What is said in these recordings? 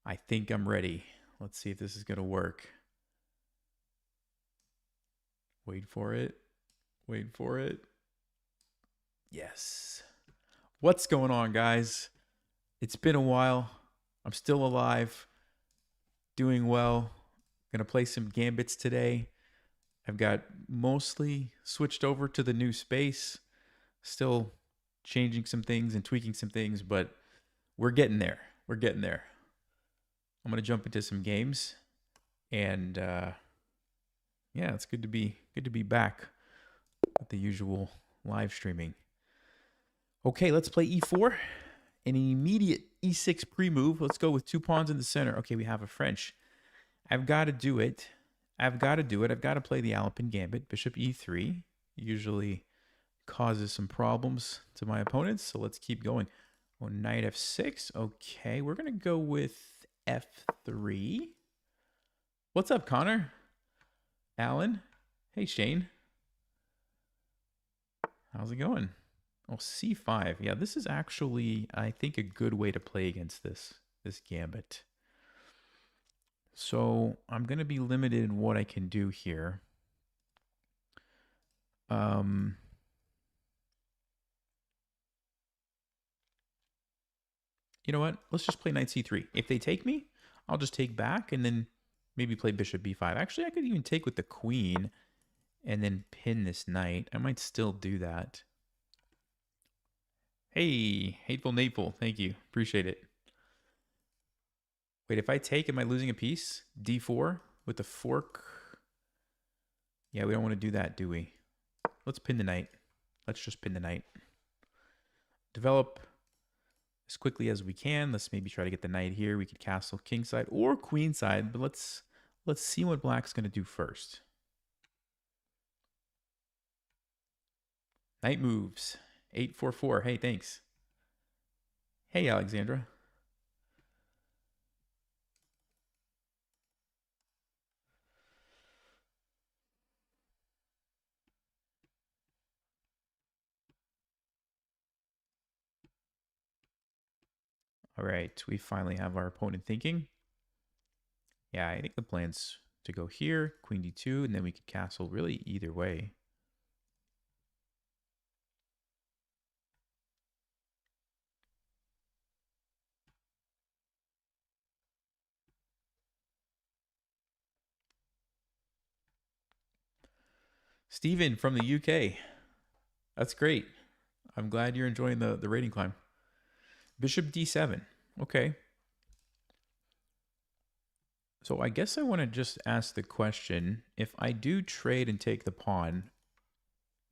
I think I'm ready. Let's see if this is going to work. Wait for it. Wait for it. Yes. What's going on, guys? It's been a while. I'm still alive, doing well. Gonna play some Gambits today. I've got mostly switched over to the new space. Still changing some things and tweaking some things, but we're getting there. We're getting there. I'm gonna jump into some games, and yeah, it's good to be back with the usual live streaming. Okay, let's play e4. An immediate e6 pre-move. Let's go with two pawns in the center. Okay, we have a French. I've got to do it. I've got to play the Alipin Gambit. Bishop e3 usually causes some problems to my opponents, so let's keep going. Oh, knight f6. Okay, we're going to go with f3. What's up, Connor? Alan? Hey, Shane. How's it going? Oh, c5. Yeah, this is actually, I think, a good way to play against this Gambit. So I'm going to be limited in what I can do here. You know what? Let's just play knight c3. If they take me, I'll just take back and then maybe play bishop b5. Actually, I could even take with the queen and then pin this knight. I might still do that. Hey, Hateful Nateful. Thank you. Appreciate it. Wait, if I take, am I losing a piece? d4 with the fork. Yeah, we don't want to do that, do we? Let's pin the knight. Let's just pin the knight. Develop as quickly as we can. Let's maybe try to get the knight here. We could castle kingside or queenside, but let's see what black's going to do first. Knight moves. 844. Hey, thanks. Hey, Alexandra. All right, we finally have our opponent thinking. Yeah, I think the plan's to go here, queen d2, and then we could castle really either way. Steven from the UK. That's great. I'm glad you're enjoying the rating climb. Bishop d7. Okay. So I guess I want to just ask the question, if I do trade and take the pawn,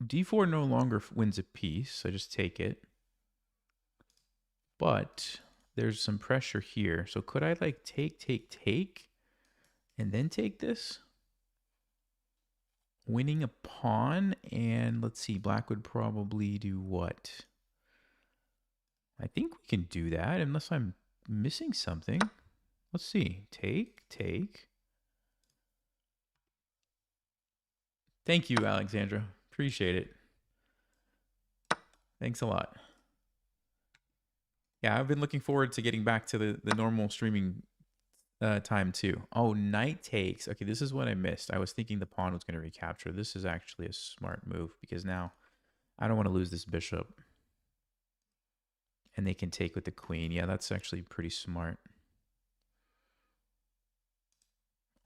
d4 no longer wins a piece. I just take it. But there's some pressure here. So could I like take, and then take this? Winning a pawn, and let's see, black would probably do what? I think we can do that unless I'm missing something. Let's see. Take. Thank you, Alexandra. Appreciate it. Thanks a lot. Yeah, I've been looking forward to getting back to the normal streaming time too. Oh, knight takes. Okay, this is what I missed. I was thinking the pawn was going to recapture. This is actually a smart move because now I don't want to lose this bishop. And they can take with the queen. Yeah, that's actually pretty smart.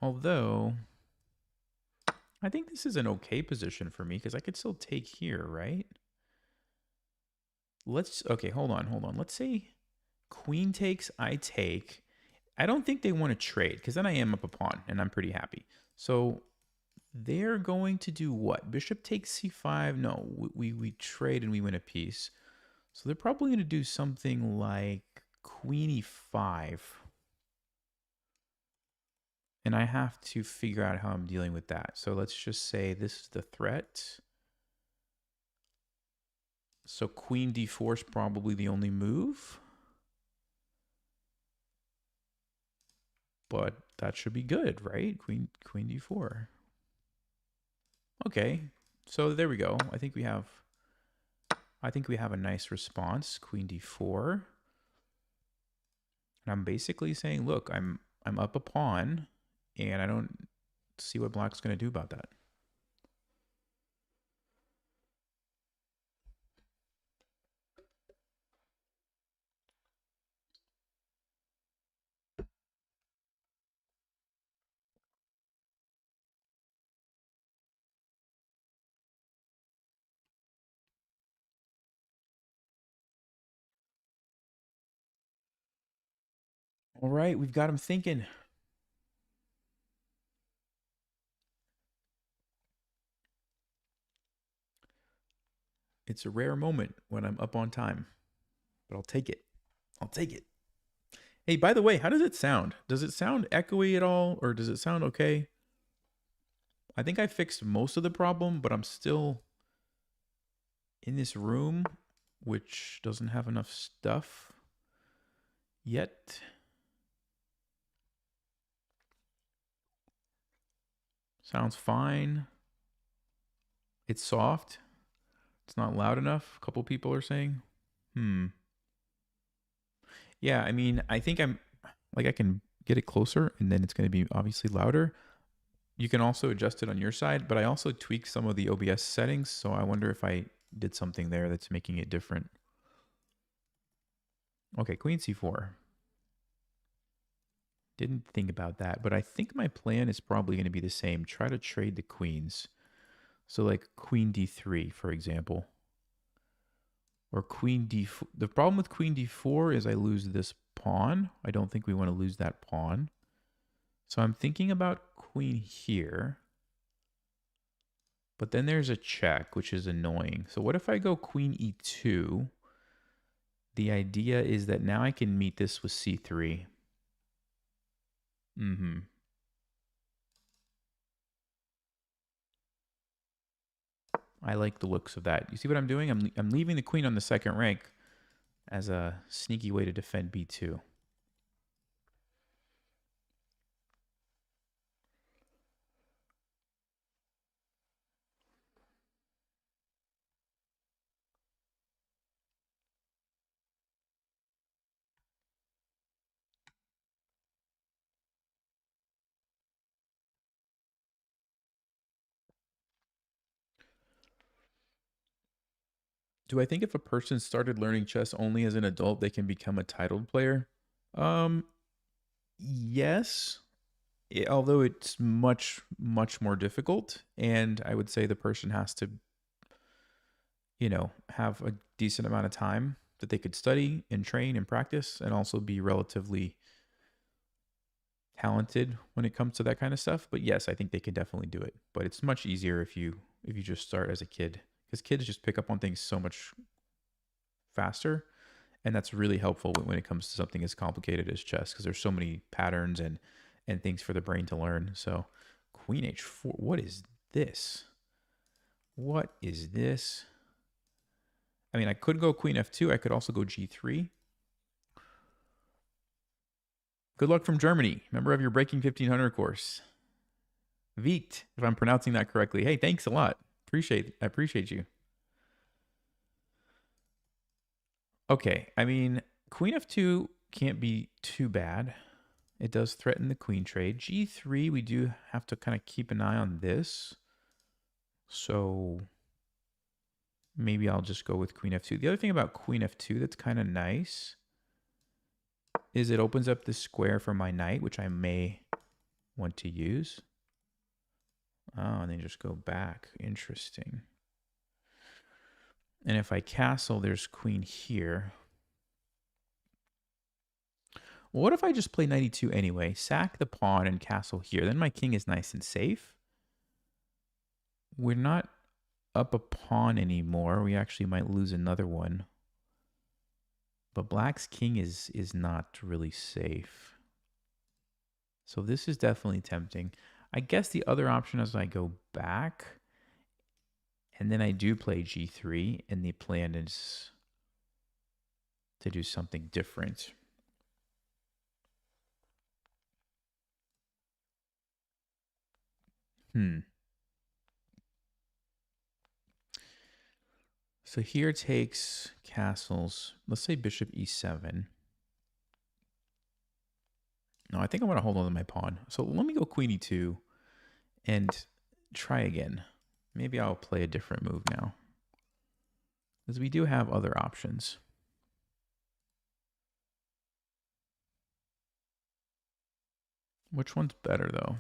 Although, I think this is an okay position for me because I could still take here, right? Okay, hold on. Let's say queen takes, I take. I don't think they want to trade because then I am up a pawn and I'm pretty happy. So they're going to do what? Bishop takes c5. No, we trade and we win a piece. So they're probably going to do something like queen e5. And I have to figure out how I'm dealing with that. So let's just say this is the threat. So queen d4 is probably the only move. But that should be good, right? Queen d4. Okay, so there we go. I think we have a nice response. Queen d4. And I'm basically saying, look, I'm up a pawn, and I don't see what black's going to do about that. All right, we've got him thinking. It's a rare moment when I'm up on time, but I'll take it. I'll take it. Hey, by the way, how does it sound? Does it sound echoey at all, or does it sound okay? I think I fixed most of the problem, but I'm still in this room, which doesn't have enough stuff yet. Sounds fine. It's soft. It's not loud enough. A couple people are saying. Yeah, I mean, I think I can get it closer and then it's going to be obviously louder. You can also adjust it on your side, but I also tweaked some of the OBS settings, so I wonder if I did something there that's making it different. Okay, queen c4. Didn't think about that, but I think my plan is probably going to be the same. Try to trade the queens. So like queen d3, for example. Or queen d4. The problem with queen d4 is I lose this pawn. I don't think we want to lose that pawn. So I'm thinking about queen here. But then there's a check, which is annoying. So what if I go queen e2? The idea is that now I can meet this with c3. I like the looks of that. You see what I'm doing? I'm leaving the queen on the second rank as a sneaky way to defend b2. Do I think if a person started learning chess only as an adult, they can become a titled player? Um, yes. Although it's much, much more difficult. And I would say the person has to, have a decent amount of time that they could study and train and practice and also be relatively talented when it comes to that kind of stuff. But yes, I think they can definitely do it. But it's much easier if you just start as a kid, because kids just pick up on things so much faster, and that's really helpful when it comes to something as complicated as chess, because there's so many patterns and things for the brain to learn. So queen h4, what is this? What is this? I mean, I could go queen f2. I could also go g3. Good luck from Germany. Member of your Breaking 1500 course. Viet, if I'm pronouncing that correctly. Hey, thanks a lot. I appreciate you. Okay, I mean, queen f2 can't be too bad. It does threaten the queen trade. g3, we do have to kind of keep an eye on this. So maybe I'll just go with queen f2. The other thing about queen f2 that's kind of nice is it opens up this square for my knight, which I may want to use. Oh, and then just go back. Interesting. And if I castle, there's queen here. Well, what if I just play knight e2 anyway? Sack the pawn and castle here. Then my king is nice and safe. We're not up a pawn anymore. We actually might lose another one. But black's king is not really safe. So this is definitely tempting. I guess the other option is I go back and then I do play g3, and the plan is to do something different. So here takes castles. Let's say bishop e7. No, I think I want to hold on to my pawn. So let me go queen e2 and try again. Maybe I'll play a different move now, because we do have other options. Which one's better, though?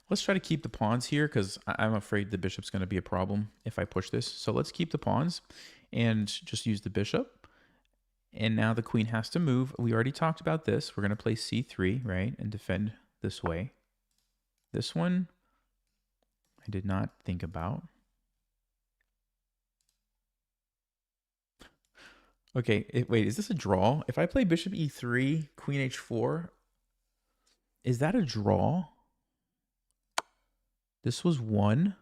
Let's try to keep the pawns here, because I'm afraid the bishop's going to be a problem if I push this. So let's keep the pawns and just use the bishop. And now the queen has to move. We already talked about this. We're going to play c3, right, and defend this way. This one I did not think about. Okay, wait, is this a draw? If I play bishop e3, queen h4, is that a draw? This was 1.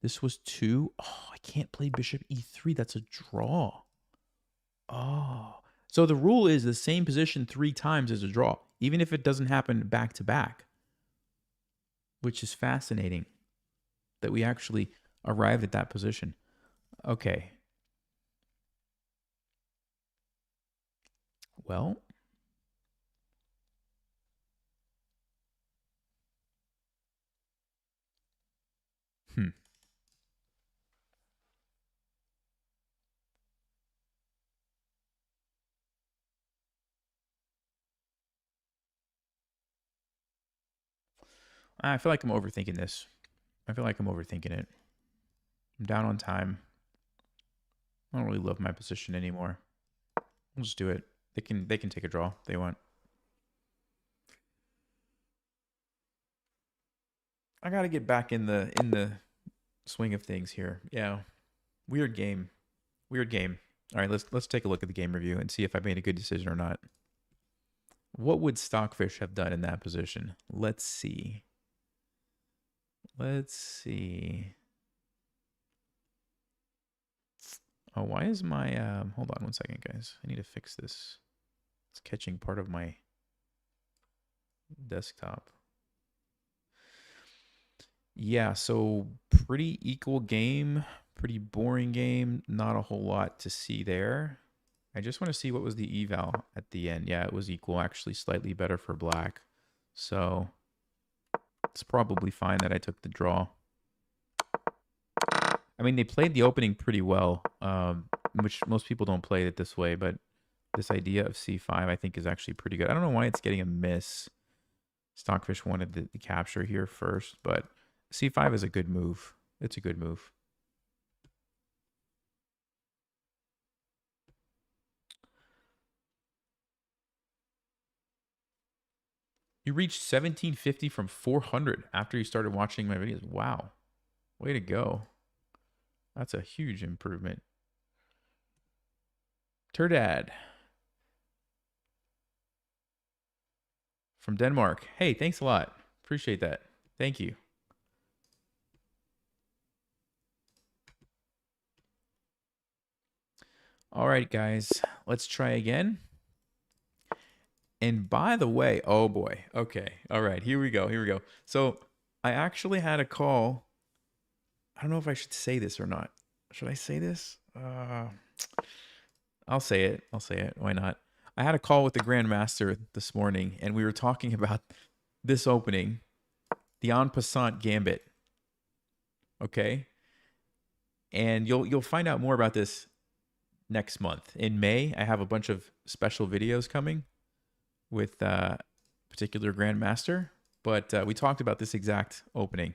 This was 2. Oh, I can't play bishop e3. That's a draw. Oh. So the rule is the same position 3 times is a draw, even if it doesn't happen back to back, which is fascinating that we actually arrived at that position. Okay. Well, I feel like I'm overthinking this. I feel like I'm overthinking it. I'm down on time. I don't really love my position anymore. We'll just do it. They can take a draw if they want. I gotta get back in the swing of things here. Yeah. Weird game. Weird game. All right, let's take a look at the game review and see if I made a good decision or not. What would Stockfish have done in that position? Let's see. Let's see. Oh, why is my hold on one second, guys. I need to fix this. It's catching part of my desktop. Yeah, so pretty equal game, pretty boring game, not a whole lot to see there. I just want to see what was the eval at the end. Yeah, it was equal, actually slightly better for black. So it's probably fine that I took the draw. I mean, they played the opening pretty well, which most people don't play it this way, but this idea of c5 I think is actually pretty good. I don't know why it's getting a miss. Stockfish wanted the capture here first, but c5 is a good move. It's a good move. You reached 1750 from 400 after you started watching my videos. Wow. Way to go. That's a huge improvement. Turdad from Denmark. Hey, thanks a lot. Appreciate that. Thank you. All right, guys. Let's try again. And by the way, oh boy. Okay. All right. Here we go. Here we go. So I actually had a call. I don't know if I should say this or not. Should I say this? I'll say it. I'll say it. Why not? I had a call with the Grandmaster this morning, and we were talking about this opening, the en passant Gambit. Okay, and you'll find out more about this next month. In May, I have a bunch of special videos coming with particular Grandmaster, but we talked about this exact opening.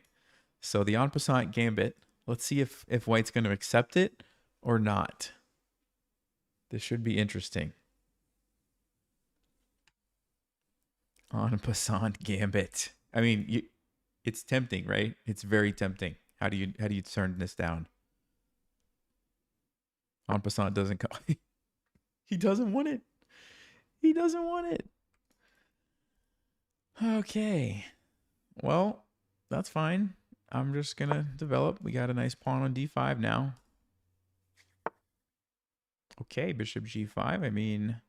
So the en passant Gambit. Let's see if White's going to accept it or not. This should be interesting. En passant Gambit. I mean, it's tempting, right? It's very tempting. How do you turn this down? En passant doesn't come. He doesn't want it. He doesn't want it. Okay. Well, that's fine. I'm just gonna develop. We got a nice pawn on d5 now. Okay, bishop g5. I mean,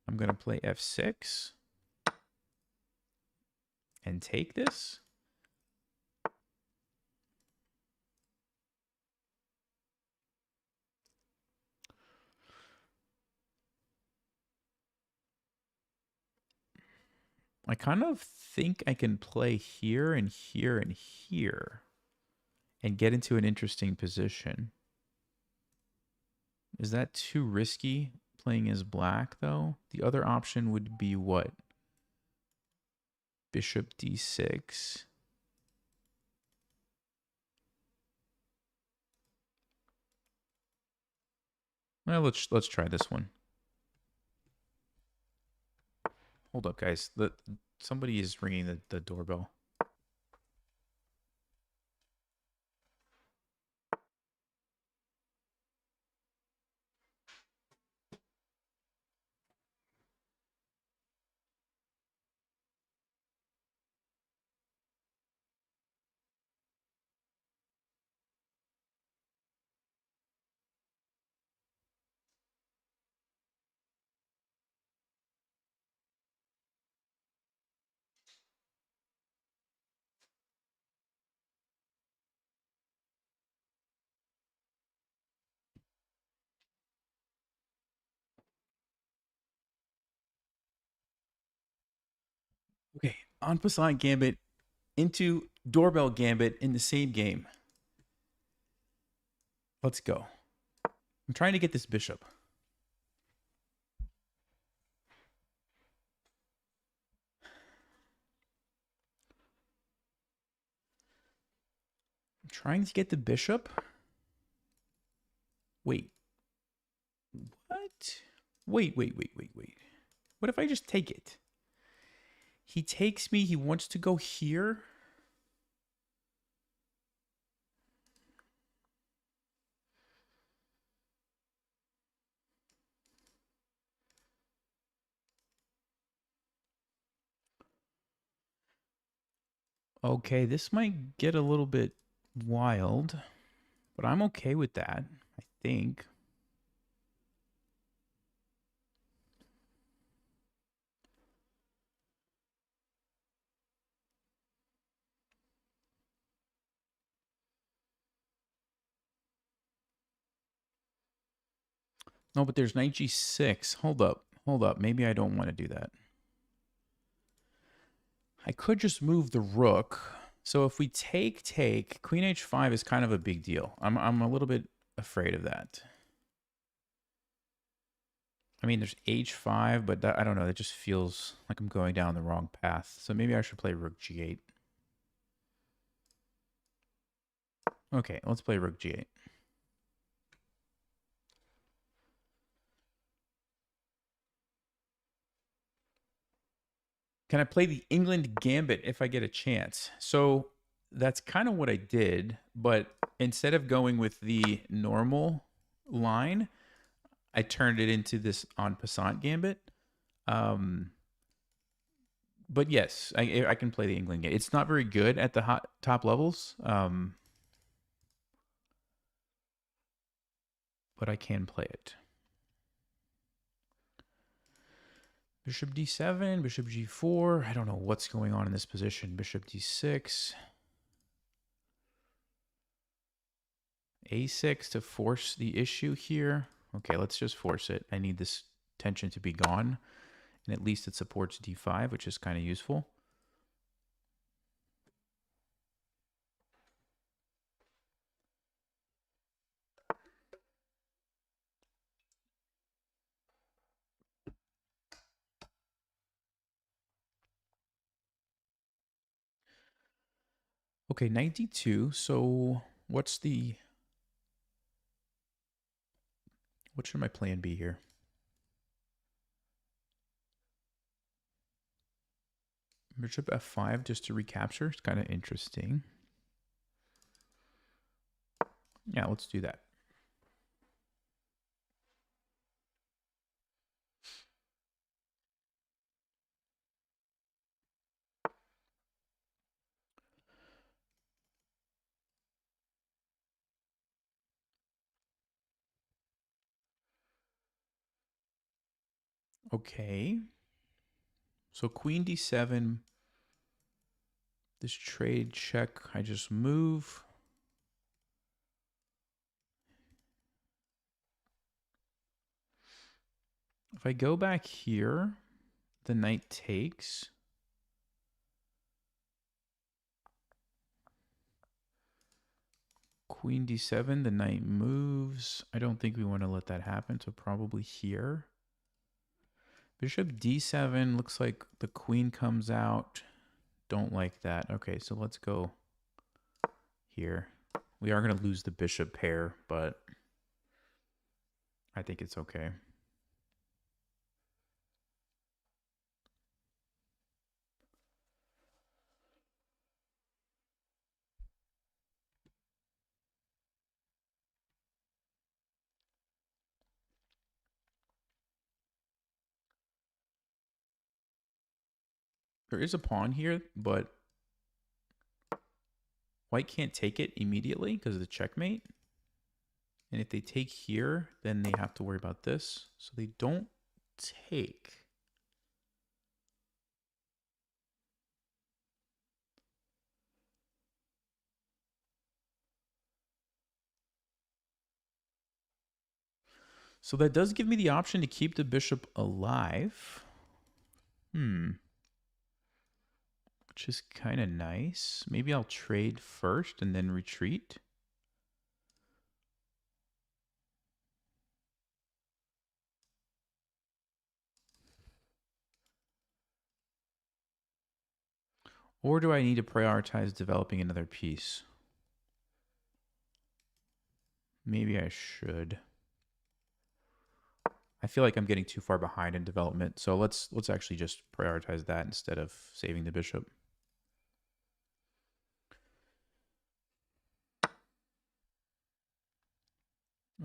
I'm gonna play f6. and take this. I kind of think I can play here and here and here and get into an interesting position. Is that too risky playing as black, though? The other option would be what? Bishop d6. Well, let's try this one. Hold up, guys. Somebody is ringing the doorbell. Okay, on Passant Gambit into doorbell Gambit in the same game. Let's go. I'm trying to get this bishop. I'm trying to get the bishop. Wait. What? Wait. What if I just take it? He takes me. He wants to go here. Okay, this might get a little bit wild, but I'm okay with that, I think. No, but there's knight g6. Hold up. Hold up. Maybe I don't want to do that. I could just move the rook. So if we take, queen h5 is kind of a big deal. I'm a little bit afraid of that. I mean, there's h5, but that, I don't know. It just feels like I'm going down the wrong path. So maybe I should play rook g8. Okay, let's play rook g8. Can I play the England Gambit if I get a chance? So that's kind of what I did, but instead of going with the normal line, I turned it into this en passant Gambit. But yes, I can play the England Gambit. It's not very good at the top levels, but I can play it. Bishop d7, bishop g4. I don't know what's going on in this position. Bishop d6. a6 to force the issue here. Okay, let's just force it. I need this tension to be gone. And at least it supports d5, which is kind of useful. Okay, knight d2. So what should my plan be here? Bishop f5 just to recapture. It's kind of interesting. Yeah, let's do that. Okay. So queen d7. This trade check, I just move. If I go back here, the knight takes. Queen d7, the knight moves. I don't think we want to let that happen, so probably here. Bishop d7, looks like the queen comes out. Don't like that. Okay, so let's go here. We are going to lose the bishop pair, but I think it's okay. There is a pawn here, but white can't take it immediately because of the checkmate. And if they take here, then they have to worry about this. So they don't take. So that does give me the option to keep the bishop alive. Which is kind of nice. Maybe I'll trade first and then retreat. Or do I need to prioritize developing another piece? Maybe I should. I feel like I'm getting too far behind in development, so let's actually just prioritize that instead of saving the bishop.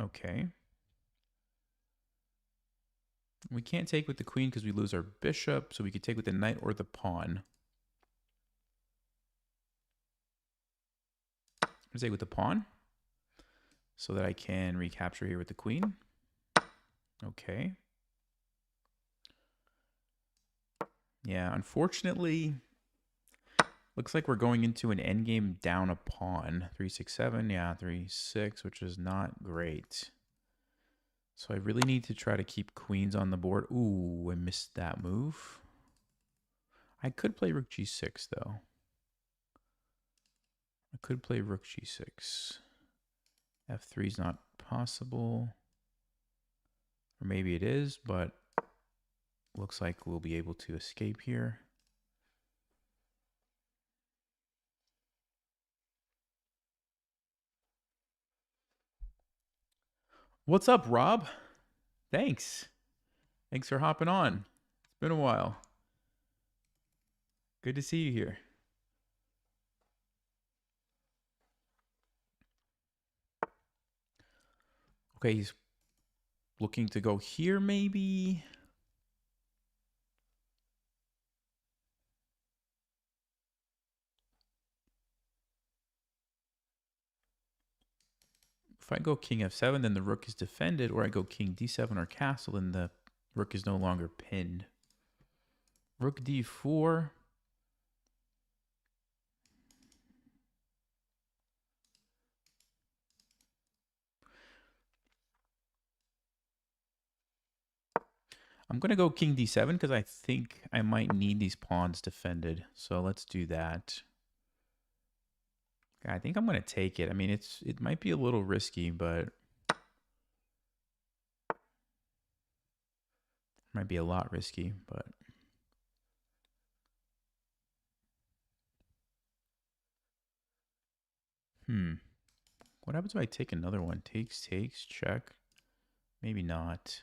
Okay. We can't take with the queen because we lose our bishop, so we could take with the knight or the pawn. I'm going to take with the pawn so that I can recapture here with the queen. Okay. Yeah, unfortunately, looks like we're going into an endgame down a pawn. 3-6-7, yeah, 3-6, which is not great. So I really need to try to keep queens on the board. Ooh, I missed that move. I could play rook g6, though. I could play rook g6. f3 is not possible. Or maybe it is, but looks like we'll be able to escape here. What's up, Rob? Thanks. Thanks for hopping on. It's been a while. Good to see you here. Okay, he's looking to go here, maybe. If I go king f7, then the rook is defended, or I go king d7 or castle, then the rook is no longer pinned. Rook d4. I'm going to go king d7 because I think I might need these pawns defended. So let's do that. I think I'm going to take it. I mean, it might be a little risky, but might be a lot risky, but what happens if I take another one? Takes, check. Maybe not.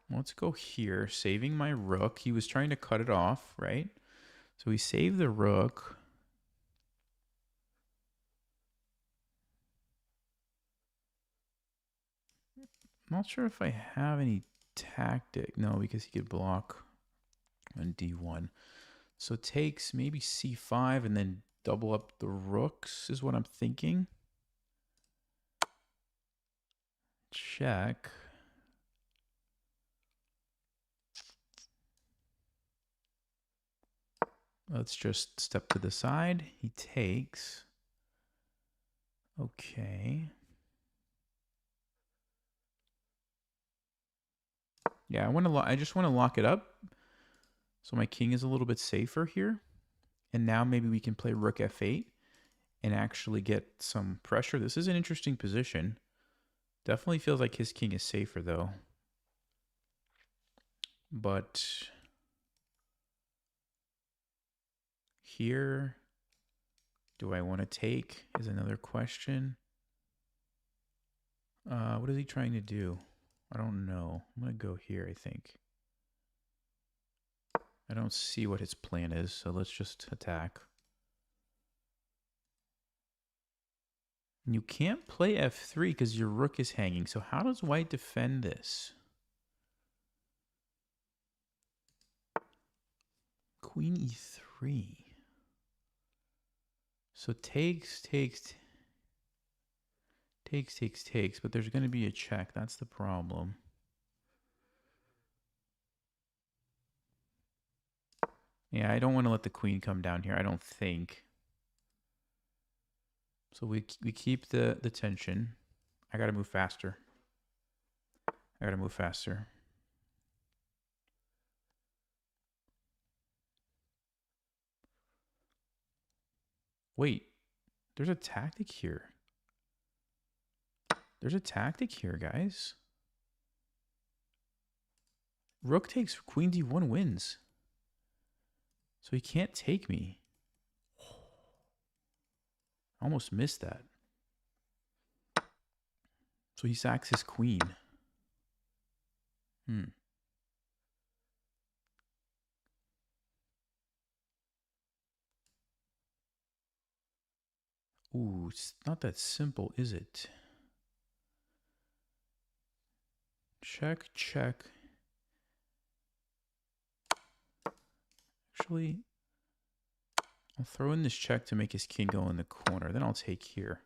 Let's go here, saving my rook. He was trying to cut it off, right? So we save the rook. I'm not sure if I have any tactic. No, because he could block on d1. So takes maybe c5 and then double up the rooks is what I'm thinking. Check. Let's just step to the side. He takes. Okay. Yeah, I just want to lock it up so my king is a little bit safer here. And now maybe we can play rook f8 and actually get some pressure. This is an interesting position. Definitely feels like his king is safer though. But here, do I want to take is another question. What is he trying to do? I don't know. I'm going to go here, I think. I don't see what his plan is, so let's just attack. And you can't play f3 because your rook is hanging. So how does white defend this? Queen e3. So takes, but there's going to be a check. That's the problem. Yeah, I don't want to let the queen come down here, I don't think. So we keep the tension. I got to move faster. Wait, there's a tactic here. Guys. Rook takes queen d1 wins. So he can't take me. Almost missed that. So he sacks his queen. Ooh, it's not that simple, is it? Check. Actually, I'll throw in this check to make his king go in the corner. Then I'll take here.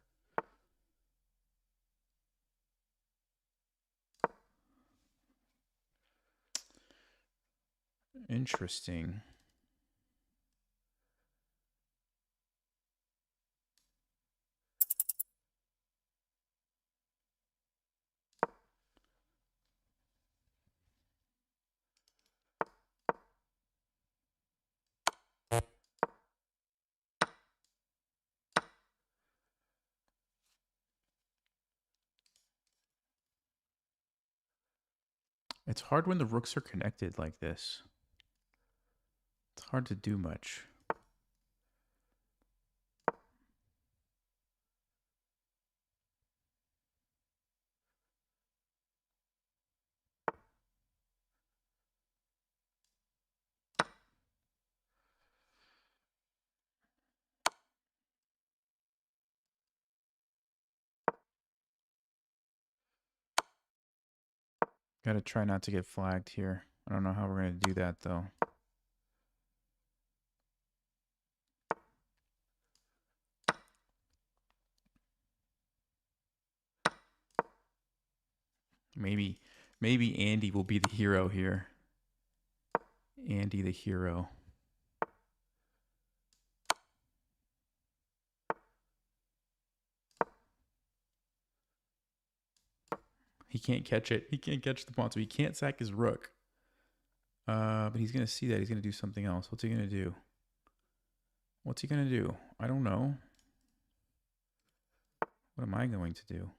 Interesting. It's hard when the rooks are connected like this. It's hard to do much. Gotta try not to get flagged here. I don't know how we're gonna do that though. Maybe Andy will be the hero here. Andy the hero. He can't catch it. He can't catch the pawn, so he can't sack his rook. But he's going to see that. He's going to do something else. What's he going to do? I don't know. What am I going to do?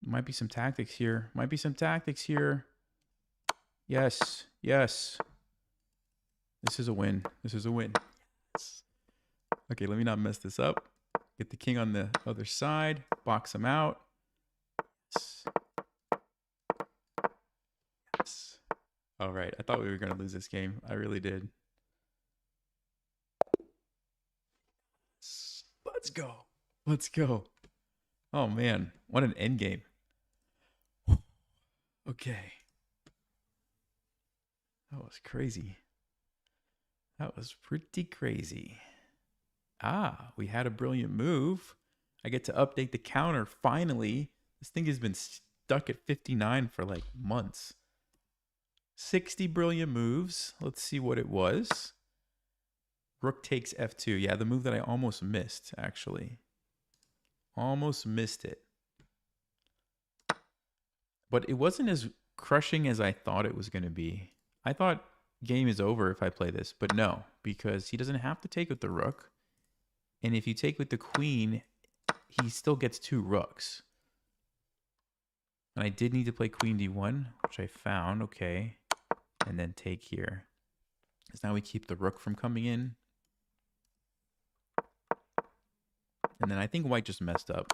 Might be some tactics here. Yes. This is a win. Yes. Okay, let me not mess this up. Get the king on the other side. Box him out. Yes. All right. I thought we were going to lose this game. I really did. Let's go. Let's go. Oh, man. What an endgame. Okay. That was crazy. That was pretty crazy. Ah, we had a brilliant move. I get to update the counter finally. This thing has been stuck at 59 for like months. 60 brilliant moves. Let's see what it was. Rook takes f2. Yeah, the move that I almost missed, actually. Almost missed it. But it wasn't as crushing as I thought it was going to be. I thought game is over if I play this, but no, because he doesn't have to take with the rook. And if you take with the queen, he still gets 2 rooks. And I did need to play queen d1, which I found, okay. And then take here. Because now we keep the rook from coming in. And then I think white just messed up.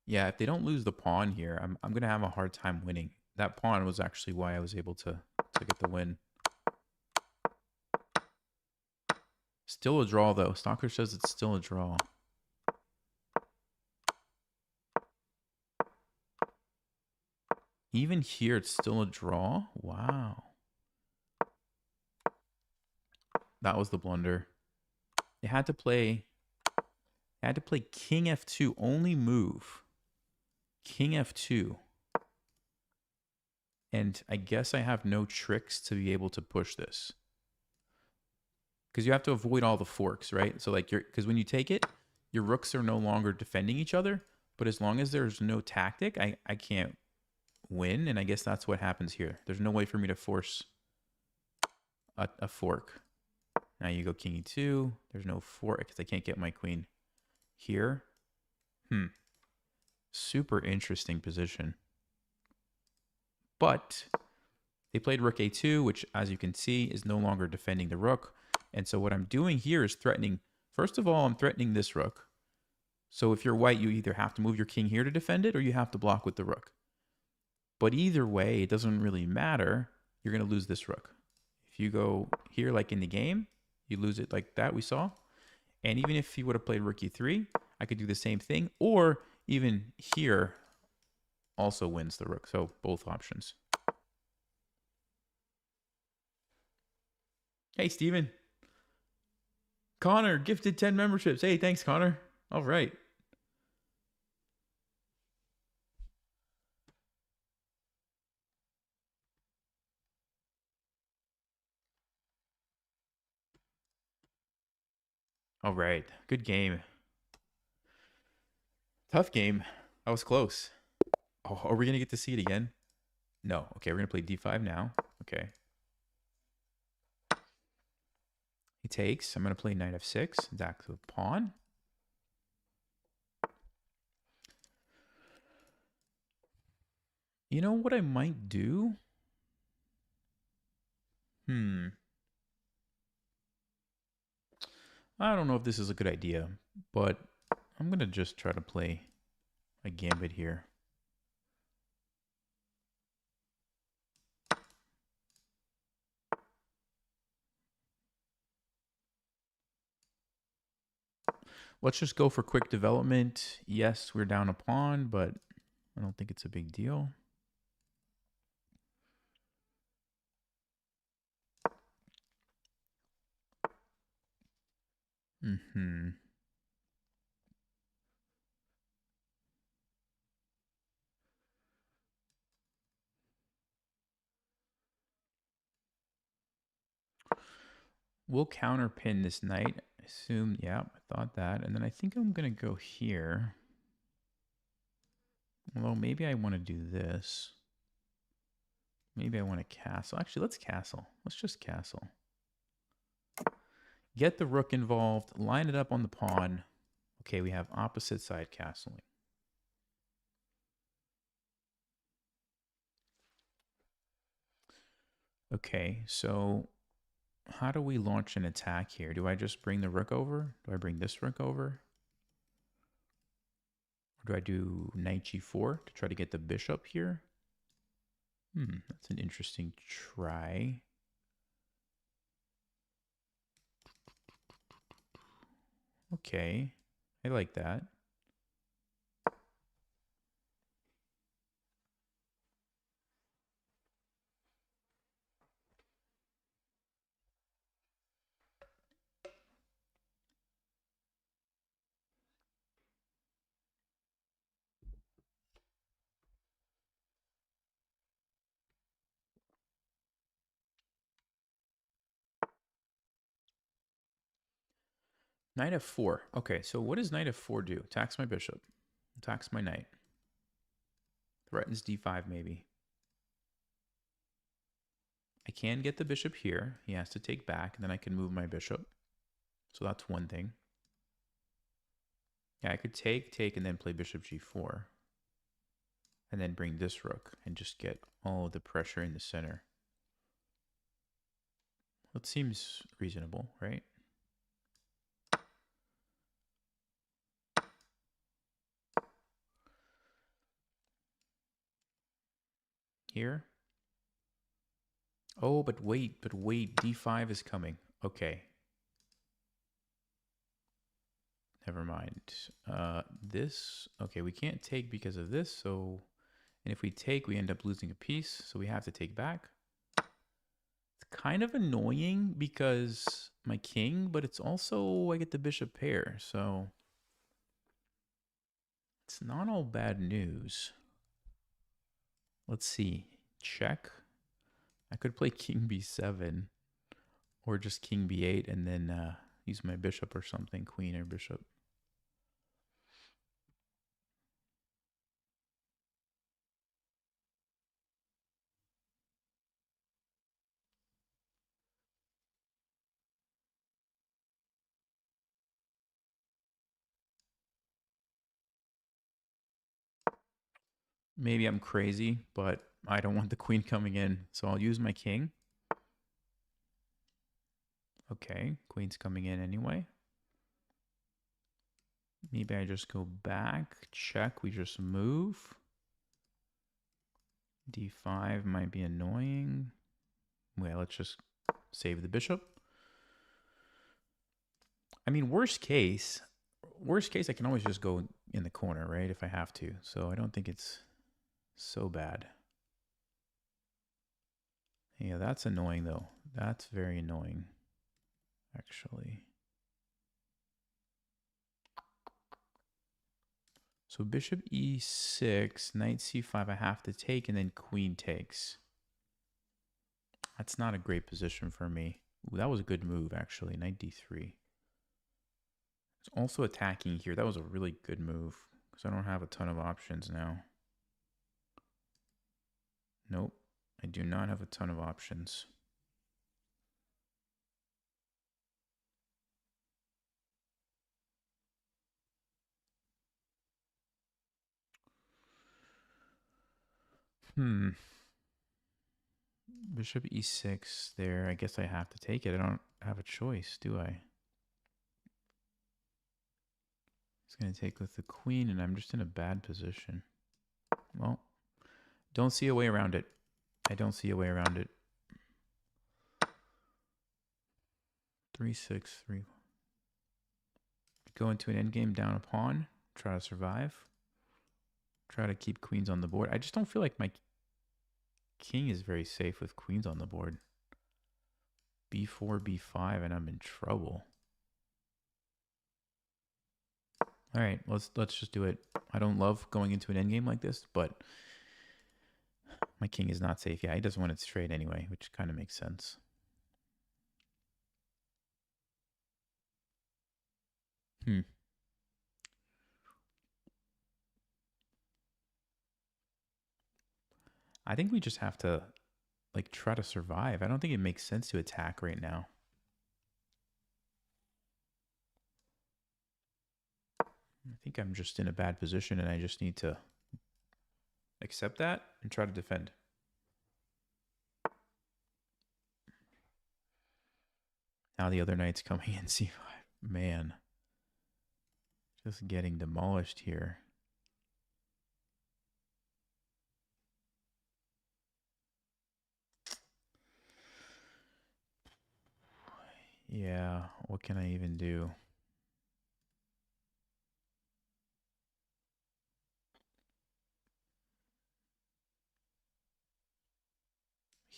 Yeah, if they don't lose the pawn here, I'm going to have a hard time winning. That pawn was actually why I was able to get the win. Still a draw, though. Stalker says it's still a draw. Even here, it's still a draw? Wow. That was the blunder. It had to play king f2, only move. King f2. And I guess I have no tricks to be able to push this. Because you have to avoid all the forks, right? So like because when you take it, your rooks are no longer defending each other. But as long as there's no tactic, I can't win. And I guess that's what happens here. There's no way for me to force a fork. Now you go king e2. There's no fork because I can't get my queen here. Super interesting position. But they played rook a2, which, as you can see, is no longer defending the rook. And so what I'm doing here is threatening. First of all, I'm threatening this rook. So if you're white, you either have to move your king here to defend it or you have to block with the rook. But either way, it doesn't really matter. You're going to lose this rook. If you go here like in the game, you lose it like that we saw. And even if he would have played rook e3, I could do the same thing. Or even here also wins the rook. So both options. Hey, Steven. Connor gifted 10 memberships. Hey, thanks, Connor. All right. All right. Good game. Tough game. I was close. Oh, are we going to get to see it again? No. Okay, we're going to play d5 now. Okay. He takes. I'm going to play knight f6. Back to the pawn. You know what I might do? I don't know if this is a good idea, but I'm going to just try to play a gambit here. Let's just go for quick development. Yes, we're down a pawn, but I don't think it's a big deal. We'll counterpin this knight. Assume, yeah, I thought that. And then I think I'm going to go here. Although maybe I want to do this. Maybe I want to castle. Actually, let's castle. Let's just castle. Get the rook involved. Line it up on the pawn. Okay, we have opposite side castling. Okay, so how do we launch an attack here? Do I just bring the rook over? Do I bring this rook over? Or do I do knight g4 to try to get the bishop here? That's an interesting try. Okay. I like that. Knight f4. Okay, so what does knight f4 do? Attacks my bishop. Attacks my knight. Threatens d5 maybe. I can get the bishop here. He has to take back, and then I can move my bishop. So that's one thing. Yeah, I could take, and then play bishop g4. And then bring this rook and just get all the pressure in the center. That seems reasonable, right? Here. Oh, but wait, d5 is coming. Okay. Never mind. This, okay, we can't take because of this, so, and if we take, we end up losing a piece, so we have to take back. It's kind of annoying because my king, but it's also, I get the bishop pair, so it's not all bad news. Let's see. Check. I could play king b7 or just king b8 and then use my bishop or something, queen or bishop. Maybe I'm crazy, but I don't want the queen coming in, so I'll use my king. Okay, queen's coming in anyway. Maybe I just go back, check, we just move. d5 might be annoying. Well, let's just save the bishop. I mean, worst case, I can always just go in the corner, right, if I have to. So I don't think it's so bad. Yeah, that's annoying, though. That's very annoying, actually. So bishop e6, knight c5, I have to take, and then queen takes. That's not a great position for me. Ooh, that was a good move, actually, knight d3. It's also attacking here. That was a really good move, because I don't have a ton of options now. Nope, I do not have a ton of options. Bishop e6 there. I guess I have to take it. I don't have a choice, do I? It's going to take with the queen, and I'm just in a bad position. Well, don't see a way around it. I don't see a way around it. 3-6-3. Go into an endgame down a pawn. Try to survive. Try to keep queens on the board. I just don't feel like my king is very safe with queens on the board. b4, b5, and I'm in trouble. All right, let's just do it. I don't love going into an endgame like this, but my king is not safe. Yeah, he doesn't want it straight anyway, which kind of makes sense. I think we just have to like try to survive. I don't think it makes sense to attack right now. I think I'm just in a bad position and I just need to accept that and try to defend. Now the other knight's coming in c5. Man, just getting demolished here. Yeah, what can I even do?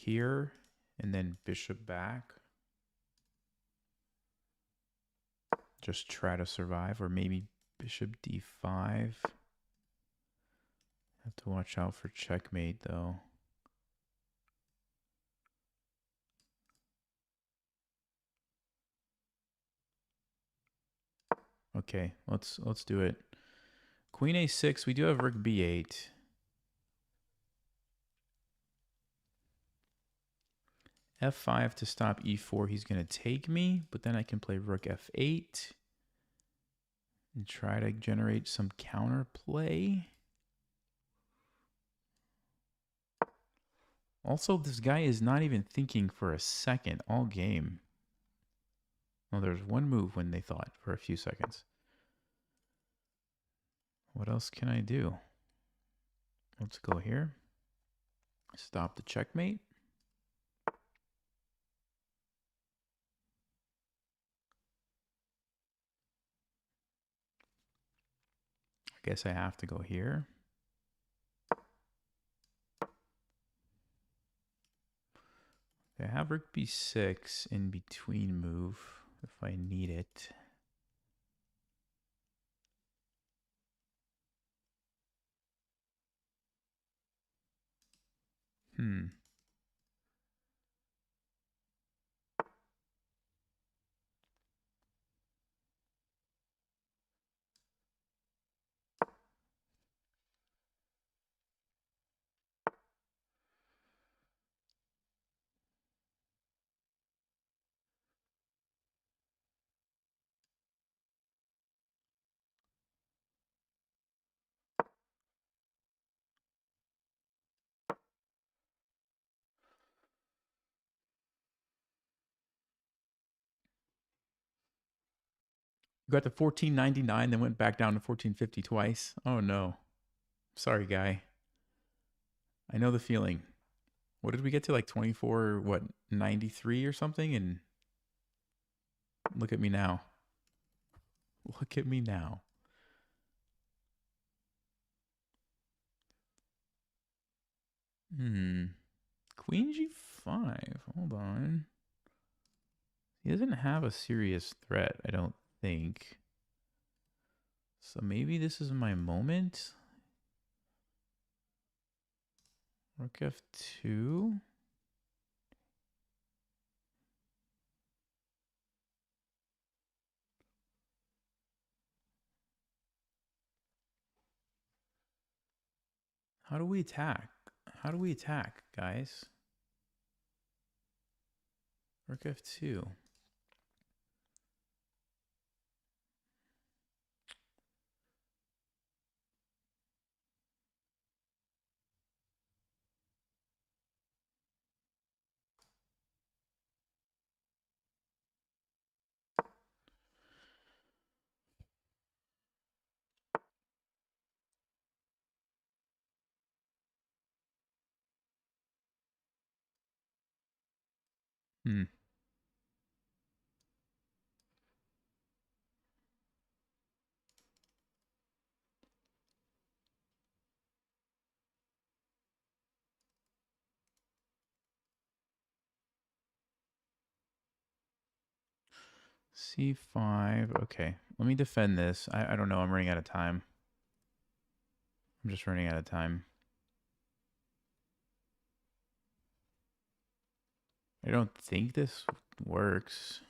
here and then bishop back. Just try to survive, or maybe bishop d5. Have to watch out for checkmate though. Okay, let's do it. Queen a6. We do have rook b8. f5 to stop e4. He's going to take me, but then I can play rook f8 and try to generate some counterplay. Also, this guy is not even thinking for a second all game. Well, there's one move when they thought for a few seconds. What else can I do? Let's go here. Stop the checkmate. I guess I have to go here. I have rook b6 in between move if I need it. Got to 1499, then went back down to 1450 twice. Oh no. Sorry, guy. I know the feeling. What did we get to, like 24, what, 93 or something? And look at me now. Look at me now. Queen g5. Hold on. He doesn't have a serious threat, I don't think. So maybe this is my moment. Rook f2. How do we attack? How do we attack, guys? Rook f2. C5. Okay. Let me defend this. I don't know. I'm running out of time. I'm just running out of time. I don't think this works.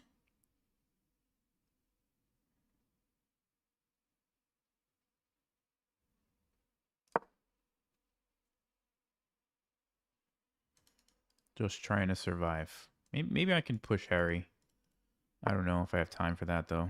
Just trying to survive. Maybe I can push Harry. I don't know if I have time for that, though.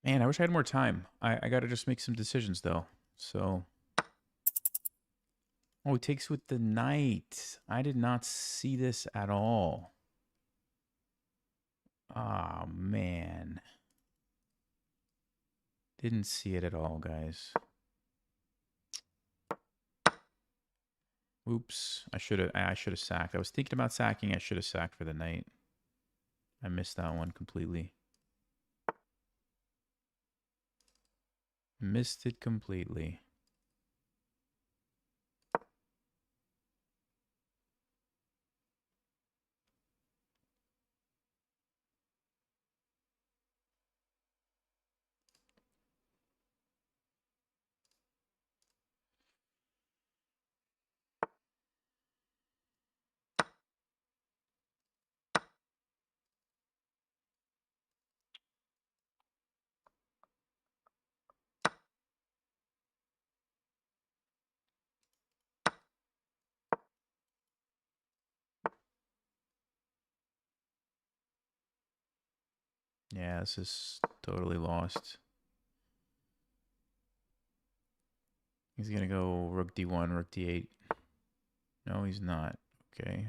Man, I wish I had more time. I got to just make some decisions, though. So... Oh, it takes with the knight. I did not see this at all. Ah, man. Didn't see it at all, guys. Oops. I should have sacked. I was thinking about sacking. I should have sacked for the knight. I missed that one completely. Missed it completely. Yeah, this is totally lost. He's going to go rook d1, rook d8. No, he's not. Okay.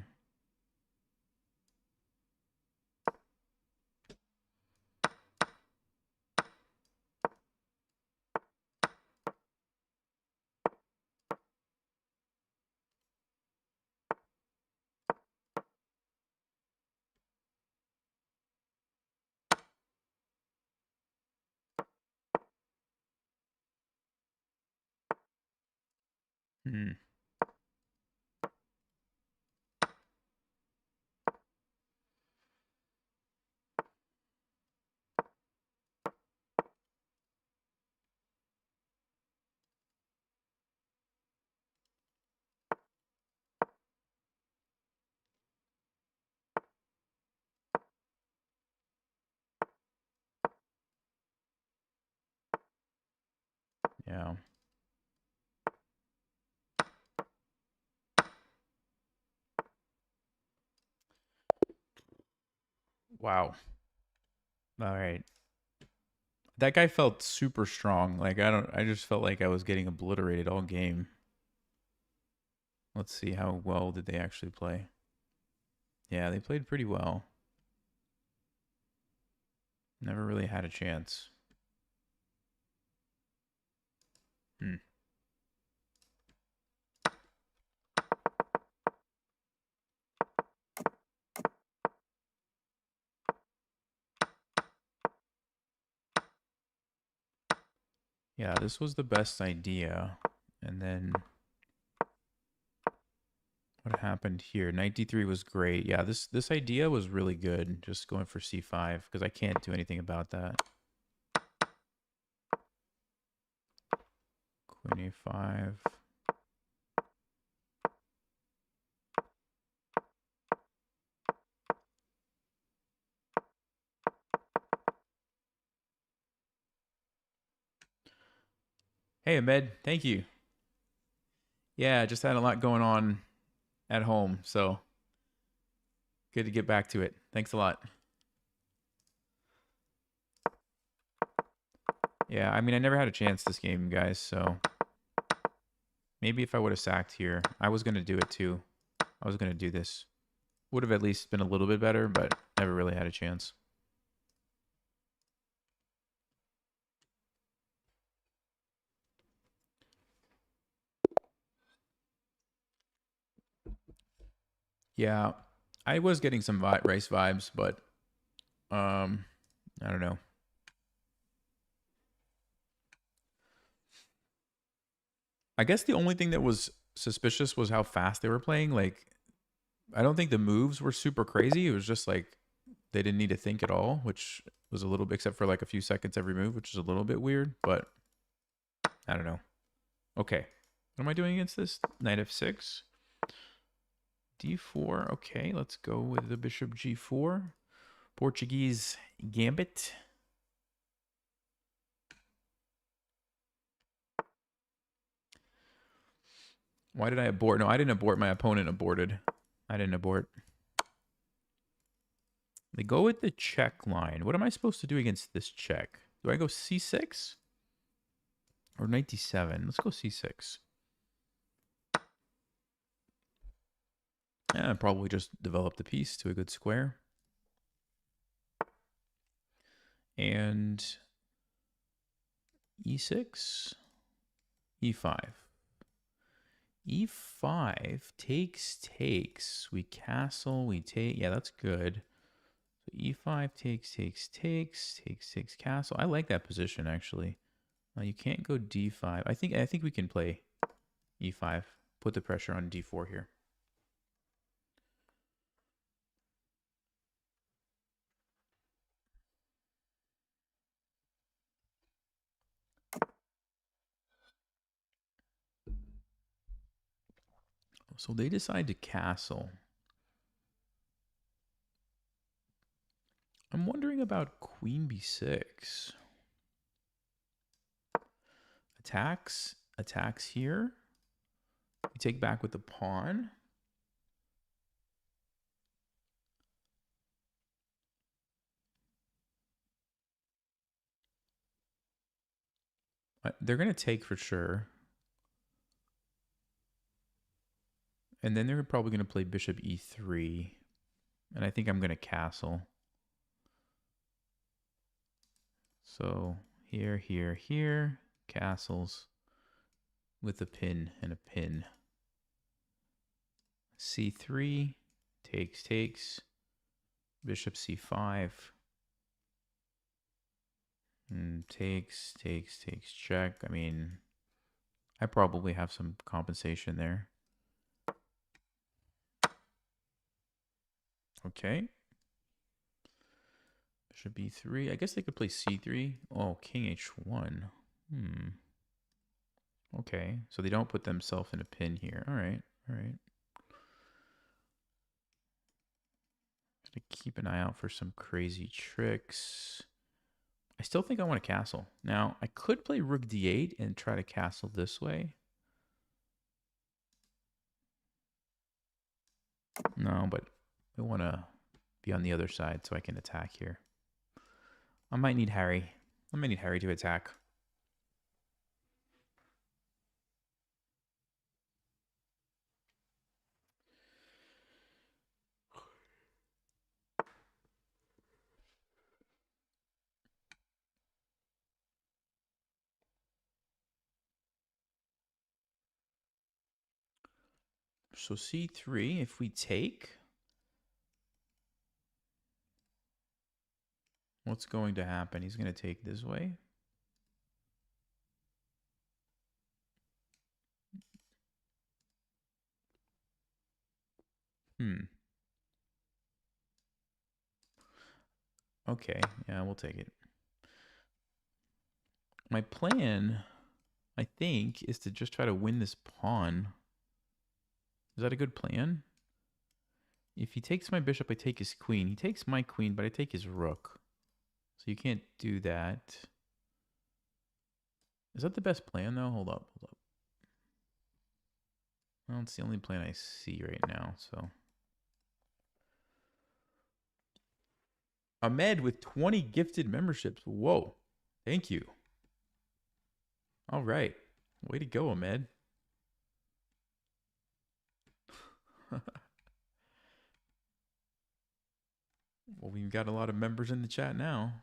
Hmm. Yeah. Wow. All right. That guy felt super strong. Like I just felt like I was getting obliterated all game. Let's see how well did they actually play. Yeah, they played pretty well. Never really had a chance. Hmm. Yeah, this was the best idea. And then what happened here? Knight d3 was great. Yeah, this idea was really good. Just going for c5 because I can't do anything about that. Queen a5. Hey, Ahmed. Thank you. Yeah, just had a lot going on at home, so good to get back to it. Thanks a lot. Yeah, I mean, I never had a chance this game, guys, so maybe if I would have sacked here, I was going to do it too. I was going to do this. Would have at least been a little bit better, but never really had a chance. Yeah, I was getting some rice vibes, but I don't know. I guess the only thing that was suspicious was how fast they were playing. Like, I don't think the moves were super crazy. It was just like they didn't need to think at all, which was a little bit, except for like a few seconds every move, which is a little bit weird, but I don't know. Okay. What am I doing against this? Knight f6. d4. Okay, let's go with the bishop g4. Portuguese gambit. Why did I abort? No, I didn't abort. My opponent aborted. I didn't abort. They go with the check line. What am I supposed to do against this check? Do I go c6 or knight d7? Let's go c6. Yeah, probably just develop the piece to a good square. And e6, e5. e5 takes. We castle, we take. Yeah, that's good. So e5 takes, castle. I like that position, actually. You can't go d5. I think we can play e5. Put the pressure on d4 here. So they decide to castle. I'm wondering about queen b6. Attacks here. We take back with the pawn. They're going to take for sure. And then they're probably going to play bishop e3. And I think I'm going to castle. So here, castles with a pin and a pin. c3, takes, bishop c5. And takes, check. I mean, I probably have some compensation there. Okay. Bishop b3. I guess they could play c3. Oh, king h1. Okay, so they don't put themselves in a pin here. All right. Gotta keep an eye out for some crazy tricks. I still think I want to castle. Now, I could play rook d8 and try to castle this way. No, but I want to be on the other side so I can attack here. I might need Harry. To attack. So c3, if we take, what's going to happen? He's going to take this way. Okay, yeah, we'll take it. My plan, I think, is to just try to win this pawn. Is that a good plan? If he takes my bishop, I take his queen. He takes my queen, but I take his rook. So you can't do that. Is that the best plan, though? Hold up. Well, it's the only plan I see right now, so. Ahmed with 20 gifted memberships. Whoa. Thank you. All right. Way to go, Ahmed. Well, we've got a lot of members in the chat now.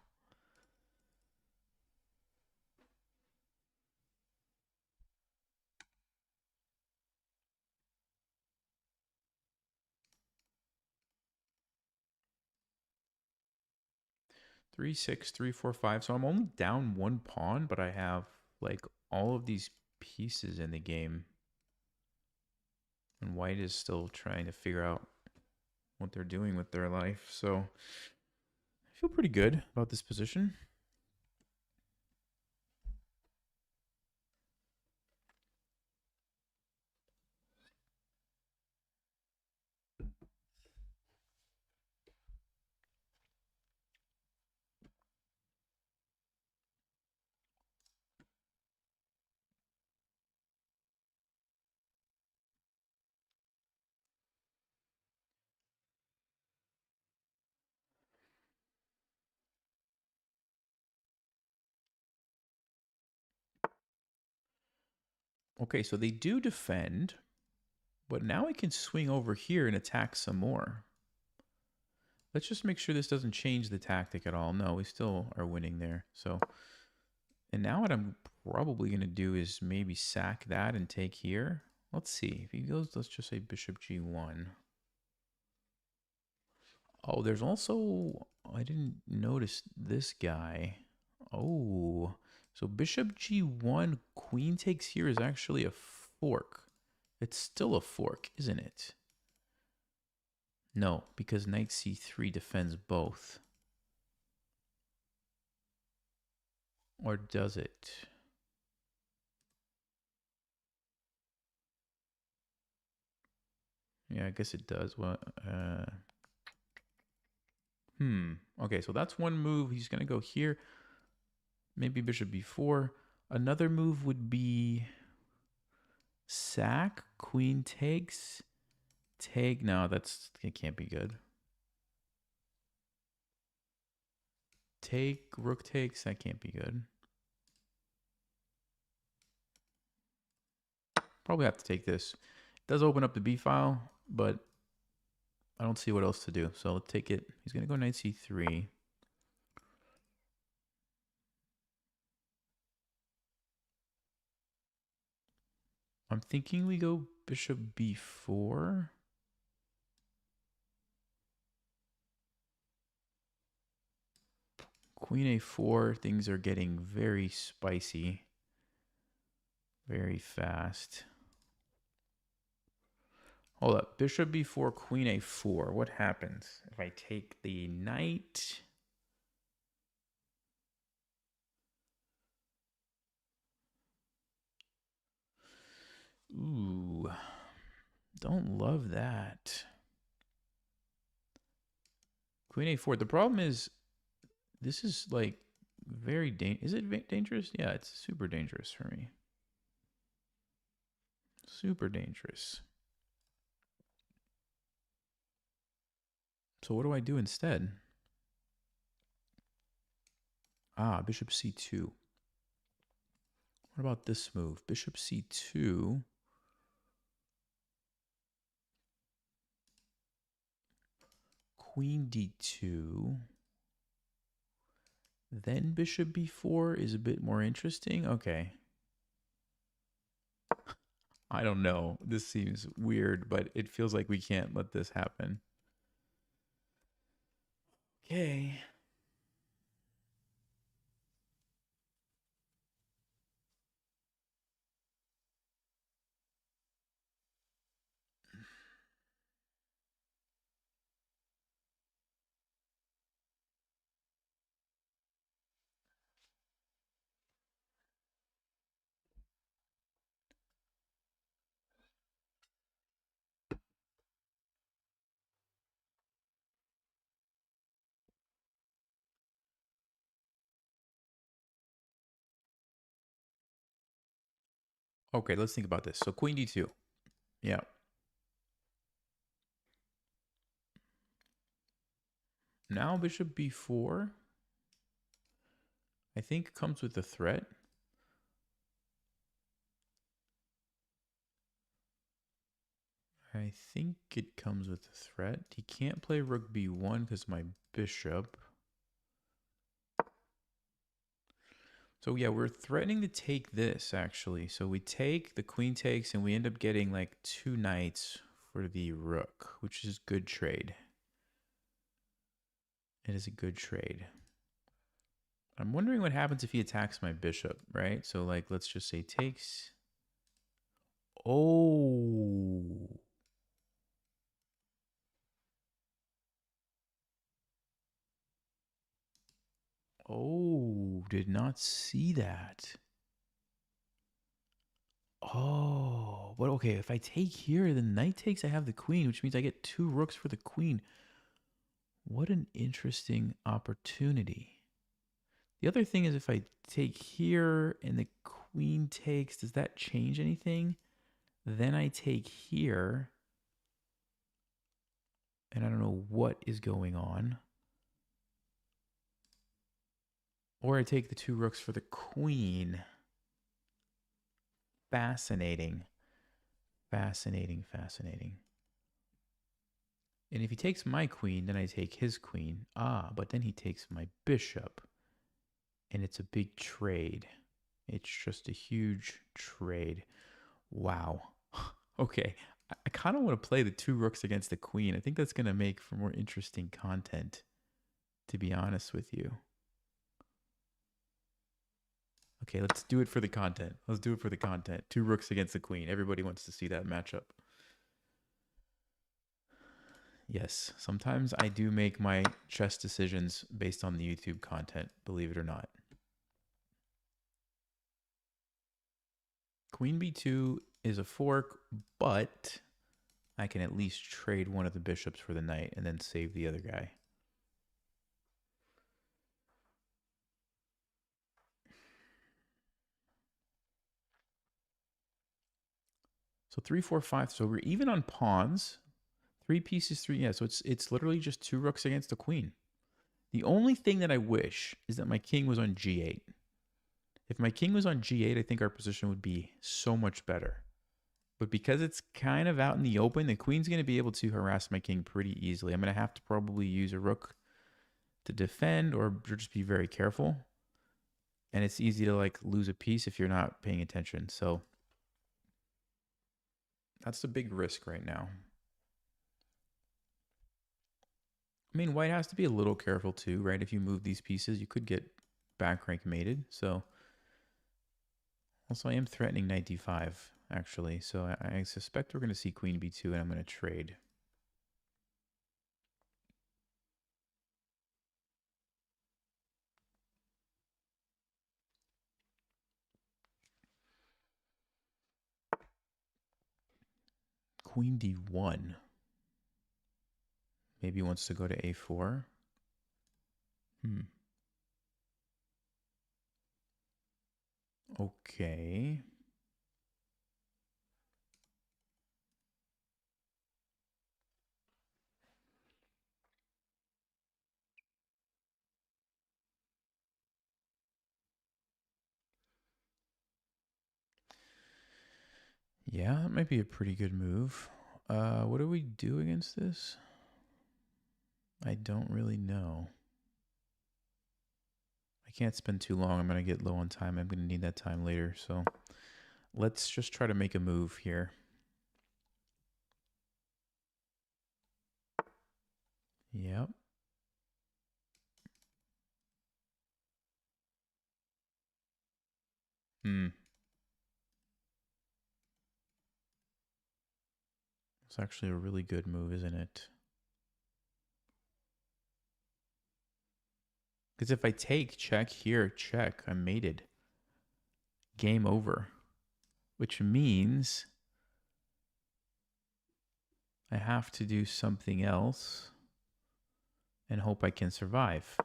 Three, 6, 3, 4, 5. So I'm only down one pawn, but I have like all of these pieces in the game. And white is still trying to figure out what they're doing with their life. So I feel pretty good about this position. Okay, so they do defend, but now I can swing over here and attack some more. Let's just make sure this doesn't change the tactic at all. No, we still are winning there. So, and now what I'm probably going to do is maybe sack that and take here. Let's see. If he goes, let's just say bishop g1. Oh, there's also, I didn't notice this guy. Oh, so bishop g1, queen takes here is actually a fork. It's still a fork, isn't it? No, because knight c3 defends both. Or does it? Yeah, I guess it does. Well, okay, so that's one move. He's going to go here. Maybe bishop b4. Another move would be sack, queen takes, take. No, it can't be good. Take, rook takes, that can't be good. Probably have to take this. It does open up the b file, but I don't see what else to do. So let's take it. He's going to go knight c3. I'm thinking we go bishop b4. Queen a4. Things are getting very spicy. Very fast. Hold up. Bishop b4, queen a4. What happens if I take the knight? Ooh. Don't love that. Queen a4. The problem is this is like very dangerous. Is it dangerous? Yeah, it's super dangerous for me. Super dangerous. So what do I do instead? Ah, bishop c2. What about this move? Bishop c2. Queen d2. Then bishop b4 is a bit more interesting. Okay. I don't know. This seems weird, but it feels like we can't let this happen. Okay. Okay, let's think about this. So queen d2. Yeah. Now bishop b4. I think comes with a threat. I think it comes with a threat. He can't play rook b1 because my bishop. So yeah, we're threatening to take this actually. So we take, the queen takes, and we end up getting like 2 knights for the rook, which is good trade. It is a good trade. I'm wondering what happens if he attacks my bishop, right? So like, let's just say takes. Oh. Oh, did not see that. Oh, but okay, if I take here, the knight takes, I have the queen, which means I get 2 rooks for the queen. What an interesting opportunity. The other thing is if I take here and the queen takes, does that change anything? Then I take here, and I don't know what is going on. Or I take the 2 rooks for the queen. fascinating. Fascinating, fascinating. And if he takes my queen, then I take his queen. Ah, but then he takes my bishop. And it's a big trade. It's just a huge trade. Wow. Okay. I kind of want to play the 2 rooks against the queen. I think that's going to make for more interesting content, to be honest with you. Okay, let's do it for the content. Let's do it for the content. 2 rooks against the queen. Everybody wants to see that matchup. Yes, sometimes I do make my chess decisions based on the YouTube content, believe it or not. Queen b2 is a fork, but I can at least trade one of the bishops for the knight and then save the other guy. So 3, 4, 5. So we're even on pawns. 3 pieces, 3. Yeah, so it's literally just 2 rooks against the queen. The only thing that I wish is that my king was on g8. If my king was on g8, I think our position would be so much better. But because it's kind of out in the open, the queen's going to be able to harass my king pretty easily. I'm going to have to probably use a rook to defend or just be very careful. And it's easy to like lose a piece if you're not paying attention. So that's the big risk right now. I mean, white has to be a little careful too, right? If you move these pieces, you could get back rank mated. So also I am threatening knight d5 actually. So I suspect we're going to see queen b2 and I'm going to trade. Queen d1. Maybe he wants to go to a4. Okay. Yeah, that might be a pretty good move. What do we do against this? I don't really know. I can't spend too long. I'm going to get low on time. I'm going to need that time later. So let's just try to make a move here. Yep. It's actually a really good move, isn't it? Because if I take check here, check, I'm mated. Game over. Which means I have to do something else and hope I can survive.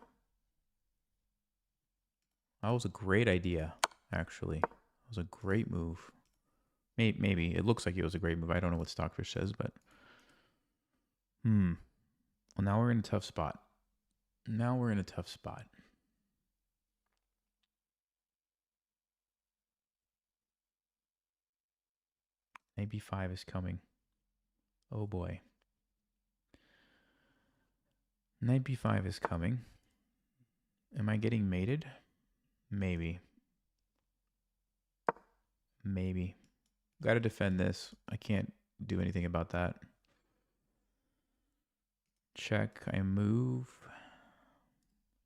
That was a great idea, actually. That was a great move. Maybe. It looks like it was a great move. I don't know what Stockfish says, but... Well, now we're in a tough spot. Now we're in a tough spot. Knight b5 is coming. Oh boy. Knight b5 is coming. Am I getting mated? Maybe. Maybe. Gotta defend this. I can't do anything about that. Check. I move.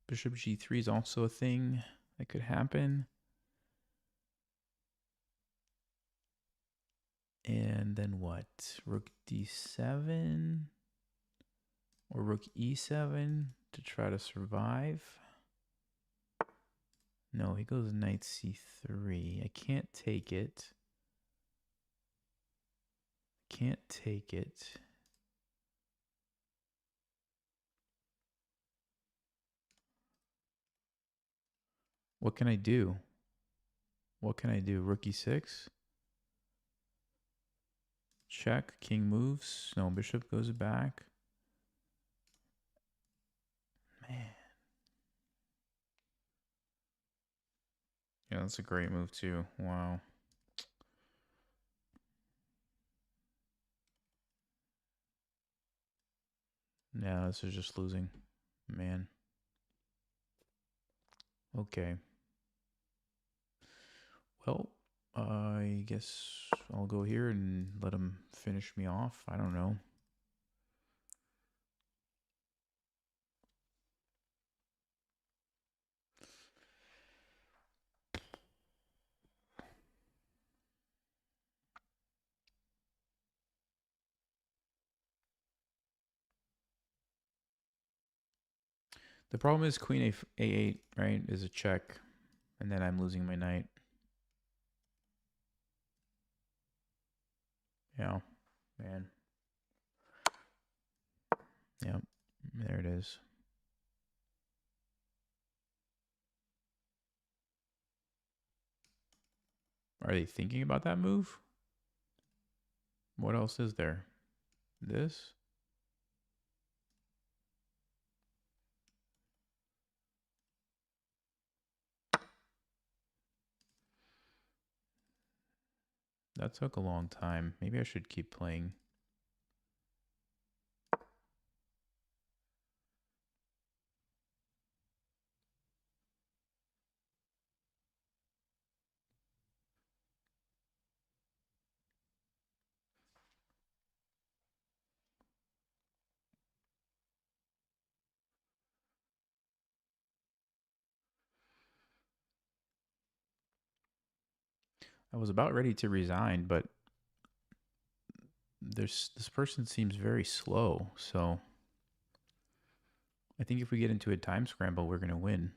Bishop g3 is also a thing that could happen. And then what? Rook d7 or rook e7 to try to survive. No, he goes knight c3. I can't take it. Can't take it. What can I do? What can I do? Rook e6? Check. King moves. No, bishop goes back. Man. Yeah, that's a great move too. Wow. Yeah, this is just losing. Man. Okay. Well, I guess I'll go here and let him finish me off. I don't know. The problem is queen a8, right, is a check. And then I'm losing my knight. Yeah, man. Yep, there it is. Are they thinking about that move? What else is there? This? That took a long time. Maybe I should keep playing. I was about ready to resign, but this person seems very slow. So I think if we get into a time scramble, we're going to win.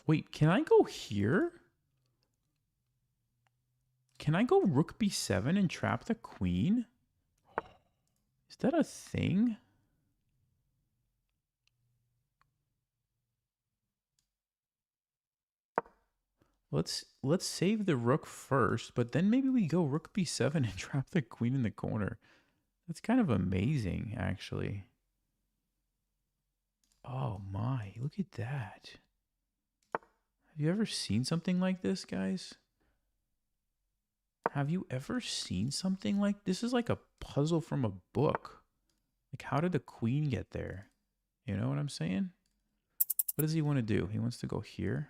Wait, can I go here? Can I go rook b7 and trap the queen? Is that a thing? Let's save the rook first, but then maybe we go rook b7 and trap the queen in the corner. That's kind of amazing, actually. Oh my, look at that. Have you ever seen something like this, guys? Have you ever seen something like this? Is like a puzzle from a book. Like, how did the queen get there? You know what I'm saying? What does he want to do? He wants to go here.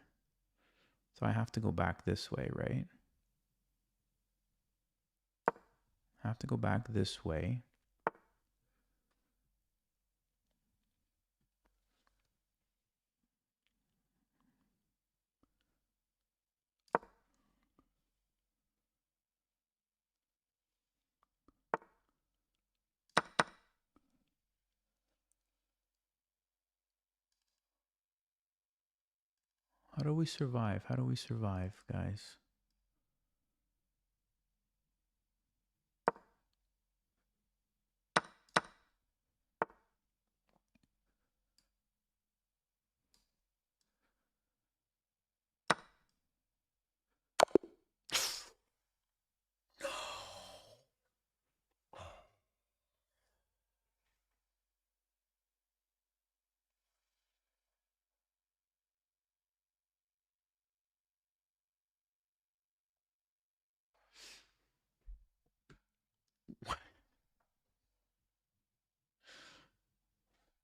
So I have to go back this way, right? I have to go back this way. How do we survive? How do we survive, guys?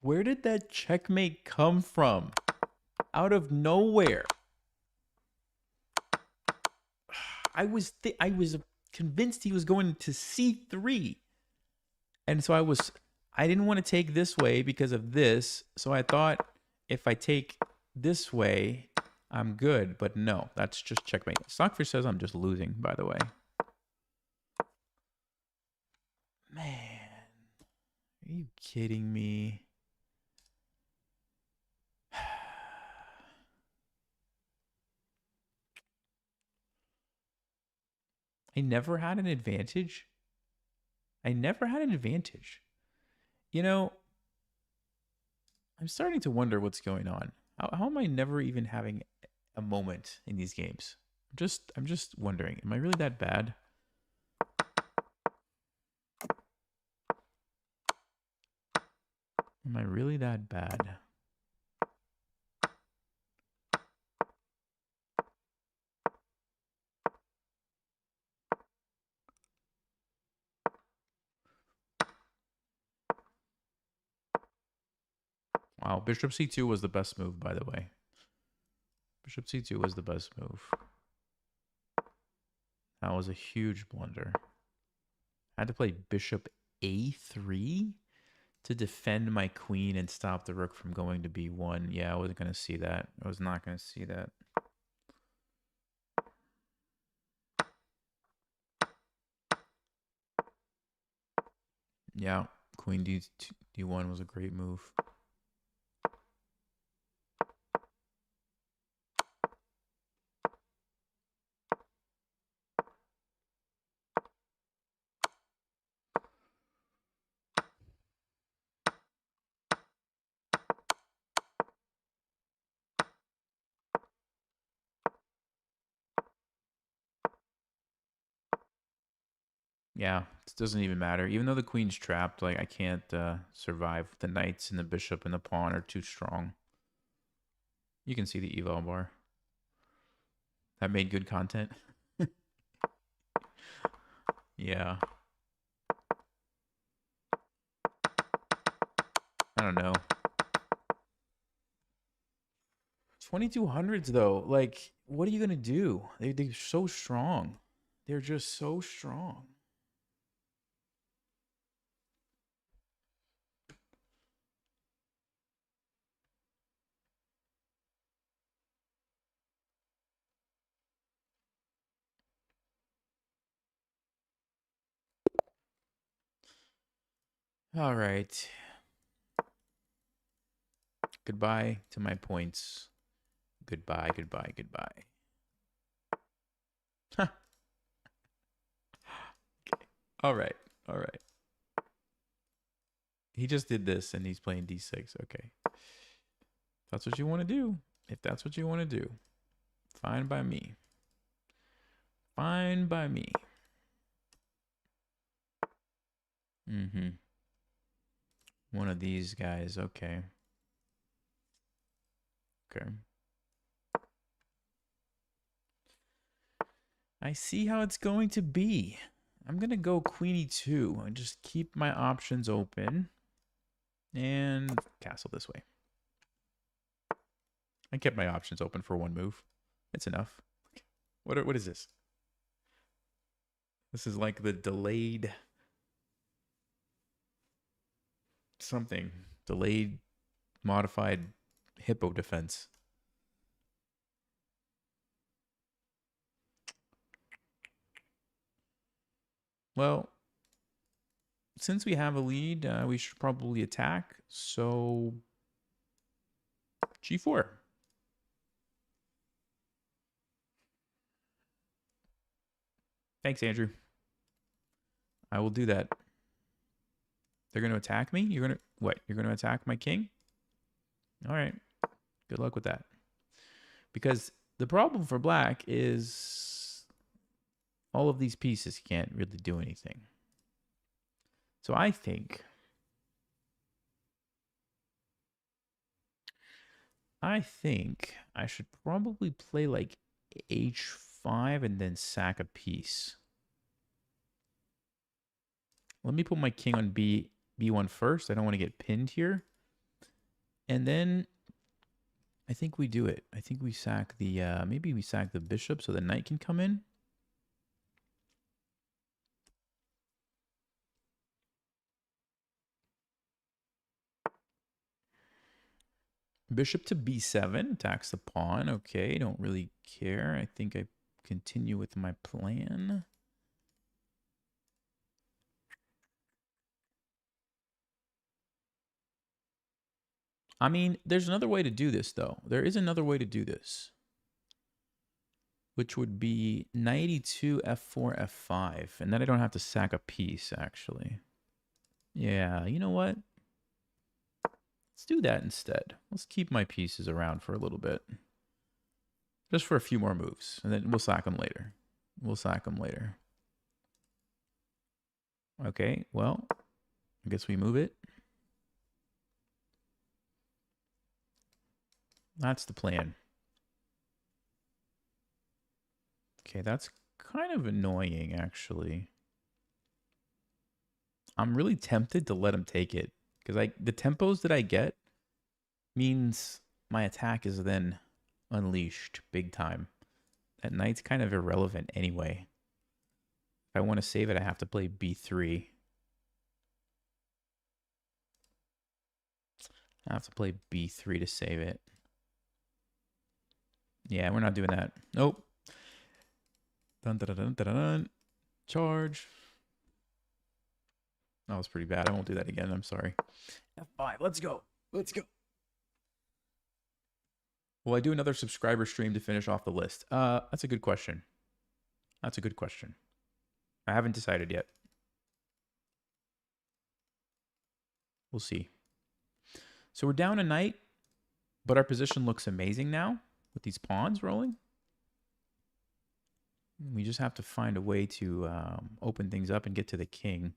Where did that checkmate come from? Out of nowhere. I was convinced he was going to c3. And so I didn't want to take this way because of this. So I thought if I take this way, I'm good. But no, that's just checkmate. Stockfish says I'm just losing, by the way. Man, are you kidding me? I never had an advantage. I never had an advantage. You know, I'm starting to wonder what's going on. How am I never even having a moment in these games? I'm just wondering, am I really that bad? Am I really that bad? Wow, bishop c2 was the best move, by the way. Bishop c2 was the best move. That was a huge blunder. I had to play bishop a3 to defend my queen and stop the rook from going to b1. Yeah, I wasn't going to see that. I was not going to see that. Yeah, queen d1 was a great move. Yeah, it doesn't even matter. Even though the queen's trapped, like I can't survive. The knights and the bishop and the pawn are too strong. You can see the eval bar. That made good content. Yeah. I don't know. 2200s though, like what are you gonna do? They're so strong. They're just so strong. All right. Goodbye to my points. Goodbye, goodbye, goodbye. Huh. Okay. All right. All right. He just did this and he's playing d6. Okay. That's what you want to do. If that's what you want to do, fine by me. Fine by me. Mm-hmm. One of these guys. Okay. Okay. I see how it's going to be. I'm going to go queen e2 and just keep my options open. And castle this way. I kept my options open for one move. It's enough. What is this? This is like the delayed something. Delayed modified hippo defense. Well, since we have a lead, we should probably attack. So g4. Thanks, Andrew. I will do that. They're going to attack me? You're going to... What? You're going to attack my king? All right. Good luck with that. Because the problem for black is all of these pieces can't really do anything. So I think I should probably play like h5 and then sack a piece. Let me put my king on b1 first. I don't want to get pinned here. And then I think we do it. I think we sack the maybe we sack the bishop so the knight can come in. Bishop to b7 attacks the pawn. Okay, don't really care. I think I continue with my plan. I mean, there's another way to do this, though. There is another way to do this, which would be knight e2, f4, f5. And then I don't have to sack a piece, actually. Yeah, you know what? Let's do that instead. Let's keep my pieces around for a little bit. Just for a few more moves. And then we'll sack them later. We'll sack them later. Okay, well, I guess we move it. That's the plan. Okay, that's kind of annoying, actually. I'm really tempted to let him take it. Because the tempos that I get means my attack is then unleashed big time. That knight's kind of irrelevant anyway. If I want to save it, I have to play b3. I have to play b3 to save it. Yeah, we're not doing that. Nope. Dun, dun, dun, dun, dun, dun. Charge. That was pretty bad. I won't do that again. I'm sorry. F5. Let's go. Let's go. Will I do another subscriber stream to finish off the list? That's a good question. That's a good question. I haven't decided yet. We'll see. So we're down a knight, but our position looks amazing now with these pawns rolling. We just have to find a way to open things up and get to the king.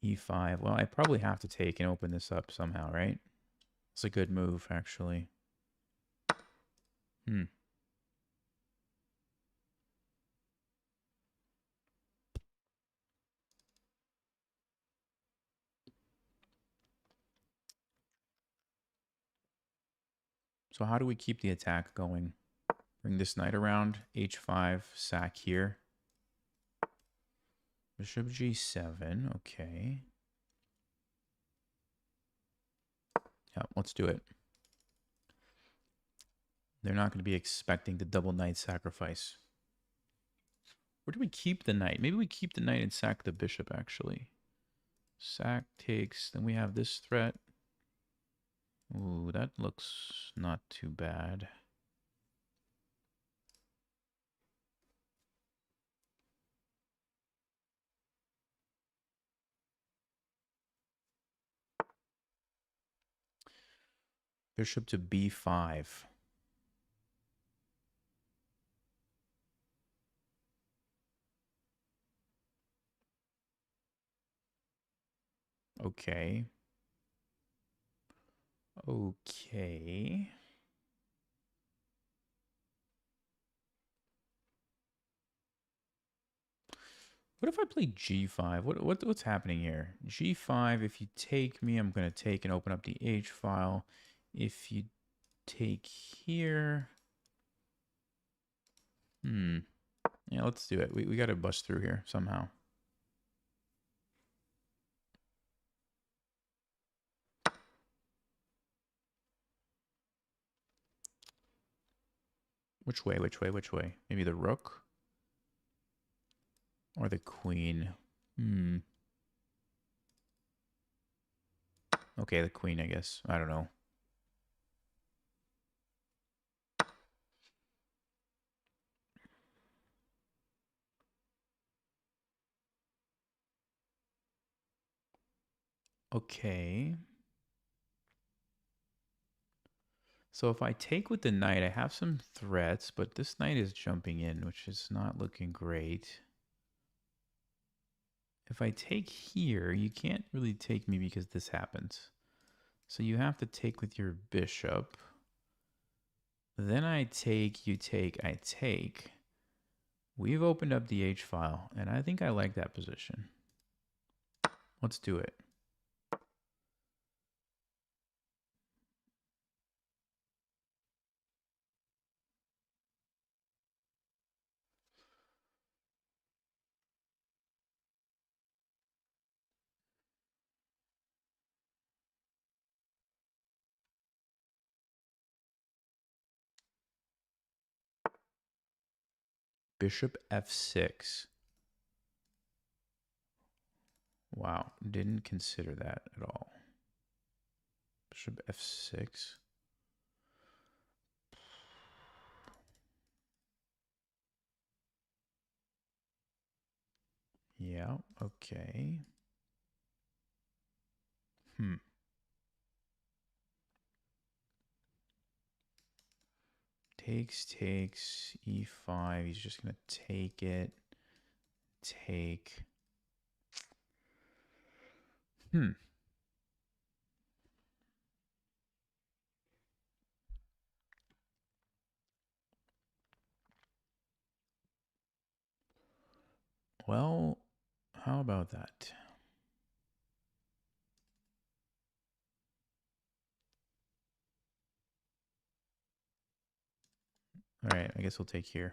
E5. Well, I probably have to take and open this up somehow, right? It's a good move, actually. So how do we keep the attack going? Bring this knight around. H5, sack here. Bishop G7, okay. Yeah, let's do it. They're not going to be expecting the double knight sacrifice. Where do we keep the knight? Maybe we keep the knight and sack the bishop, actually. Sack takes, then we have this threat. Ooh, that looks not too bad. Bishop to B5. Okay. Okay. What if I play G5? What's happening here? G5, if you take me, I'm going to take and open up the H file. If you take here... Yeah, let's do it. We got to bust through here somehow. Which way? Which way? Which way? Maybe the rook? Or the queen? Okay, the queen, I guess. I don't know. Okay. So if I take with the knight, I have some threats, but this knight is jumping in, which is not looking great. If I take here, you can't really take me because this happens. So you have to take with your bishop. Then I take, you take, I take. We've opened up the H file, and I think I like that position. Let's do it. Bishop F6. Wow, didn't consider that at all. Bishop F6. Yeah, okay. Takes, E5. He's just going to take it. Take. Well, how about that? All right, I guess we'll take here.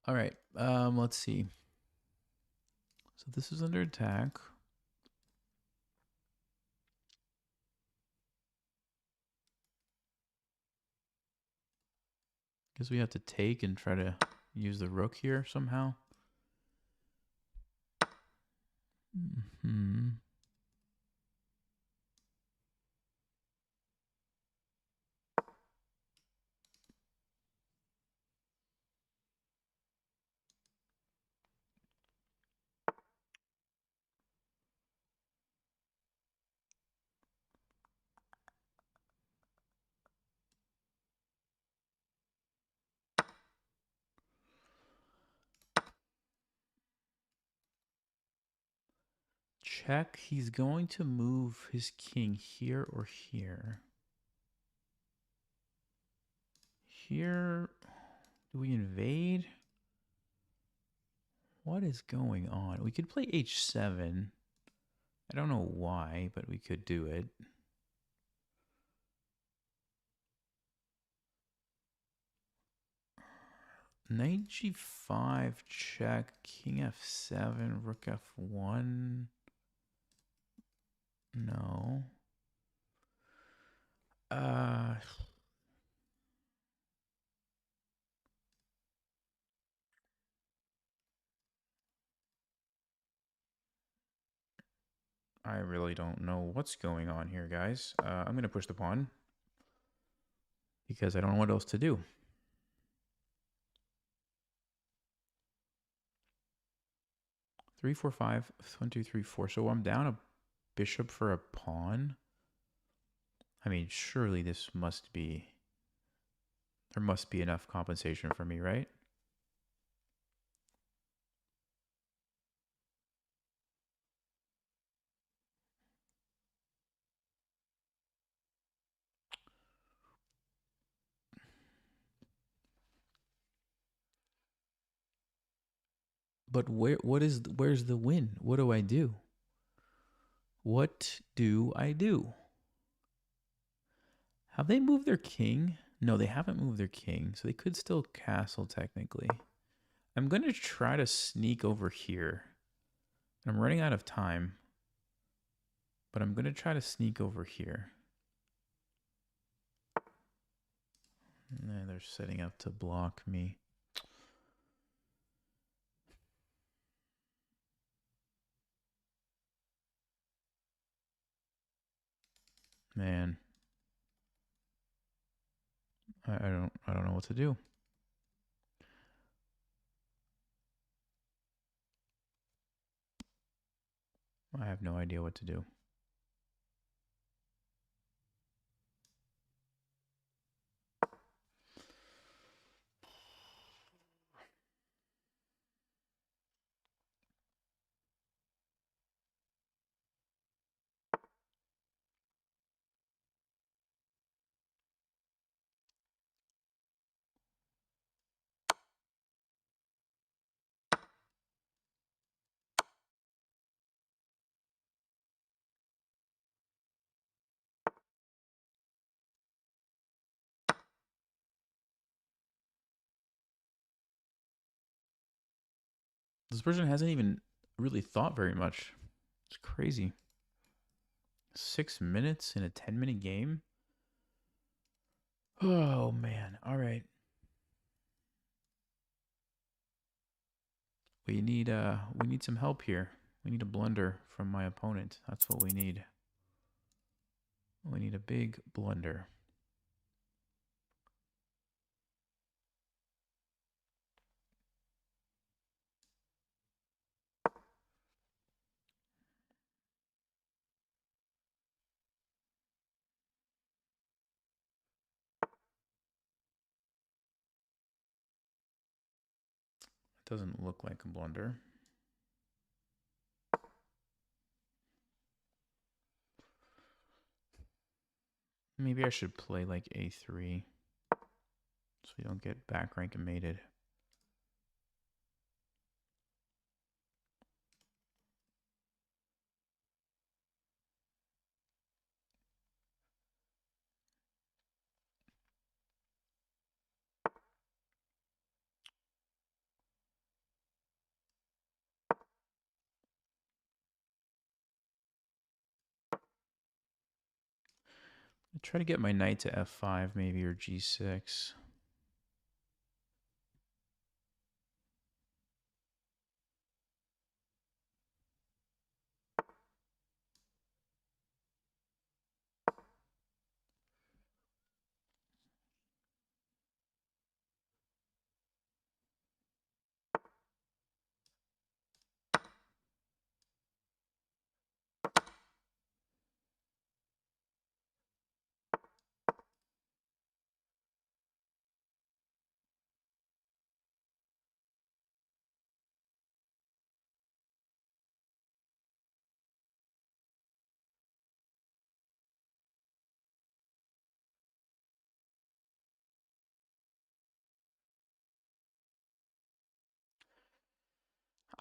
All right, let's see. So this is under attack. Guess we have to take and try to use the rook here somehow. Hmm. Check. He's going to move his king here or here. Here, do we invade? What is going on? We could play h7. I don't know why, but we could do it. Knight g5, check. King f7, rook f1. No. I really don't know what's going on here, guys. I'm going to push the pawn because I don't know what else to do. Three, four, five, 1, 2, 3, 4. So I'm down a bishop for a pawn. I mean, surely this must be... There must be enough compensation for me, right? But where's the win? What do I do? What do I do? Have they moved their king? No, they haven't moved their king, so they could still castle technically. I'm going to try to sneak over here. I'm running out of time, but I'm going to try to sneak over here. Nah, they're setting up to block me. Man, I don't know what to do. I have no idea what to do. This person hasn't even really thought very much. It's crazy. 6 minutes in a 10-minute game? Oh, man. All right. We need some help here. We need a blunder from my opponent. That's what we need. We need a big blunder. Doesn't look like a blunder. Maybe I should play like a3 so you don't get back rank and mated. I try to get my knight to f5 maybe, or g6.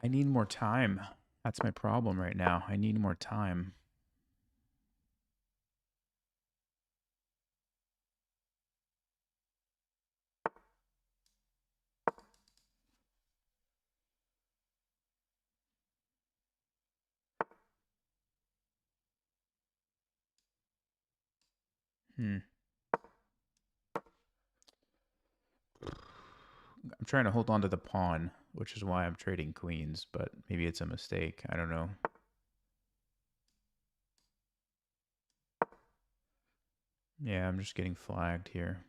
I need more time. That's my problem right now. I need more time. I'm trying to hold on to the pawn, which is why I'm trading queens, but maybe it's a mistake. I don't know. Yeah, I'm just getting flagged here.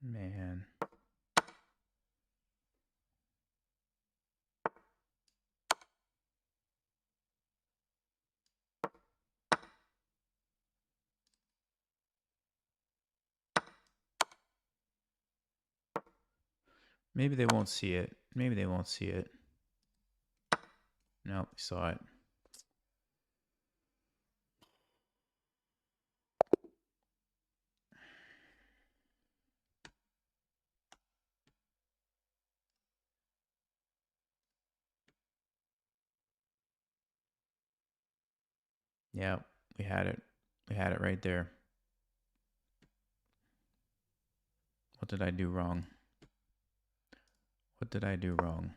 Man. Maybe they won't see it. Maybe they won't see it. Nope, we saw it. Yeah, we had it. We had it right there. What did I do wrong? What did I do wrong?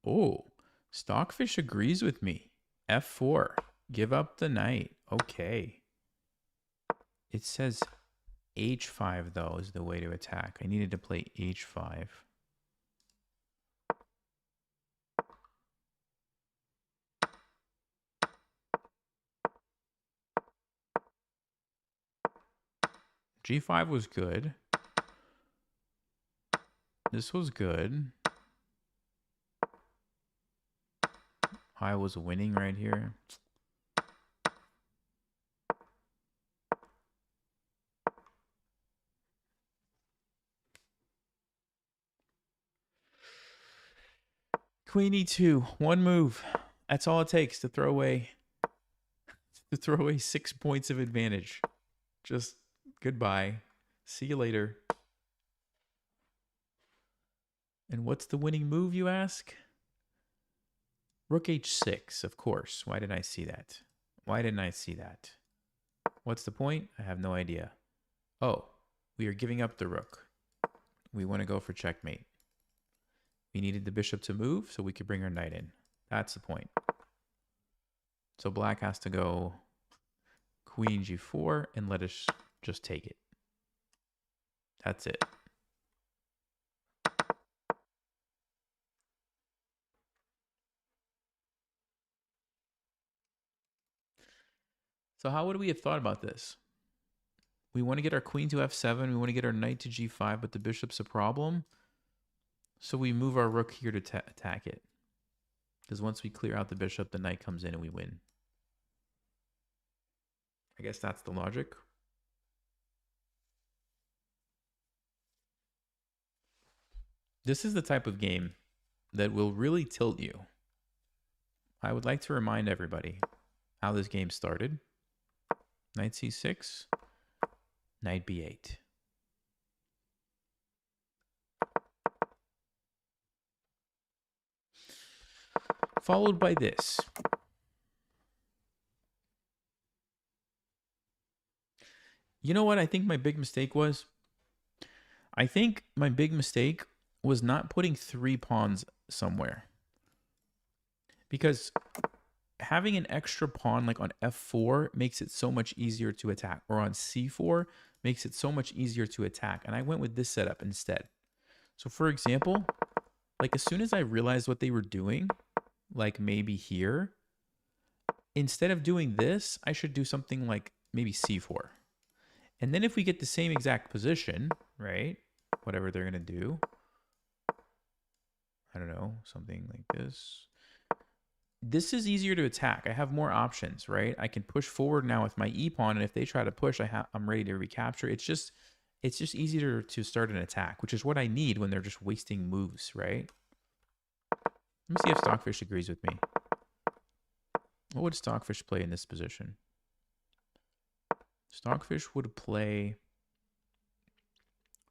Oh, Stockfish agrees with me. F4. Give up the knight. Okay. It says H5, though, is the way to attack. I needed to play H5. G5 was good. This was good. I was winning right here. Queen E2, one move. That's all it takes to throw away 6 points of advantage. Just goodbye. See you later. And what's the winning move, you ask? Rook H6, of course. Why didn't I see that? Why didn't I see that? What's the point? I have no idea. Oh, we are giving up the rook. We want to go for checkmate. We needed the bishop to move so we could bring our knight in. That's the point. So black has to go queen g4 and let us just take it. That's it. So how would we have thought about this? We want to get our queen to f7. We want to get our knight to g5, but the bishop's a problem. So we move our rook here to attack it. Because once we clear out the bishop, the knight comes in and we win. I guess that's the logic. This is the type of game that will really tilt you. I would like to remind everybody how this game started. Knight c6, knight b8. Followed by this. You know what I think my big mistake was? I think my big mistake was not putting 3 pawns somewhere. Because having an extra pawn like on f4 makes it so much easier to attack. Or on c4 makes it so much easier to attack. And I went with this setup instead. So for example, like as soon as I realized what they were doing, like maybe here, instead of doing this, I should do something like maybe c4. And then if we get the same exact position, right, whatever they're going to do, I don't know, something like this. This is easier to attack. I have more options, right? I can push forward now with my e-pawn, and if they try to push, I'm ready to recapture. It's just easier to start an attack, which is what I need when they're just wasting moves, right? Let me see if Stockfish agrees with me. What would Stockfish play in this position? Stockfish would play...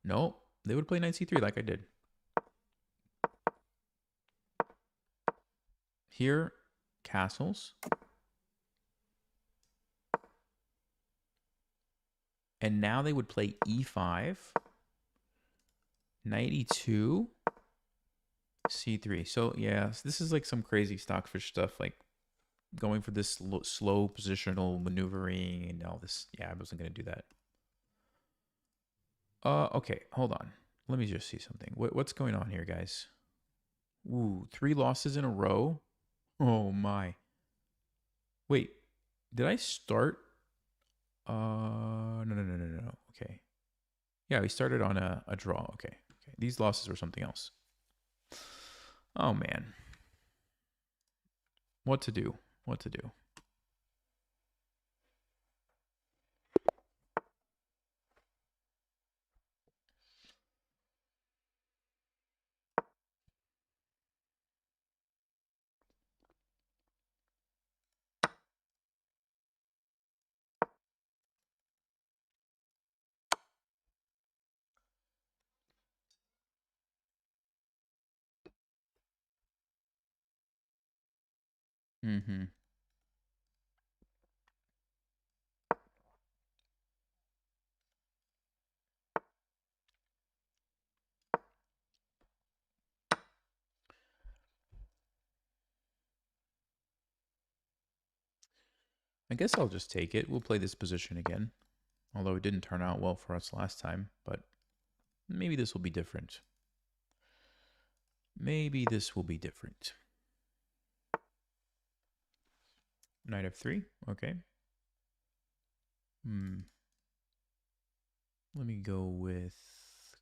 No, they would play knight c3 like I did. Here, castles. And now they would play e5, knight e2, c3. So yeah, this is like some crazy Stockfish stuff, like going for this slow positional maneuvering and all this. Yeah, I wasn't going to do that. Okay, hold on. Let me just see something. What's going on here, guys? Ooh, 3 losses in a row. Oh my. Wait, did I start? No. Okay. Yeah, we started on a draw. Okay. These losses were something else. Oh man. What to do? What to do? Mm-hmm. I guess I'll just take it. We'll play this position again. Although it didn't turn out well for us last time, but maybe this will be different. Maybe this will be different. Knight f3. Okay. Let me go with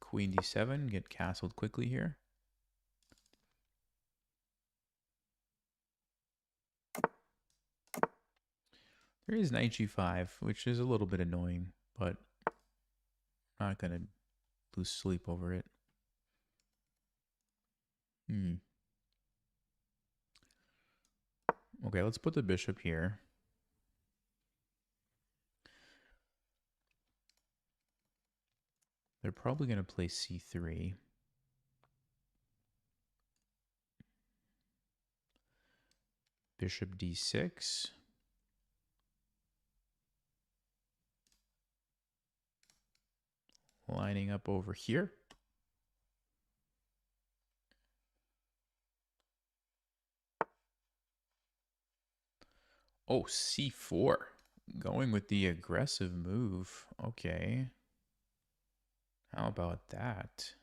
queen d7. Get castled quickly here. There is knight g5, which is a little bit annoying, but I'm not going to lose sleep over it. Okay, let's put the bishop here. They're probably going to play c3. Bishop d6. Lining up over here. Oh, c4. Going with the aggressive move. Okay. How about that?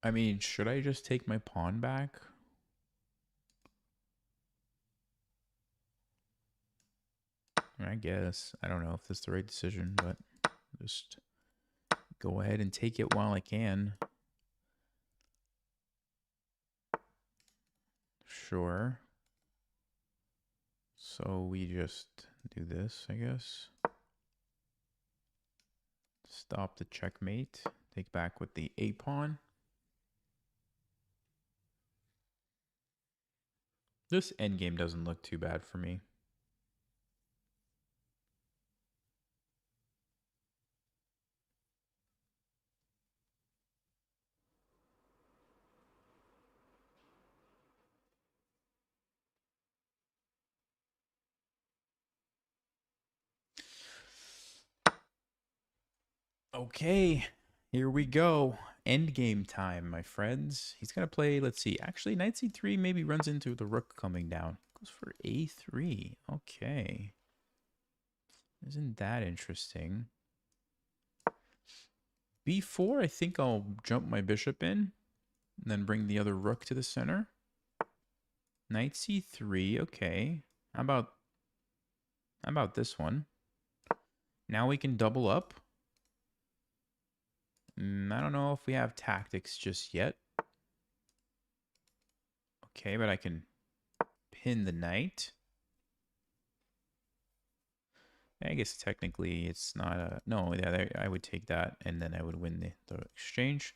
I mean, should I just take my pawn back? I guess. I don't know if this is the right decision, but just go ahead and take it while I can. Sure. So we just do this, I guess. Stop the checkmate. Take back with the a pawn. This endgame doesn't look too bad for me. Okay, here we go. Endgame time, my friends. He's going to play, let's see, actually, knight c3 maybe runs into the rook coming down. Goes for a3. Okay. Isn't that interesting? b4, I think I'll jump my bishop in and then bring the other rook to the center. Knight c3, okay. How about this one? Now we can double up. I don't know if we have tactics just yet. Okay, but I can pin the knight. I guess technically it's not a... No, yeah, I would take that, and then I would win the exchange.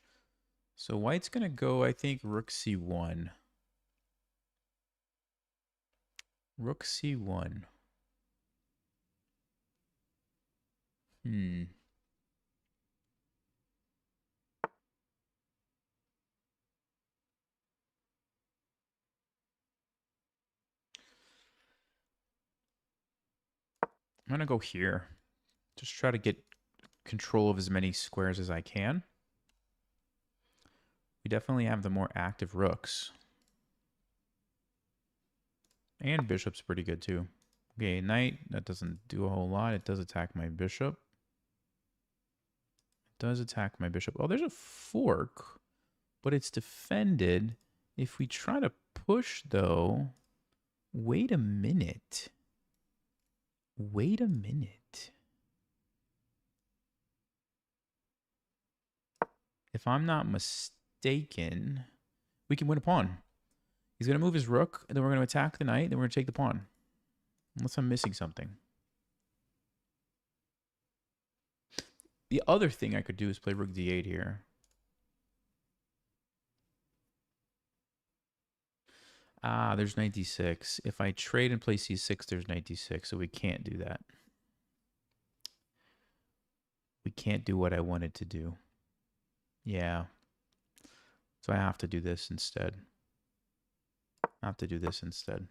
So white's going to go, I think, rook c1. Rook c1. I'm going to go here. Just try to get control of as many squares as I can. We definitely have the more active rooks. And bishop's pretty good too. Okay, knight, that doesn't do a whole lot. It does attack my bishop. It does attack my bishop. Oh, there's a fork, but it's defended. If we try to push, though... Wait a minute. Wait a minute. If I'm not mistaken, we can win a pawn. He's going to move his rook, and then we're going to attack the knight, then we're going to take the pawn. Unless I'm missing something. The other thing I could do is play rook d8 here. Ah, there's knight d6. If I trade and play c6, there's knight d6, so we can't do that. We can't do what I wanted to do. Yeah. So I have to do this instead. I have to do this instead.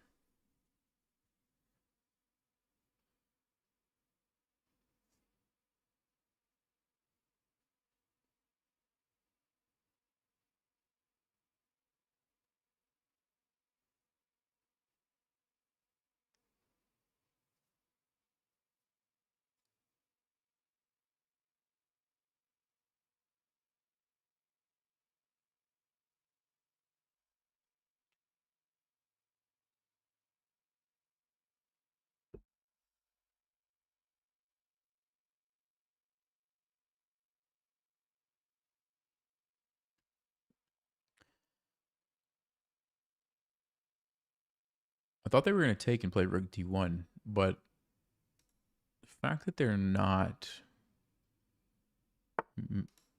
I thought they were going to take and play rook d1, but the fact that they're not...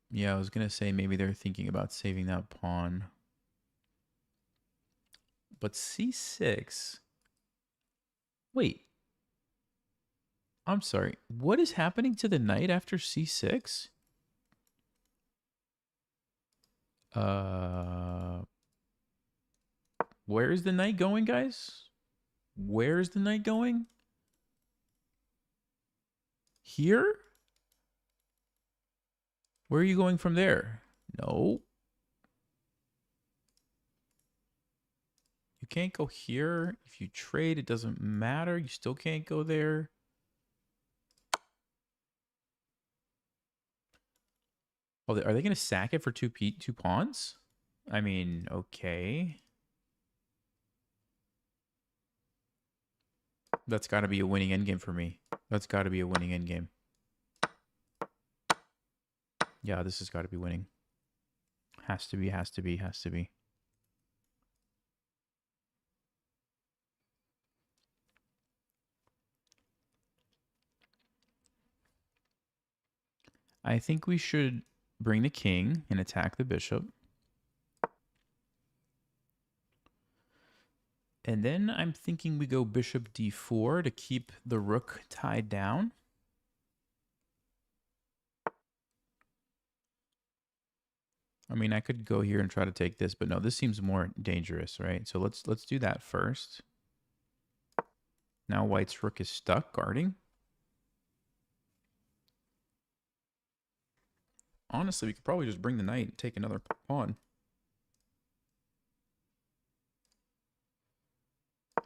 Yeah, I was going to say maybe they're thinking about saving that pawn. But c6... Wait. I'm sorry. What is happening to the knight after c6? Where is the knight going, guys? Where is the knight going? Here? Where are you going from there? No. You can't go here. If you trade, it doesn't matter. You still can't go there. Oh, are they going to sack it for two pawns? I mean, okay. That's got to be a winning endgame for me. That's got to be a winning endgame. Yeah, this has got to be winning. Has to be, has to be, has to be. I think we should bring the king and attack the bishop. And then I'm thinking we go bishop d4 to keep the rook tied down. I mean, I could go here and try to take this, but no, this seems more dangerous, right? So let's do that first. Now white's rook is stuck guarding. Honestly, we could probably just bring the knight and take another pawn.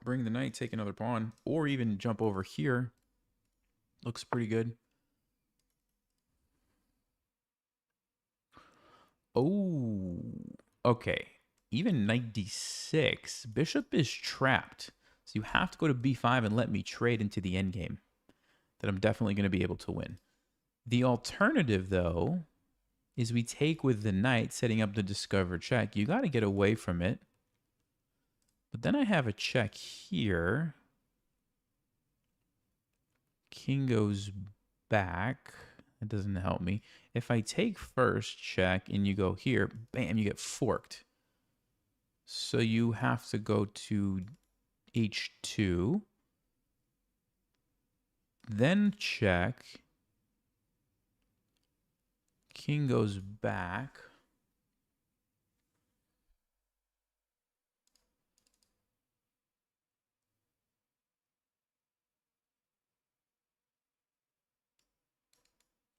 Bring the knight, take another pawn, or even jump over here. Looks pretty good. Oh, okay. Even knight d6. Bishop is trapped. So you have to go to b5 and let me trade into the endgame that I'm definitely going to be able to win. The alternative, though, is we take with the knight, setting up the discover check. You got to get away from it. But then I have a check here. King goes back. It doesn't help me. If I take first check and you go here, bam, you get forked. So you have to go to h2. Then check. King goes back.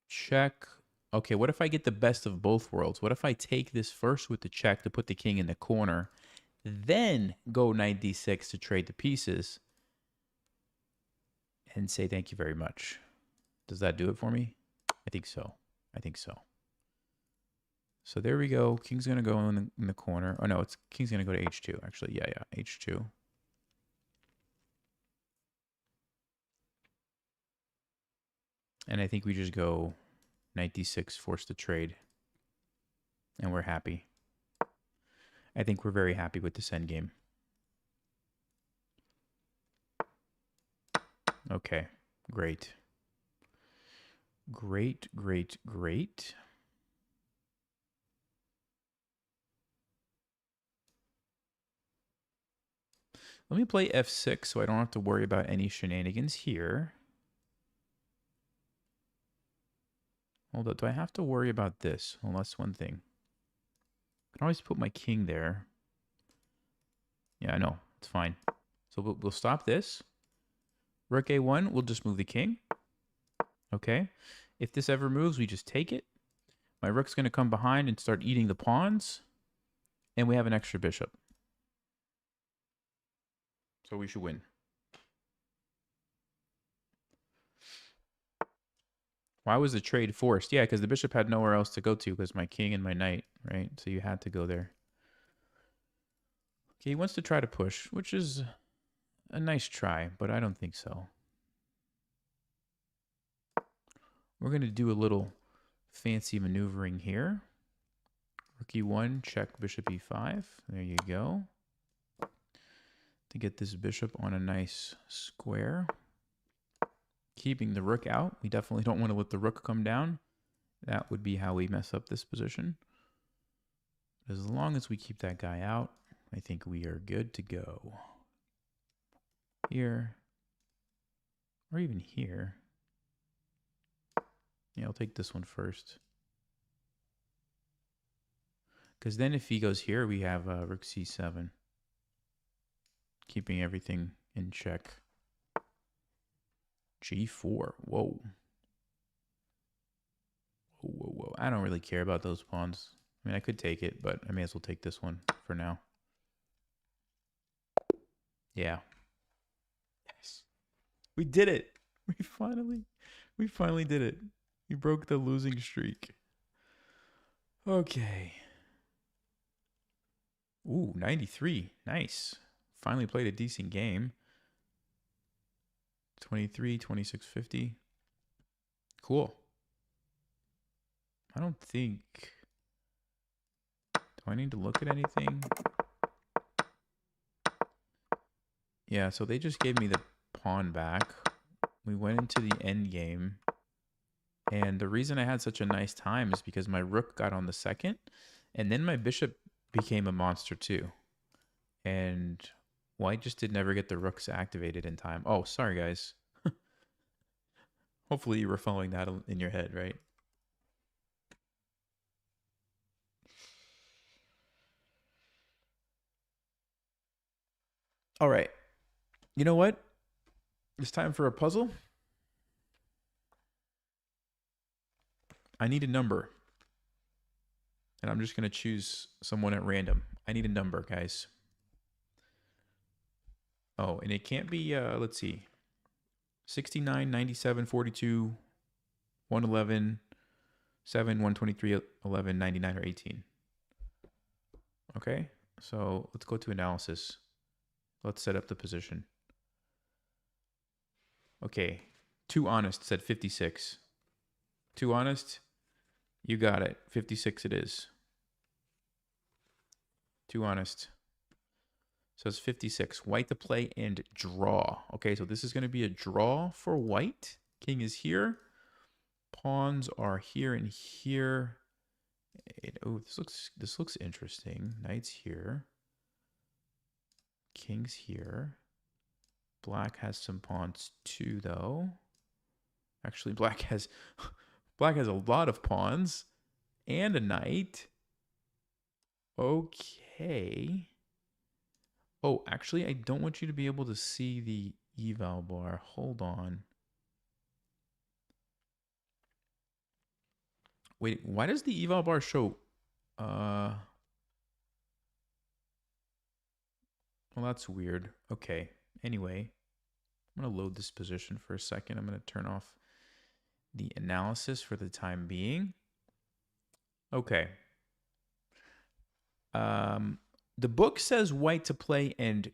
Check. Okay, what if I get the best of both worlds? What if I take this first with the check to put the king in the corner, then go knight d6 to trade the pieces and say thank you very much? Does that do it for me? I think so. I think so. So there we go. King's going to go in the corner. Oh, no, it's king's going to go to h2. Actually, yeah, h2. And I think we just go knight d6, force the trade. And we're happy. I think we're very happy with this endgame. Okay, great. Great, great, great. Let me play f6 so I don't have to worry about any shenanigans here. Hold up, do I have to worry about this? Well, that's one thing. I can always put my king there. Yeah, I know. It's fine. So we'll stop this. Rook a1, we'll just move the king. Okay. If this ever moves, we just take it. My rook's going to come behind and start eating the pawns. And we have an extra bishop. So we should win. Why was the trade forced? Yeah, because the bishop had nowhere else to go to because my king and my knight, right? So you had to go there. Okay, he wants to try to push, which is a nice try, but I don't think so. We're going to do a little fancy maneuvering here. Rook e1, check bishop e5. There you go. To get this bishop on a nice square. Keeping the rook out. We definitely don't want to let the rook come down. That would be how we mess up this position. As long as we keep that guy out, I think we are good to go. Here. Or even here. Yeah, I'll take this one first. Because then if he goes here, we have rook c7. Keeping everything in check. g4. Whoa. Whoa. I don't really care about those pawns. I mean, I could take it, but I may as well take this one for now. Yeah. Yes. We did it. We finally did it. We broke the losing streak. Okay. Ooh, 93. Nice. Finally played a decent game. 23, 2650. Cool. I don't think... Do I need to look at anything? Yeah, so they just gave me the pawn back. We went into the end game. And the reason I had such a nice time is because my rook got on the second. And then my bishop became a monster too. And white just did never get the rooks activated in time. Oh, sorry, guys. Hopefully you were following that in your head, right? All right. You know what? It's time for a puzzle. I need a number. And I'm just going to choose someone at random. I need a number, guys. Oh, and it can't be, let's see, 69, 97, 42, 111, 7, 123, 11, 99, or 18. Okay, so let's go to analysis. Let's set up the position. Okay, Too Honest said 56. Too Honest, you got it. 56 it is. Too Honest. So it's 56. White to play and draw. Okay, so this is going to be a draw for white. King is here. Pawns are here and here. Oh, this looks interesting. Knight's here. King's here. Black has some pawns too, though. Actually, black has a lot of pawns and a knight. Okay. Oh, actually, I don't want you to be able to see the eval bar. Hold on. Wait, why does the eval bar show? Well, that's weird. Okay. Anyway, I'm going to load this position for a second. I'm going to turn off the analysis for the time being. Okay. The book says white to play and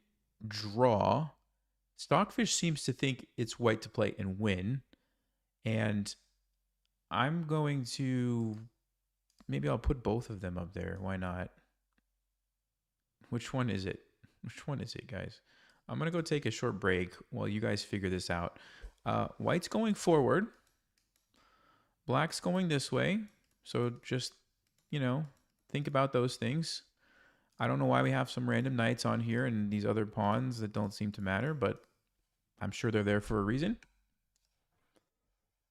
draw. Stockfish seems to think it's white to play and win. And I'm going to... Maybe I'll put both of them up there. Why not? Which one is it? Which one is it, guys? I'm going to go take a short break while you guys figure this out. White's going forward. Black's going this way. So just, think about those things. I don't know why we have some random knights on here and these other pawns that don't seem to matter, but I'm sure they're there for a reason.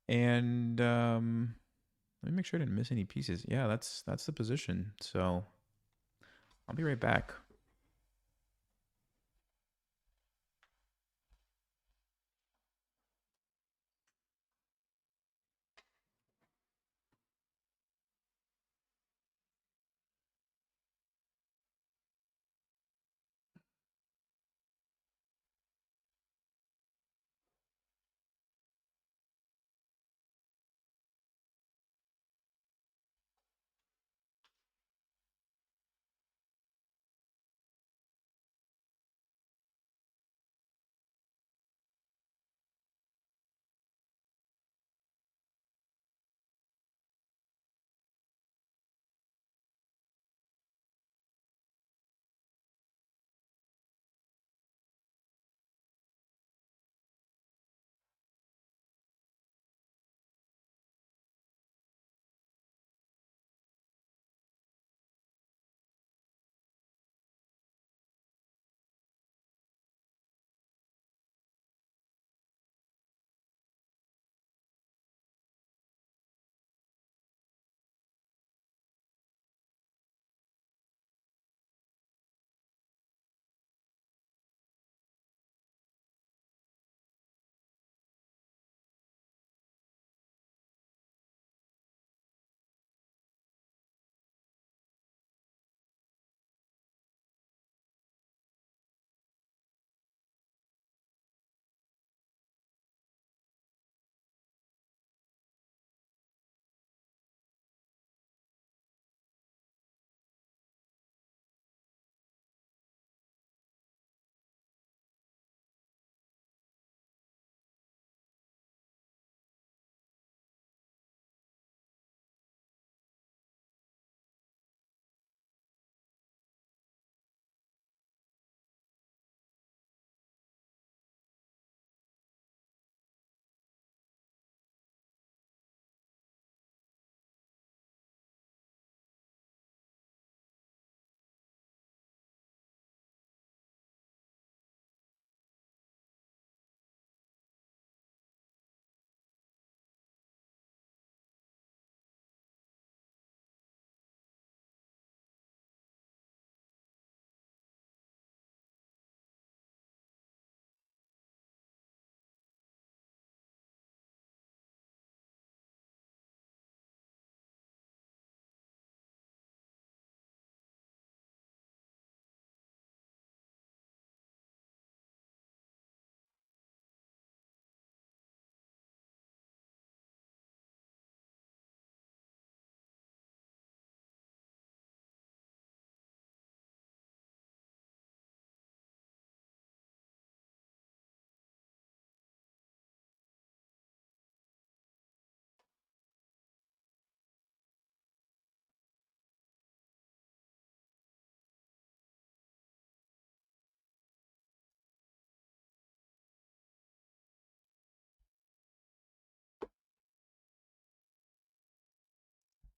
And let me make sure I didn't miss any pieces. Yeah, that's the position. So I'll be right back.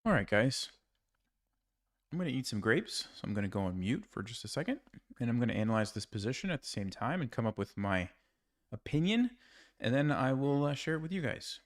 All right, guys. I'm going to eat some grapes, so I'm going to go on mute for just a second, and I'm going to analyze this position at the same time and come up with my opinion, and then I will share it with you guys.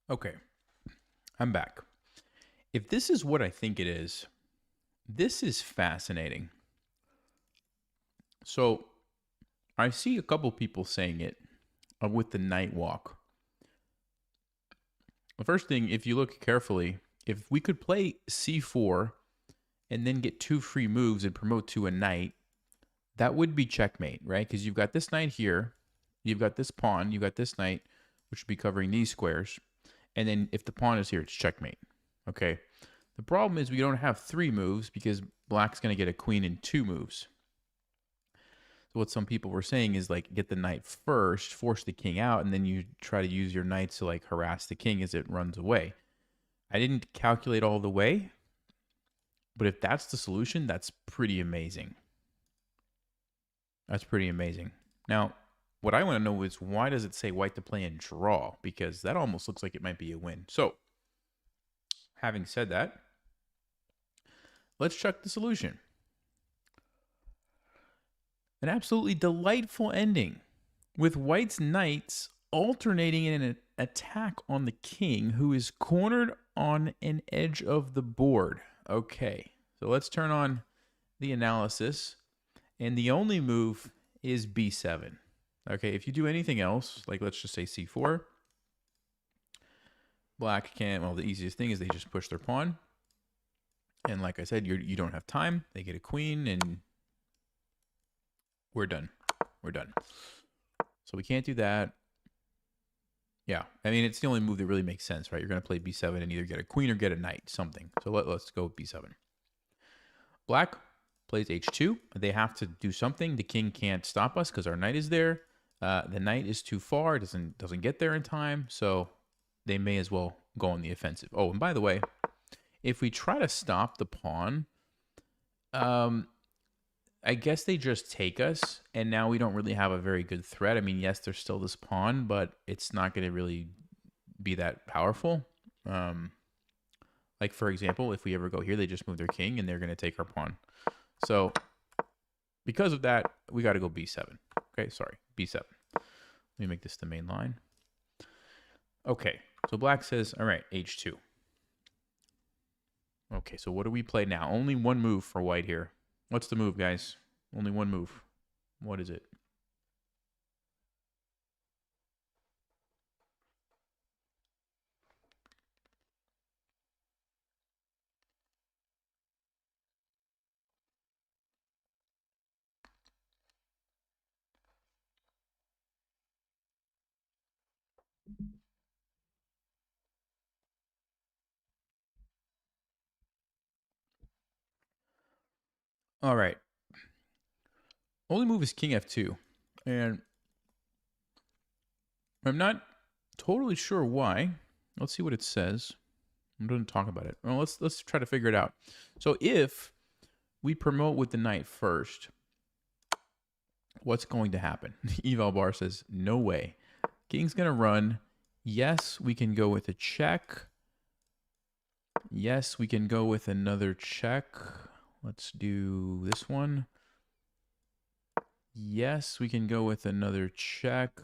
Okay, I'm back. If this is what I think it is, this is fascinating. So I see a couple people saying it with the night walk. The first thing, if you look carefully, if we could play c4 and then get 2 free moves and promote to a knight, that would be checkmate, right? Because you've got this knight here, you've got this pawn, you've got this knight, which would be covering these squares. And then if the pawn is here, it's checkmate. Okay. The problem is we don't have 3 moves because black's going to get a queen in 2 moves. So what some people were saying is like get the knight first, force the king out, and then you try to use your knights to like harass the king as it runs away. I didn't calculate all the way, but if that's the solution, that's pretty amazing. That's pretty amazing. Now, what I want to know is why does it say white to play and draw? Because that almost looks like it might be a win. So, having said that, let's check the solution. An absolutely delightful ending with white's knights alternating in an attack on the king who is cornered on an edge of the board. Okay, so let's turn on the analysis. And the only move is b7. Okay, if you do anything else, like let's just say c4, black can't, well, the easiest thing is they just push their pawn. And like I said, you don't have time. They get a queen, and we're done. We're done. So we can't do that. Yeah, I mean, it's the only move that really makes sense, right? You're going to play b7 and either get a queen or get a knight, something. So let's go with b7. Black plays h2. They have to do something. The king can't stop us because our knight is there. The knight is too far. It doesn't get there in time. So they may as well go on the offensive. Oh, and by the way, if we try to stop the pawn, Um, I guess they just take us, and now we don't really have a very good threat. I mean, yes, there's still this pawn, but it's not going to really be that powerful. Um, like, for example, if we ever go here, they just move their king, and they're going to take our pawn. So, because of that, we got to go b7. Okay, sorry, b7. Let me make this the main line. Okay, so black says, all right, h2. Okay, so what do we play now? Only one move for white here. What's the move, guys? Only one move. What is it? All right. Only move is king f2. And I'm not totally sure why. Let's see what it says. I'm going to talk about it. Well, let's try to figure it out. So if we promote with the knight first, what's going to happen? Eval Bar says, no way. King's going to run. Yes, we can go with a check. Yes, we can go with another check. Let's do this one. Yes, we can go with another check.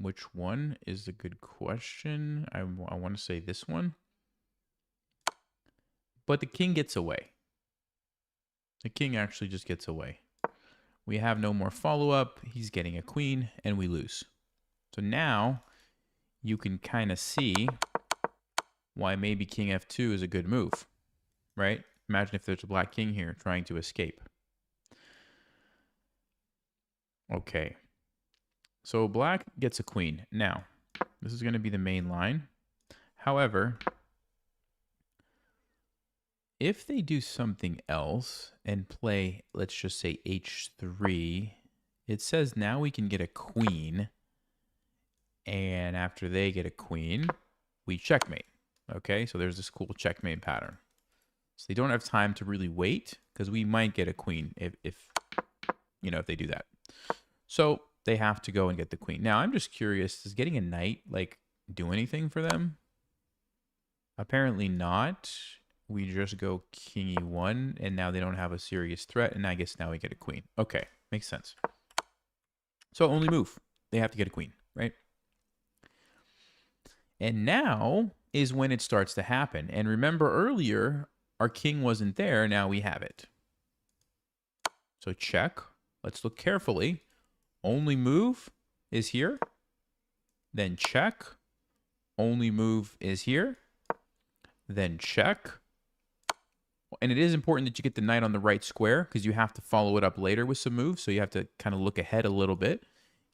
Which one is a good question? I want to say this one. But the king gets away. The king actually just gets away. We have no more follow-up. He's getting a queen, and we lose. So now you can kind of see why maybe king f2 is a good move, right? Imagine if there's a black king here trying to escape. Okay. So black gets a queen. Now, this is going to be the main line. However, if they do something else and play, let's just say h3, it says now we can get a queen. And after they get a queen, we checkmate. Okay, so there's this cool checkmate pattern. So they don't have time to really wait because we might get a queen if they do that. So they have to go and get the queen. Now, I'm just curious, does getting a knight, like, do anything for them? Apparently not. We just go king e1, and now they don't have a serious threat, and I guess now we get a queen. Okay, makes sense. So only move. They have to get a queen, right? And now is when it starts to happen. And remember earlier, our king wasn't there. Now we have it. So check. Let's look carefully. Only move is here. Then check. Only move is here. Then check. And it is important that you get the knight on the right square because you have to follow it up later with some moves. So you have to kind of look ahead a little bit.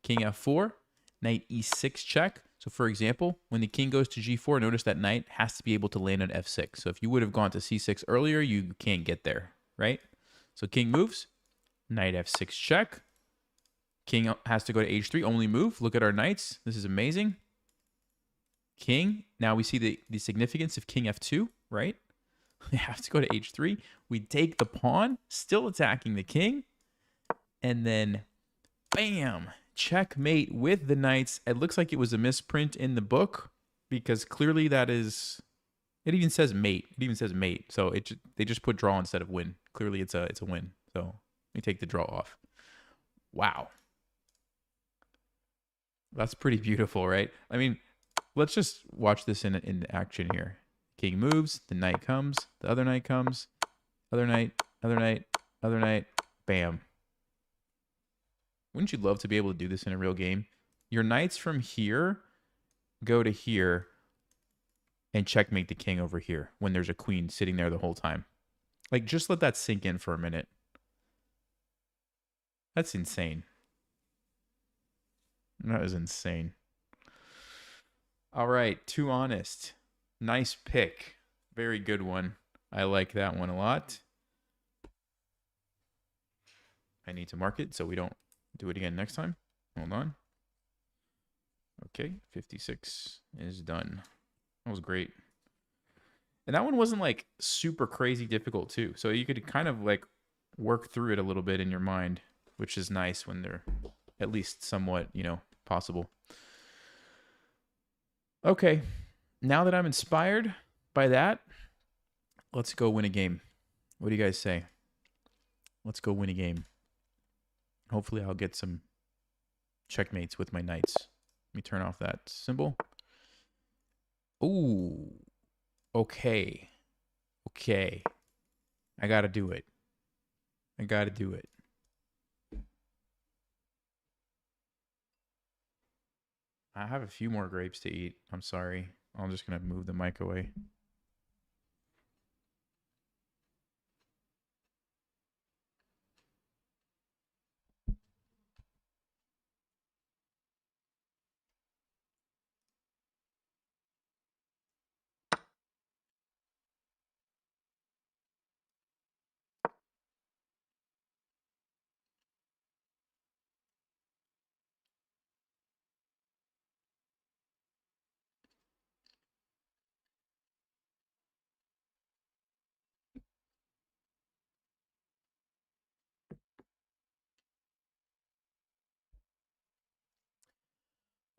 King f4. Knight e6 check. So for example, when the king goes to g4, notice that knight has to be able to land on f6. So if you would have gone to c6 earlier, you can't get there, right? So king moves. Knight f6 check. King has to go to h3, only move. Look at our knights. This is amazing. King. Now we see the significance of king f2, right? We have to go to h3. We take the pawn, still attacking the king. And then, bam, checkmate with the knights. It looks like it was a misprint in the book because clearly that is... It even says mate. It even says mate. So they just put draw instead of win. Clearly it's a win. So let me take the draw off. Wow. That's pretty beautiful, right? I mean, let's just watch this in action here. King moves, the knight comes, the other knight comes, other knight, other knight, other knight, bam. Wouldn't you love to be able to do this in a real game? Your knights from here go to here and checkmate the king over here when there's a queen sitting there the whole time. Like, just let that sink in for a minute. That's insane. That is insane. All right, Too Honest. Nice pick. Very good one. I like that one a lot. I need to mark it so we don't do it again next time. Hold on. Okay, 56 is done. That was great. And that one wasn't like super crazy difficult too. So you could kind of like work through it a little bit in your mind, which is nice when they're at least somewhat, possible. Okay. Now that I'm inspired by that, let's go win a game. What do you guys say? Let's go win a game. Hopefully I'll get some checkmates with my knights. Let me turn off that symbol. Ooh. Okay. Okay. I gotta do it. I gotta do it. I have a few more grapes to eat. I'm sorry. I'm just gonna move the mic away.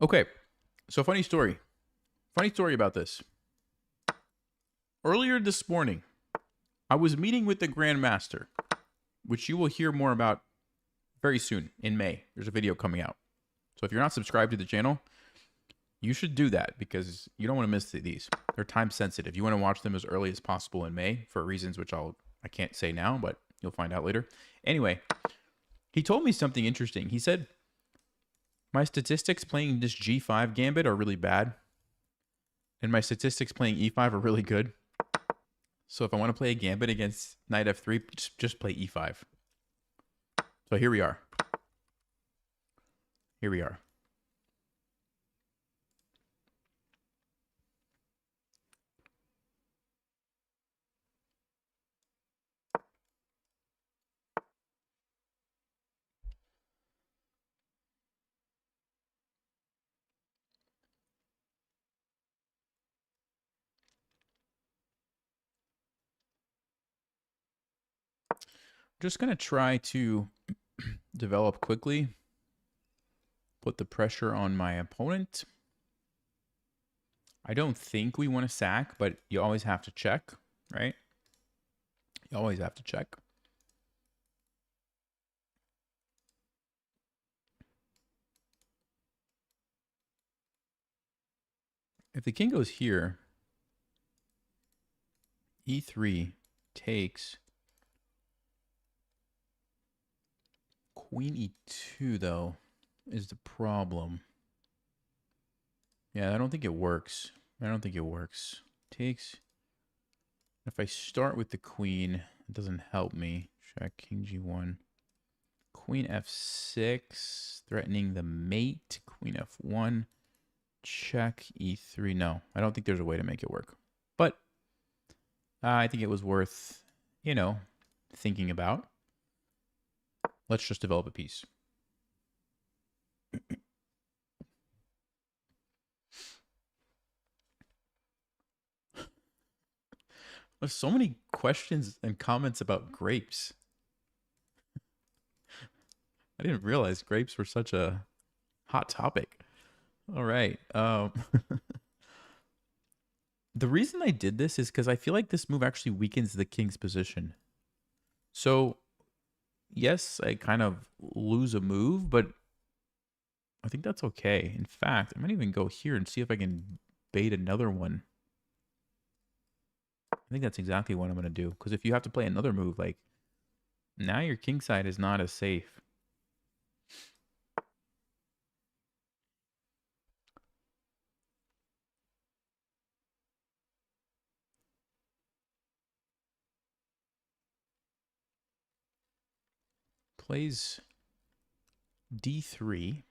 Okay. So funny story. Funny story about this. Earlier this morning, I was meeting with the Grandmaster, which you will hear more about very soon in May. There's a video coming out. So if you're not subscribed to the channel, you should do that because you don't want to miss these. They're time sensitive. You want to watch them as early as possible in May for reasons which I can't say now, but you'll find out later. Anyway, he told me something interesting. He said, my statistics playing this G5 Gambit are really bad, and my statistics playing E5 are really good. So if I want to play a Gambit against Knight F3, just play E5. So here we are. Here we are. Just going to try to develop quickly. Put the pressure on my opponent. I don't think we want to sack, but you always have to check, right? You always have to check. If the king goes here, E3 takes. Queen E2, though, is the problem. Yeah, I don't think it works. I don't think it works. Takes. If I start with the queen, it doesn't help me. Check king G1. Queen F6, threatening the mate. Queen F1. Check E3. No, I don't think there's a way to make it work. But I think it was worth, thinking about. Let's just develop a piece. There's so many questions and comments about grapes. I didn't realize grapes were such a hot topic. All right. The reason I did this is because I feel like this move actually weakens the king's position. So, yes, I kind of lose a move, but I think that's okay. In fact, I might even go here and see if I can bait another one. I think that's exactly what I'm going to do. Because if you have to play another move, like, now your king side is not as safe. Plays D3.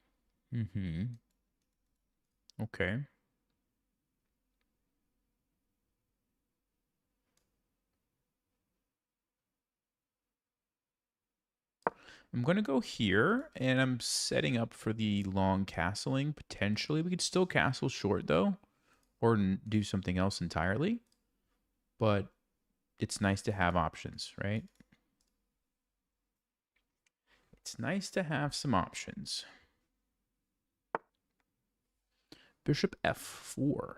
Okay. I'm going to go here, and I'm setting up for the long castling, potentially. We could still castle short, though, or do something else entirely. but it's nice to have options, right? It's nice to have some options. Bishop f4.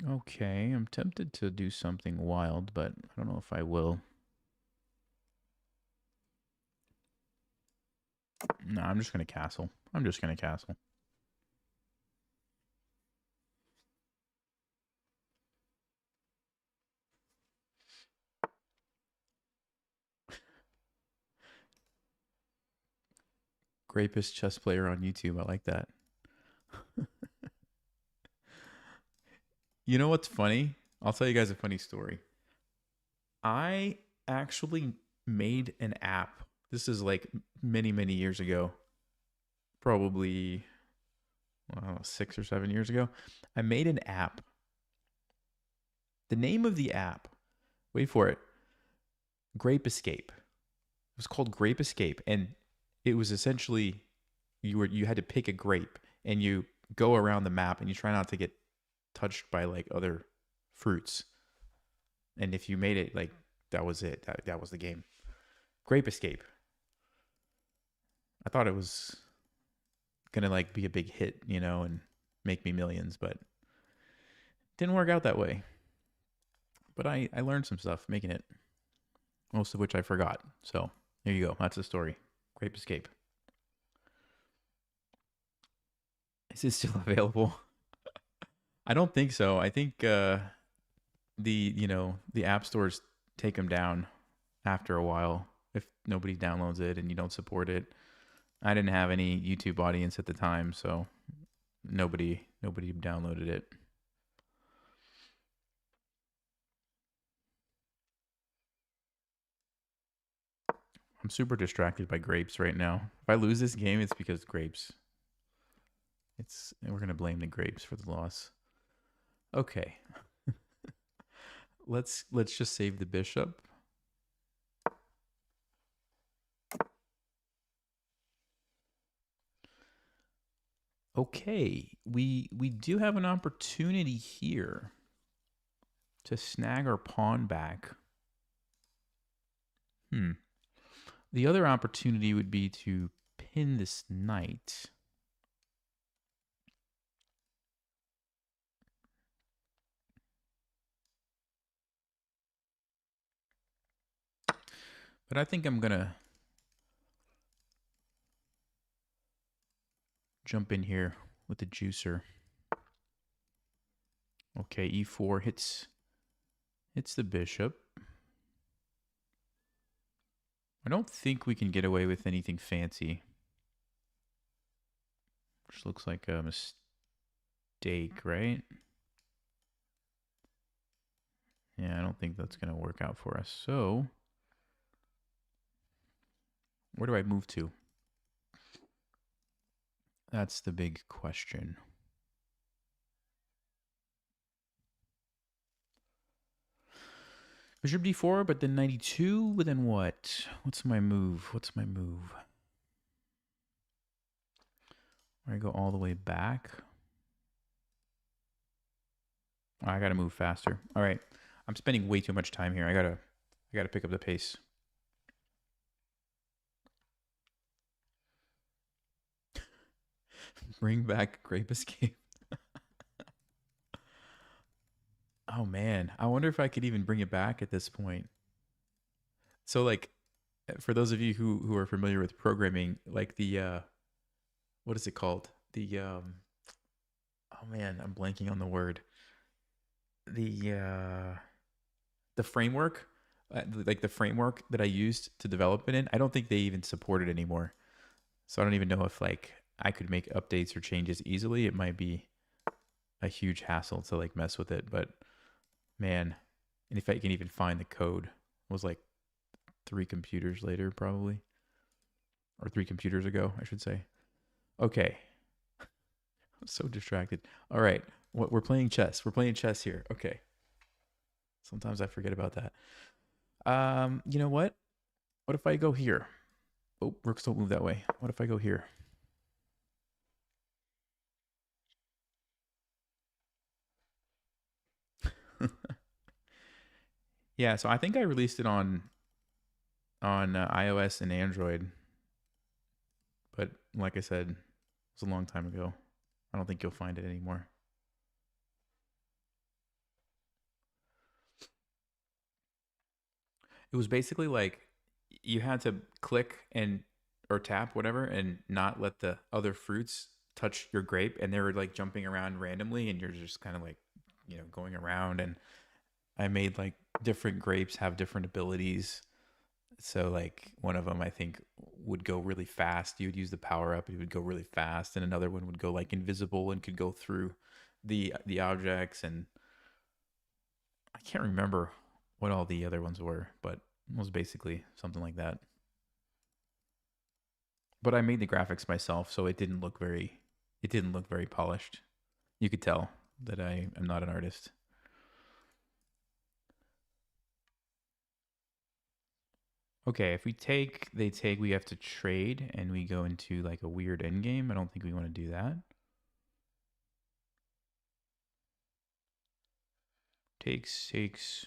Okay, I'm tempted to do something wild, but I don't know if I will. No, I'm just going to castle. I'm just going to castle. Greatest chess player on YouTube. I like that. You know what's funny? I'll tell you guys a funny story. I actually made an app. This is like many, many years ago. Probably, I don't know, 6 or 7 years ago. I made an app. The name of the app, wait for it, Grape Escape. It was called Grape Escape, and it was essentially you had to pick a grape and you go around the map and you try not to get touched by like other fruits. And if you made it, like that was it. That was the game. Grape Escape. I thought it was gonna like be a big hit, you know, and make me millions, but didn't work out that way. But I learned some stuff making it, most of which I forgot. So there you go. That's the story. Grape Escape. Is it still available? I don't think so. I think the app stores take them down after a while if nobody downloads it and you don't support it. I didn't have any YouTube audience at the time, so nobody downloaded it. I'm super distracted by grapes right now. If I lose this game, it's because grapes. We're gonna blame the grapes for the loss. Okay. let's just save the bishop. Okay, we do have an opportunity here to snag our pawn back. The other opportunity would be to pin this knight. But I think I'm going to jump in here with the juicer. Okay, e4 hits the bishop. I don't think we can get away with anything fancy. Which looks like a mistake, right? Yeah, I don't think that's going to work out for us. So, where do I move to? That's the big question. Bishop d4, but then 92, but then what? What's my move? I go all the way back. I gotta move faster. All right, I'm spending way too much time here. I gotta pick up the pace. Bring back Grape Escape. Oh man, I wonder if I could even bring it back at this point. So like, for those of you who are familiar with programming, like the what is it called? The oh man, I'm blanking on the word. The framework, like the framework that I used to develop it in, I don't think they even support it anymore. So I don't even know if like I could make updates or changes easily. It might be a huge hassle to like mess with it, but man, and if I can even find the code, it was like 3 computers later probably, or 3 computers ago, I should say. Okay. I'm so distracted. All right. We're playing chess. We're playing chess here. Okay. Sometimes I forget about that. You know what? What if I go here? Oh, rooks don't move that way. What if I go here? Yeah, so I think I released it on iOS and Android, but like I said, it was a long time ago. I don't think you'll find it anymore. It was basically like you had to click and or tap whatever and not let the other fruits touch your grape, and they were like jumping around randomly, and you're just kind of like going around. And I made like different grapes have different abilities. So like one of them I think would go really fast. You would use the power up, it would go really fast, and another one would go like invisible and could go through the objects. And I can't remember what all the other ones were, but it was basically something like that. But I made the graphics myself, so it didn't look very polished. You could tell that I am not an artist. Okay, if we have to trade and we go into like a weird end game. I don't think we want to do that. Takes.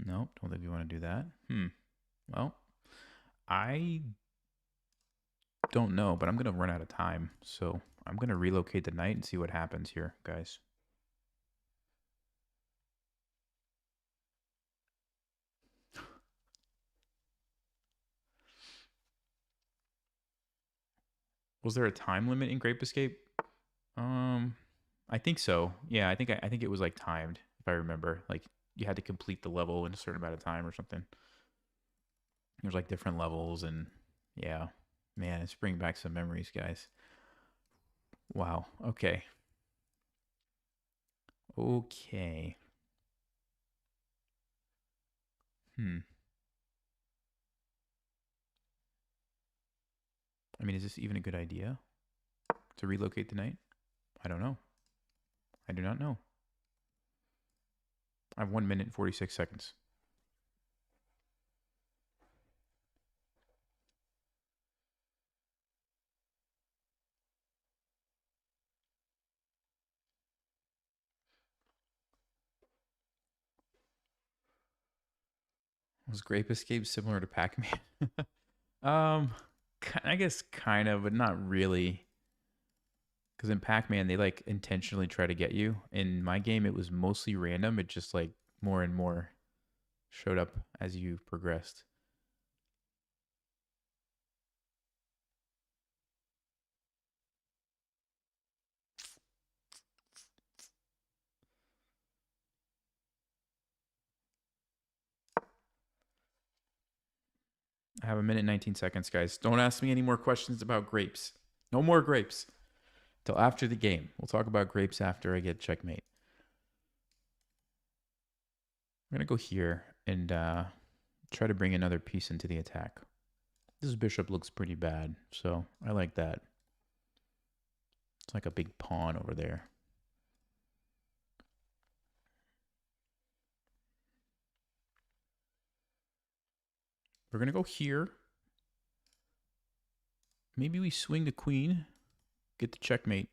Nope, don't think we want to do that. Well, I don't know, but I'm gonna run out of time, so I'm gonna relocate the knight and see what happens here, guys. Was there a time limit in Grape Escape? Um, I think so. Yeah, I think it was like timed, if I remember. Like you had to complete the level in a certain amount of time or something. There's like different levels, and yeah, man, it's bringing back some memories, guys. Wow. Okay. Okay. Hmm. I mean, is this even a good idea to relocate the knight? I don't know. I do not know. I have 1 minute and 46 seconds. Was Grape Escape similar to Pac-Man? um, I guess kind of, but not really. Because in Pac-Man, they like intentionally try to get you. In my game, it was mostly random. It just like more and more showed up as you progressed. I have 1 minute and 19 seconds, guys. Don't ask me any more questions about grapes. No more grapes till after the game. We'll talk about grapes after I get checkmate. I'm gonna go here and try to bring another piece into the attack. This bishop looks pretty bad, so I like that. It's like a big pawn over there. We're gonna go here. Maybe we swing the queen, get the checkmate.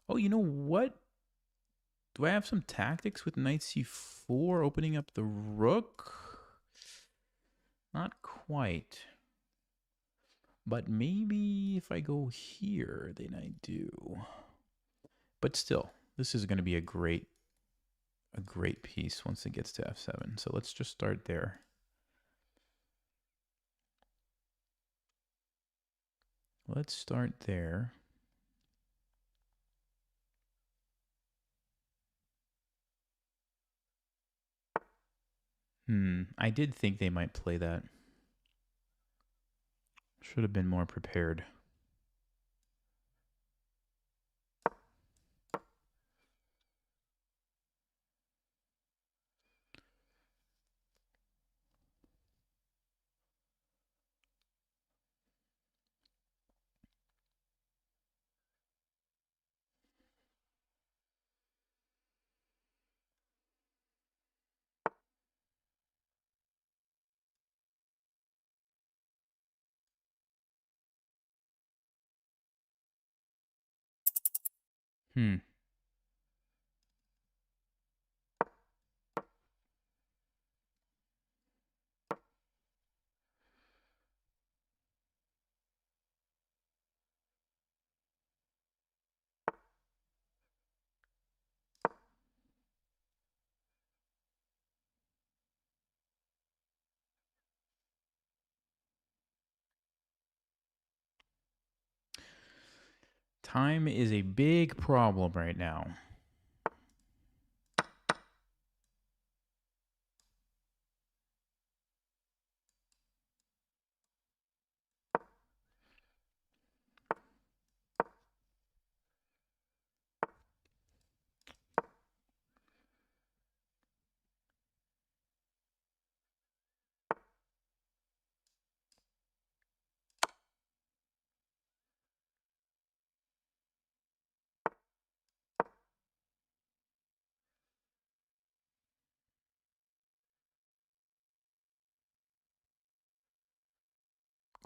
Oh, you know what? Do I have some tactics with knight c4 opening up the rook? Not quite. But maybe if I go here, then I do. But still, this is going to be a great piece once it gets to f7. So let's just start there. Let's start there. I did think they might play that. Should have been more prepared. Hmm. Time is a big problem right now.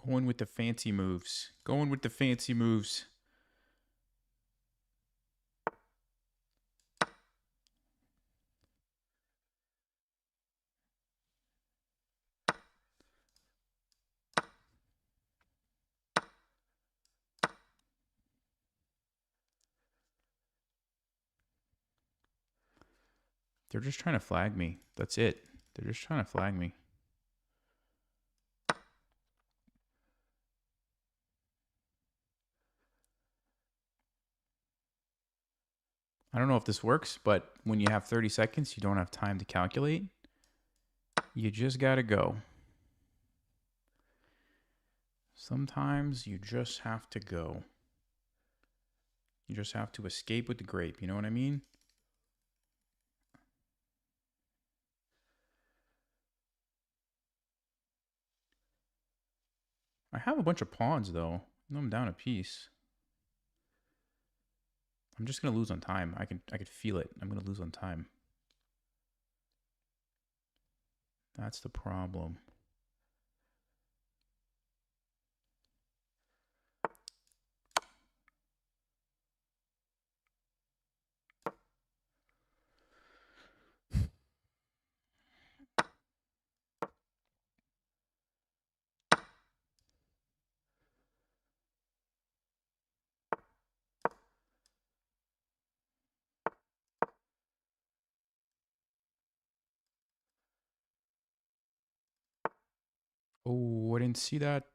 Going with the fancy moves. Going with the fancy moves. They're just trying to flag me. That's it. They're just trying to flag me. I don't know if this works, but when you have 30 seconds, you don't have time to calculate. You just gotta go. Sometimes you just have to go. You just have to escape with the grape. You know what I mean? I have a bunch of pawns, though. I'm down a piece. I'm just gonna lose on time. I could feel it. I'm gonna lose on time. That's the problem. Oh, I didn't see that.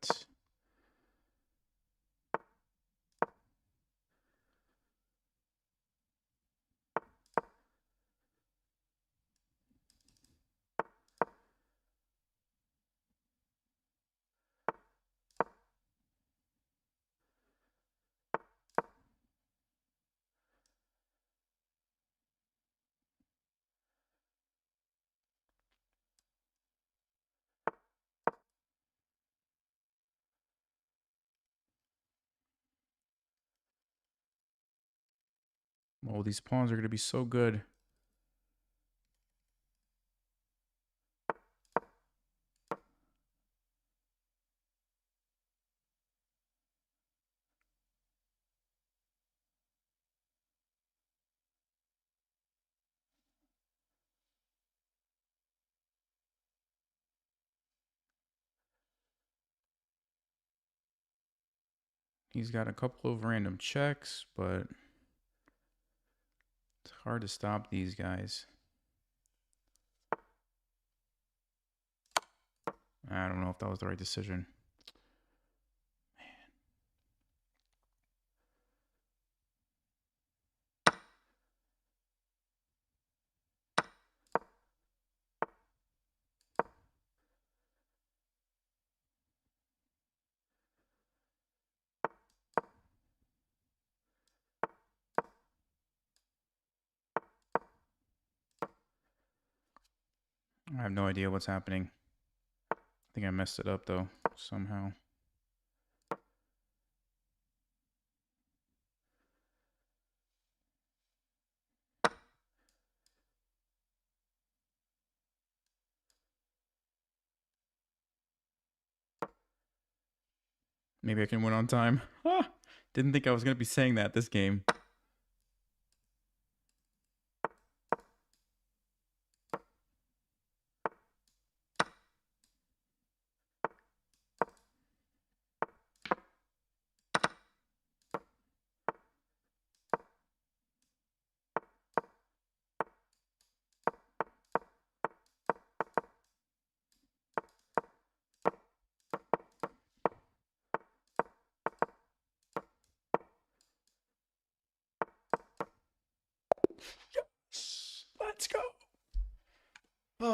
Oh, these pawns are gonna be so good. He's got a couple of random checks, but it's hard to stop these guys. I don't know if that was the right decision. I have no idea what's happening. I think I messed it up, though, somehow. Maybe I can win on time. Didn't think I was going to be saying that this game.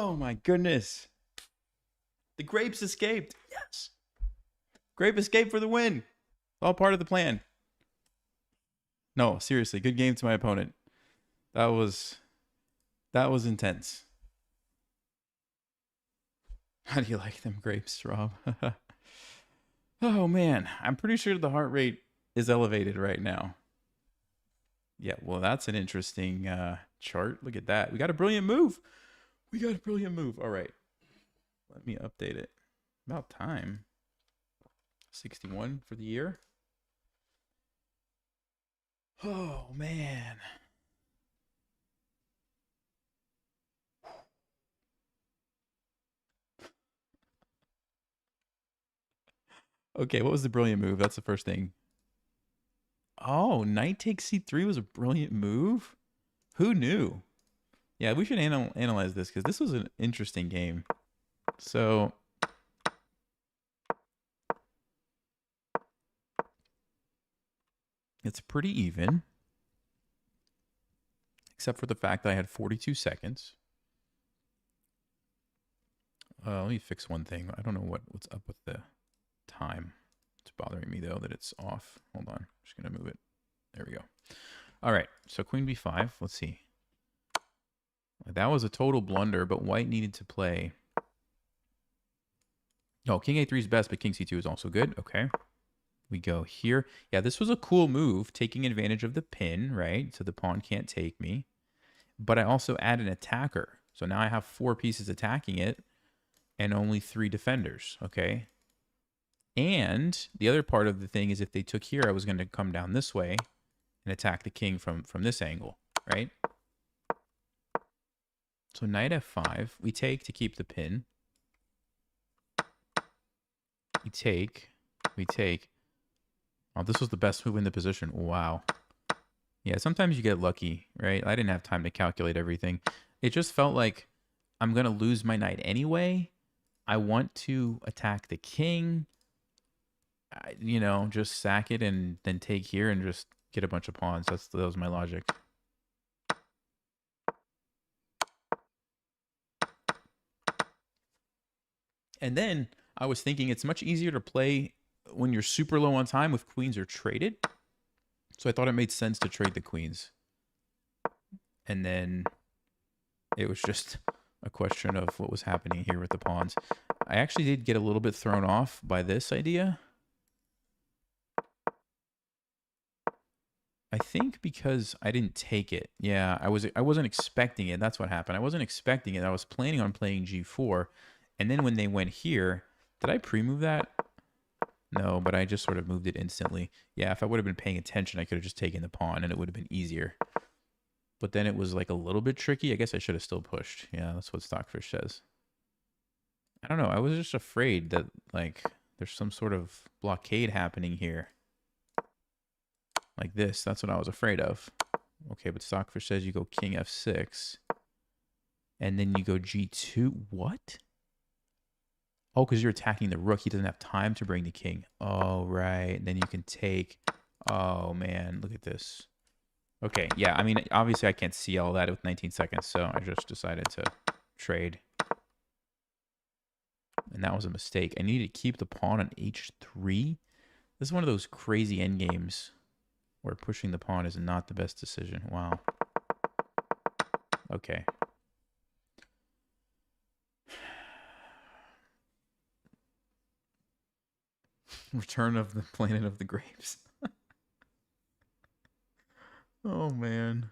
Oh my goodness. The grapes escaped. Yes. Grape escape for the win. All part of the plan. No, seriously, good game to my opponent. That was intense. How do you like them grapes, Rob? Oh man, I'm pretty sure the heart rate is elevated right now. Yeah, well, that's an interesting chart. Look at that. We got a brilliant move. We got a brilliant move. All right. Let me update it. About time. 61 for the year. Oh, man. Okay, what was the brilliant move? That's the first thing. Oh, knight takes c3 was a brilliant move? Who knew? Yeah, we should analyze this because this was an interesting game. So, it's pretty even. Except for the fact that I had 42 seconds. Let me fix one thing. I don't know what's up with the time. It's bothering me, though, that it's off. Hold on. I'm just going to move it. There we go. All right. So queen b5. Let's see. That was a total blunder, but white needed to play. No, king a3 is best, but king c2 is also good. Okay. We go here. Yeah, this was a cool move, taking advantage of the pin, right? So the pawn can't take me. But I also add an attacker. So now I have 4 pieces attacking it and only 3 defenders, okay? And the other part of the thing is if they took here, I was going to come down this way and attack the king from this angle, right? So knight f5. We take to keep the pin. We take. Oh, this was the best move in the position. Wow. Yeah, sometimes you get lucky, right? I didn't have time to calculate everything. It just felt like I'm going to lose my knight anyway. I want to attack the king. You know, just sack it and then take here and just get a bunch of pawns. That was my logic. And then I was thinking it's much easier to play when you're super low on time if queens are traded. So I thought it made sense to trade the queens. And then it was just a question of what was happening here with the pawns. I actually did get a little bit thrown off by this idea. I think because I didn't take it. Yeah, I wasn't expecting it. That's what happened. I wasn't expecting it. I was planning on playing g4. And then when they went here, did I pre-move that? No, but I just sort of moved it instantly. Yeah, if I would have been paying attention, I could have just taken the pawn and it would have been easier. But then it was like a little bit tricky. I guess I should have still pushed. Yeah, that's what Stockfish says. I don't know. I was just afraid that like there's some sort of blockade happening here. Like this. That's what I was afraid of. Okay, but Stockfish says you go king f6. And then you go g2. What? Oh, because you're attacking the rook. He doesn't have time to bring the king. Oh, right. Then you can take... Oh, man. Look at this. Okay, yeah. I mean, obviously I can't see all that with 19 seconds, so I just decided to trade. And that was a mistake. I needed to keep the pawn on h3. This is one of those crazy endgames where pushing the pawn is not the best decision. Wow. Okay. Return of the Planet of the Grapes. Oh, man.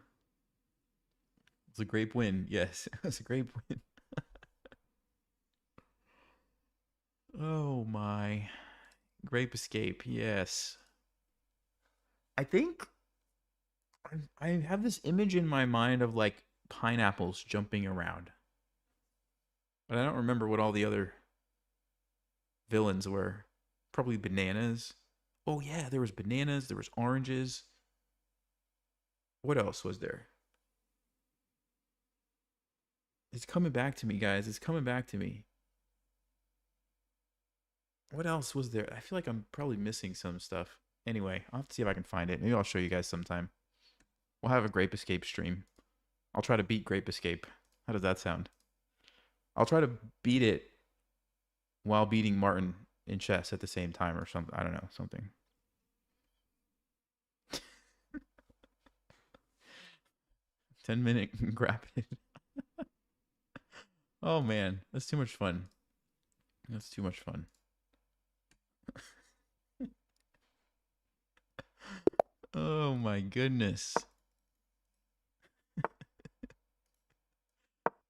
It's a grape win. Yes, it was a grape win. Oh, my. Grape escape. Yes. I think I have this image in my mind of like pineapples jumping around. But I don't remember what all the other villains were. Probably bananas. Oh yeah, there was bananas, there was oranges. What else was there? It's coming back to me, guys. It's coming back to me. What else was there? I feel like I'm probably missing some stuff. Anyway, I'll have to see if I can find it. Maybe I'll show you guys sometime. We'll have a Grape Escape stream. I'll try to beat Grape Escape. How does that sound? I'll try to beat it while beating Martin in chess at the same time or something. I don't know, something. 10-minute grab it. Oh man, that's too much fun. That's too much fun. Oh my goodness.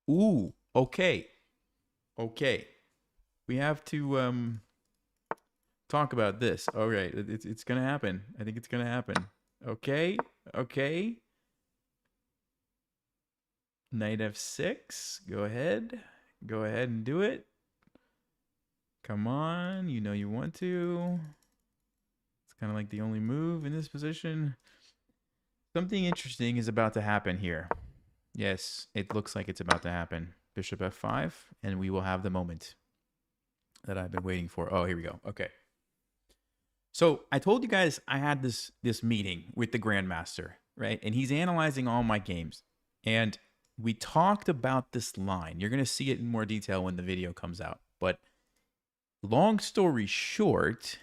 Ooh, okay. Okay. We have to talk about this. All right, it's going to happen. I think it's going to happen. Okay. Okay. Knight f6. Go ahead. Go ahead and do it. Come on, you know you want to. It's kind of like the only move in this position. Something interesting is about to happen here. Yes, it looks like it's about to happen. Bishop f5, and we will have the moment that I've been waiting for. Oh, here we go. Okay. So I told you guys I had this meeting with the Grandmaster, right? And he's analyzing all my games. And we talked about this line. You're going to see it in more detail when the video comes out. But long story short,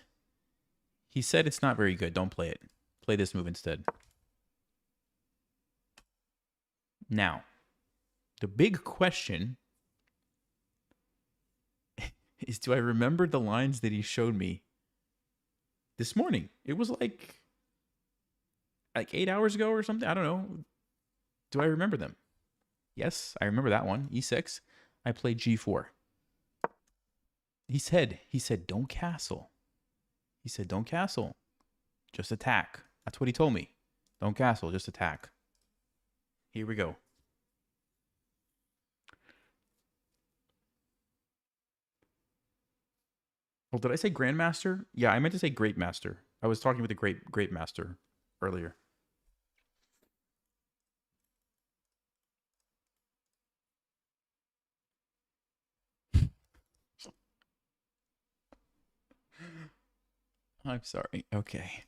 he said it's not very good. Don't play it. Play this move instead. Now, the big question is, do I remember the lines that he showed me this morning? It was like 8 hours ago or something. I don't know. Do I remember them? Yes, I remember that one. E6. I played G4. He said, don't castle. He said, don't castle. Just attack. That's what he told me. Don't castle, just attack. Here we go. Oh, did I say Grandmaster? Yeah, I meant to say Great Master. I was talking with the Great Master earlier. I'm sorry. Okay.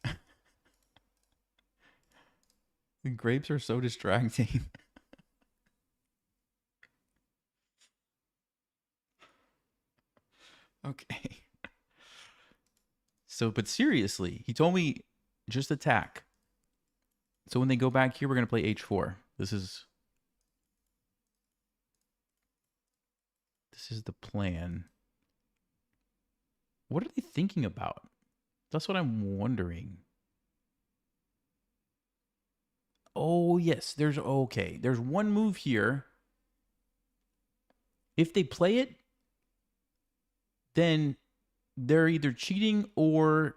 The grapes are so distracting. Okay. So, but seriously, he told me just attack. So when they go back here, we're going to play H4. This is the plan. What are they thinking about? That's what I'm wondering. Oh, yes. There's one move here. If they play it, then they're either cheating or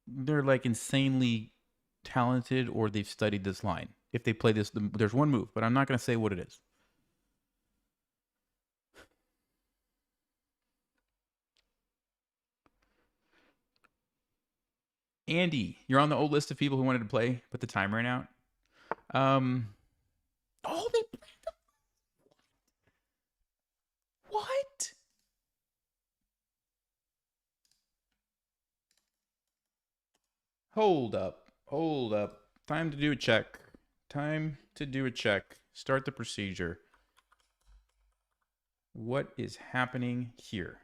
they're like insanely talented or they've studied this line. If they play this, there's one move, but I'm not going to say what it is. Andy, you're on the old list of people who wanted to play. Put the timer in out. Oh, they played the... What? Hold up. Hold up. Time to do a check. Time to do a check. Start the procedure. What is happening here?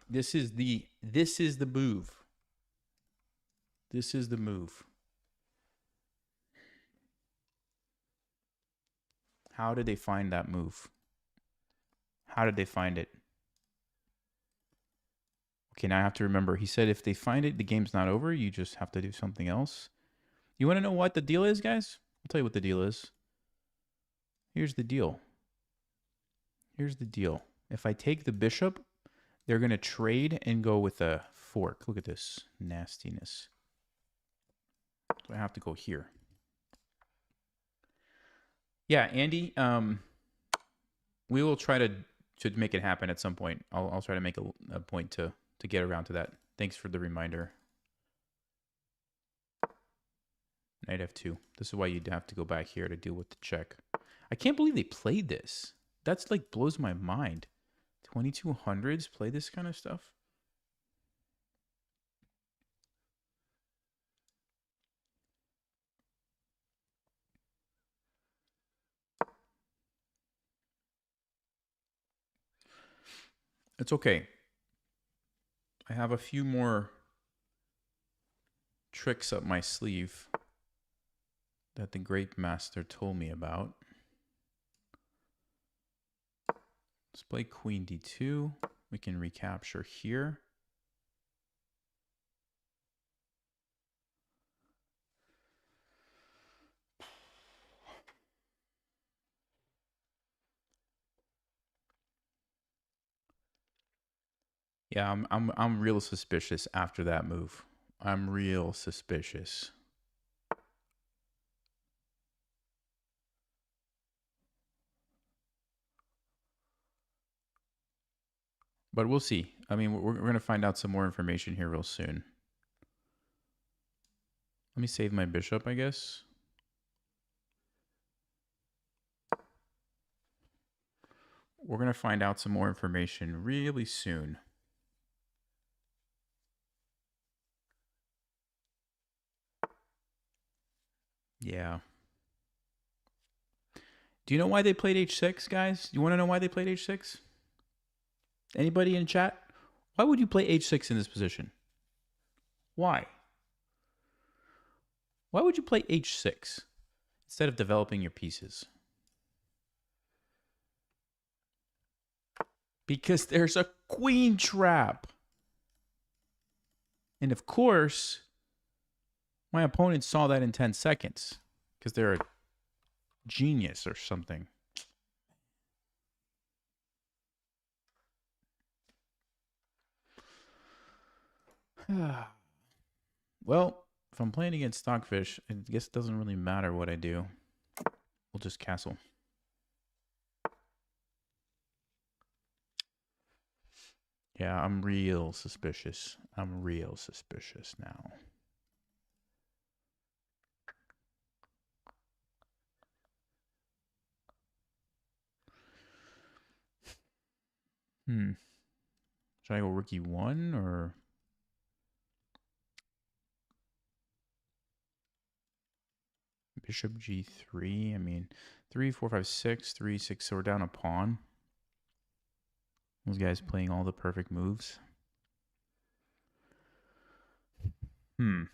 This is the move. This is the move. How did they find that move? How did they find it? Okay, now I have to remember. He said if they find it, the game's not over. You just have to do something else. You want to know what the deal is, guys? I'll tell you what the deal is. Here's the deal. Here's the deal. If I take the bishop, they're going to trade and go with a fork. Look at this nastiness. So I have to go here. Yeah, Andy, we will try to make it happen at some point. I'll try to make a point to get around to that. Thanks for the reminder. Knight f2. This is why you'd have to go back here to deal with the check. I can't believe they played this. That's like blows my mind. 2200s play this kind of stuff. It's okay. I have a few more tricks up my sleeve that the Grape Master told me about. Let's play Queen D2. We can recapture here. Yeah, I'm real suspicious after that move. I'm real suspicious. But we'll see. I mean, we're going to find out some more information here real soon. Let me save my bishop, I guess. We're going to find out some more information really soon. Yeah. Do you know why they played h6, guys? You want to know why they played h6? Anybody in chat? Why would you play h6 in this position? Why? Why would you play h6 instead of developing your pieces? Because there's a queen trap. And of course, my opponent saw that in 10 seconds because they're a genius or something. Well, if I'm playing against Stockfish, I guess it doesn't really matter what I do. We'll just castle. Yeah, I'm real suspicious. I'm real suspicious now. Should I go rook e1 or... Bishop g3? I mean, 3, 4, 5, 6, 3, 6. So we're down a pawn. Those guys playing all the perfect moves. I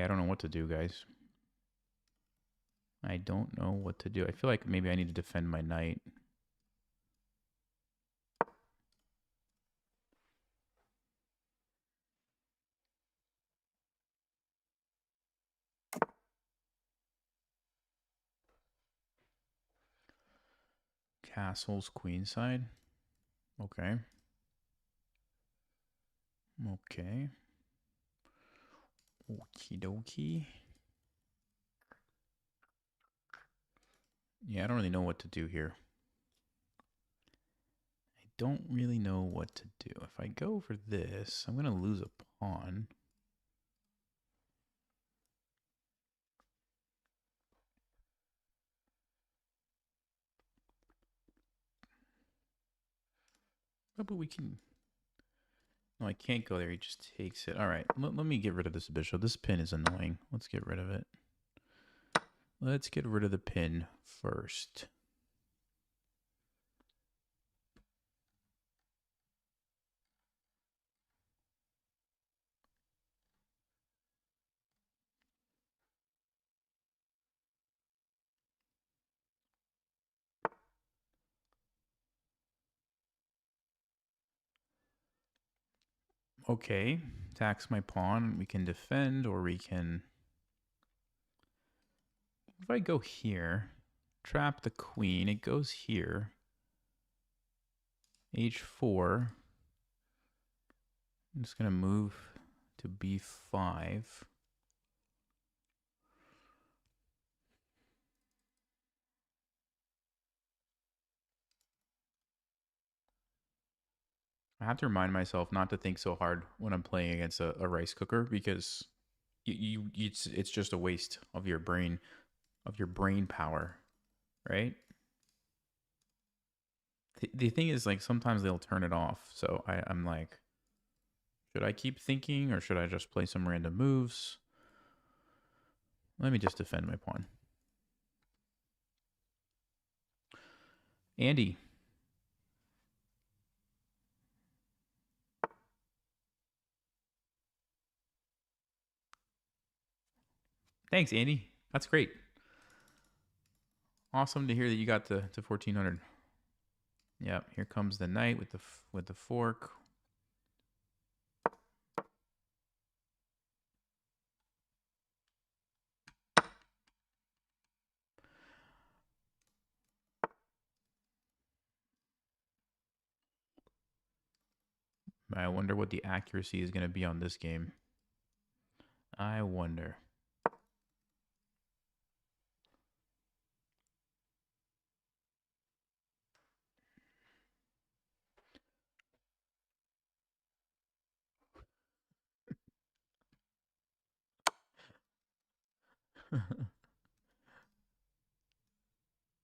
don't know what to do, guys. I don't know what to do. I feel like maybe I need to defend my knight. Castles queenside. Okay. Okay. Okie dokie. Yeah, I don't really know what to do here. I don't really know what to do. If I go for this, I'm going to lose a pawn. Oh, but we can... No, I can't go there. He just takes it. All right, let me get rid of this bishop. This pin is annoying. Let's get rid of it. Let's get rid of the pin first. Okay, tax my pawn. We can defend, or we can... If I go here, trap the queen, it goes here. H4. I'm just going to move to B5. I have to remind myself not to think so hard when I'm playing against a rice cooker, because it's just a waste of your brain power, right? The thing is, like, sometimes they'll turn it off, so I'm like, should I keep thinking or should I just play some random moves? Let me just defend my pawn. Andy. Thanks, Andy. That's great. Awesome to hear that you got to 1400. Yep, here comes the knight with the fork. I wonder what the accuracy is going to be on this game. I wonder.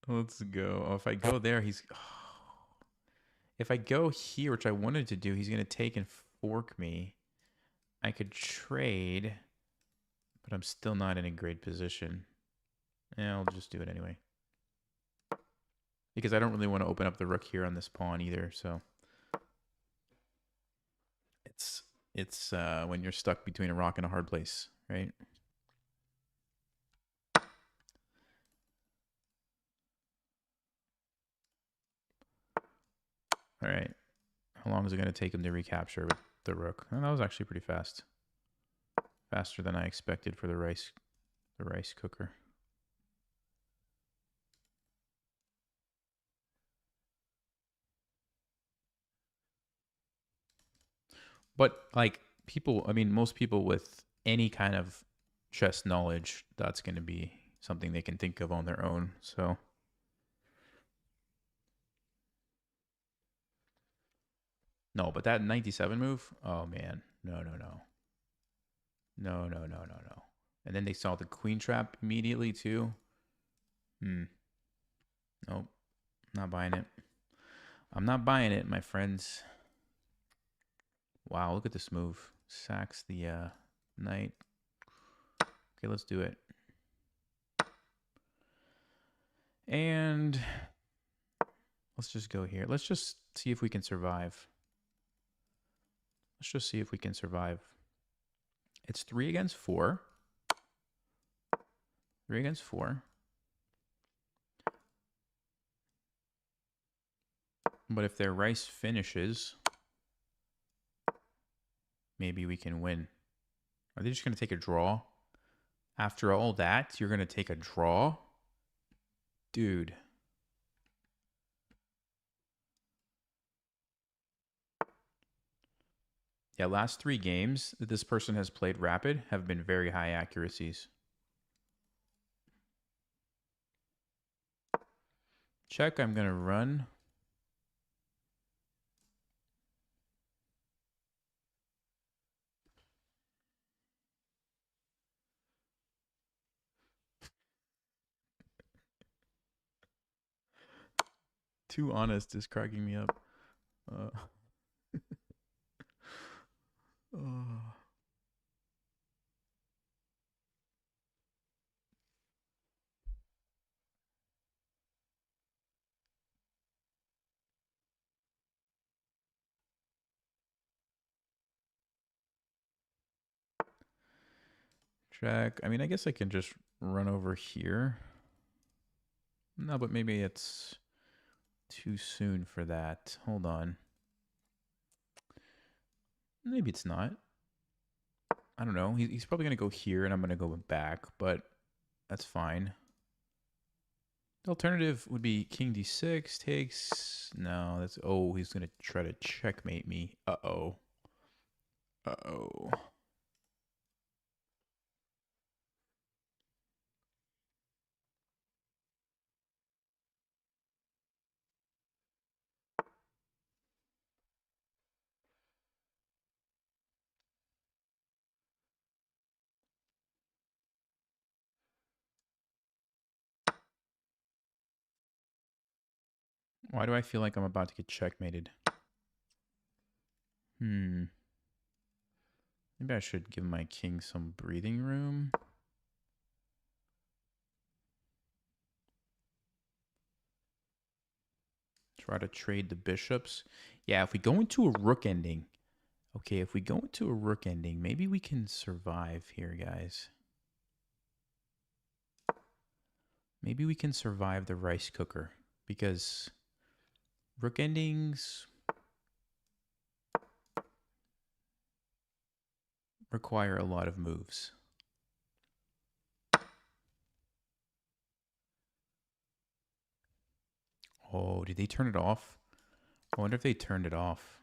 Let's go. Oh, if I go there, he's... Oh. If I go here, which I wanted to do, he's going to take and fork me. I could trade, but I'm still not in a great position. Yeah, I'll just do it anyway. Because I don't really want to open up the rook here on this pawn either, so... It's when you're stuck between a rock and a hard place, right? All right. How long is it going to take him to recapture with the rook? Oh, that was actually pretty fast. Faster than I expected for the rice cooker. But like people, I mean, most people with any kind of chess knowledge, that's going to be something they can think of on their own. So no, but that 97 move, oh man, no. And then they saw the queen trap immediately too. Nope, not buying it. I'm not buying it, my friends. Wow, look at this move. Sacks the knight. Okay, let's do it. And let's just go here. Let's just see if we can survive. Let's just see if we can survive. It's 3 against 4. 3 against 4. But if their rice finishes, maybe we can win. Are they just going to take a draw? After all that, you're going to take a draw? Dude. Yeah, last 3 games that this person has played rapid have been very high accuracies. Check, I'm going to run. Too honest is cracking me up. Oh. Check. I mean, I guess I can just run over here. No, but maybe it's too soon for that. Hold on. Maybe it's not. I don't know. He's probably going to go here, and I'm going to go back, but that's fine. The alternative would be king d6 takes... No, that's... Oh, he's going to try to checkmate me. Uh-oh. Uh-oh. Why do I feel like I'm about to get checkmated? Maybe I should give my king some breathing room. Try to trade the bishops. Yeah, if we go into a rook ending. Okay, if we go into a rook ending, maybe we can survive here, guys. Maybe we can survive the rice cooker. Because rook endings require a lot of moves. Oh, did they turn it off? I wonder if they turned it off.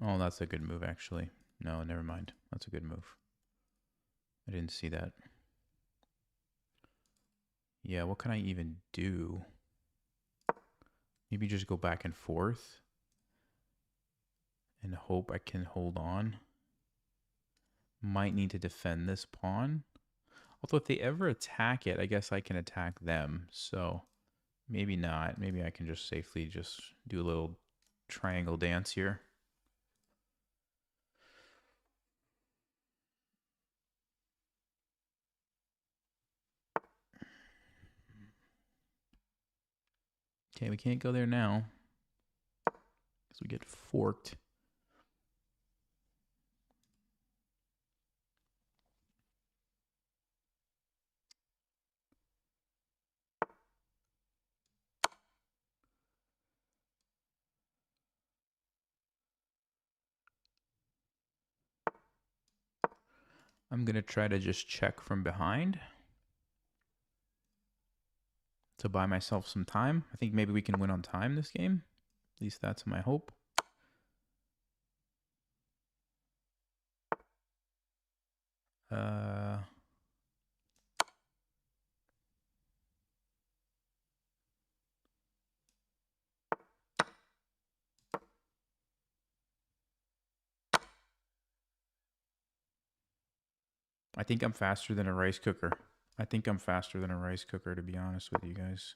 Oh, that's a good move, actually. No, never mind. That's a good move. I didn't see that. Yeah, what can I even do? Maybe just go back and forth and hope I can hold on. Might need to defend this pawn. Although if they ever attack it, I guess I can attack them. So maybe not. Maybe I can just safely just do a little triangle dance here. Okay, we can't go there now because we get forked. I'm going to try to just check from behind to buy myself some time. I think maybe we can win on time this game. At least that's my hope. I think I'm faster than a rice cooker. I think I'm faster than a rice cooker, to be honest with you guys.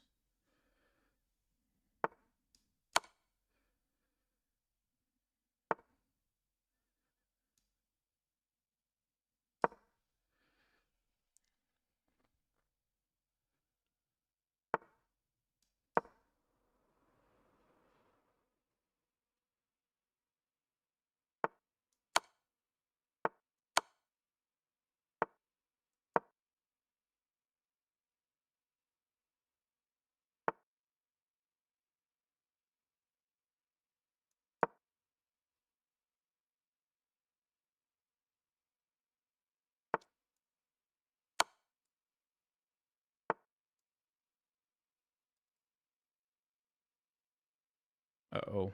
Uh-oh.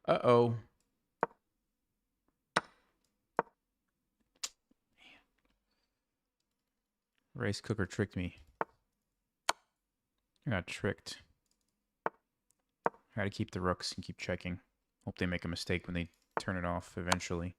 Uh-oh. Rice cooker tricked me. I got tricked. I gotta keep the rooks and keep checking. Hope they make a mistake when they turn it off eventually.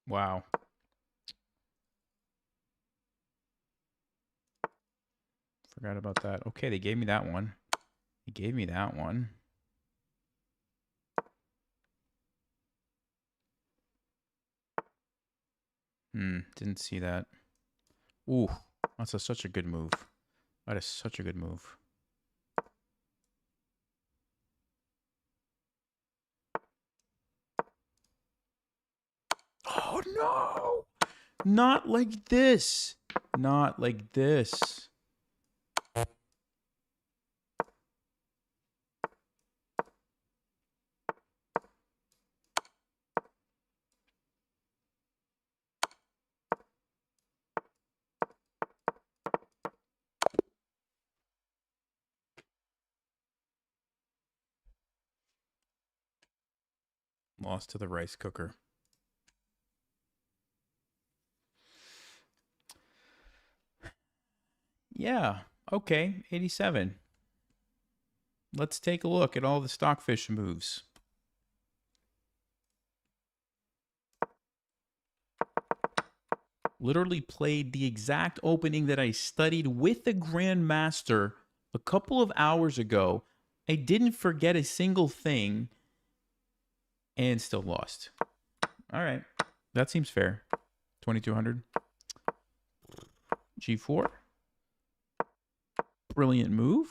Wow. Forgot about that. Okay, they gave me that one. They gave me that one. Didn't see that. Ooh, that's such a good move. That is such a good move. Oh, no! Not like this. Not like this. Lost to the rice cooker. Yeah. Okay. 87. Let's take a look at all the stockfish moves. Literally played the exact opening that I studied with the Grandmaster a couple of hours ago. I didn't forget a single thing and still lost. All right. That seems fair. 2200. G4. Brilliant move.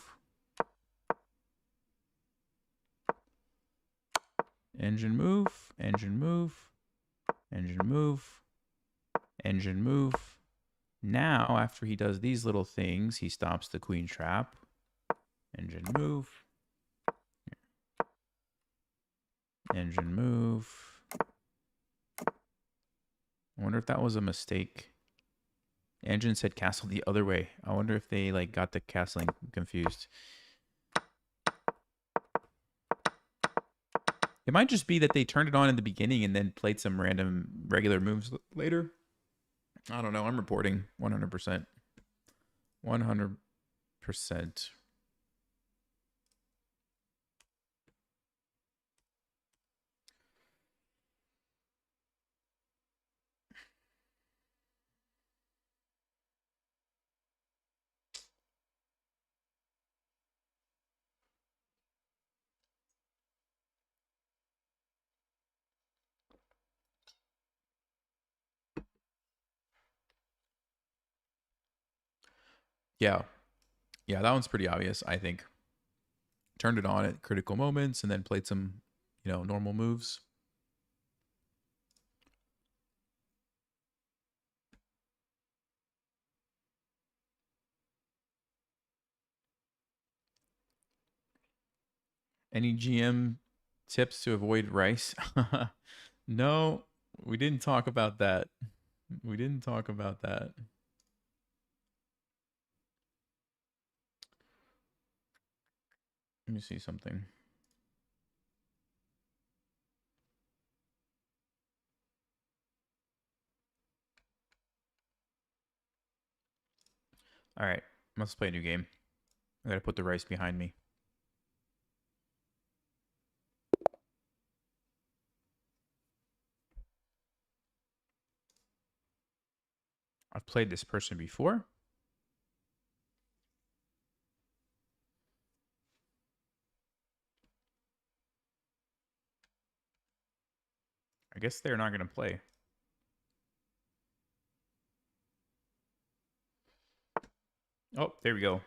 Engine move. Engine move. Engine move. Engine move. Now, after he does these little things, he stops the queen trap. Engine move. Engine move. I wonder if that was a mistake. Engine said castle the other way. I wonder if they like got the castling confused. It might just be that they turned it on in the beginning and then played some random regular moves later. I don't know. I'm reporting 100%. 100%. Yeah. Yeah, that one's pretty obvious, I think. Turned it on at critical moments and then played some, normal moves. Any GM tips to avoid rice? No, we didn't talk about that. We didn't talk about that. Let me see something. All right, let's play a new game. I gotta put the rice behind me. I've played this person before. I guess they're not gonna play. Oh, there we go.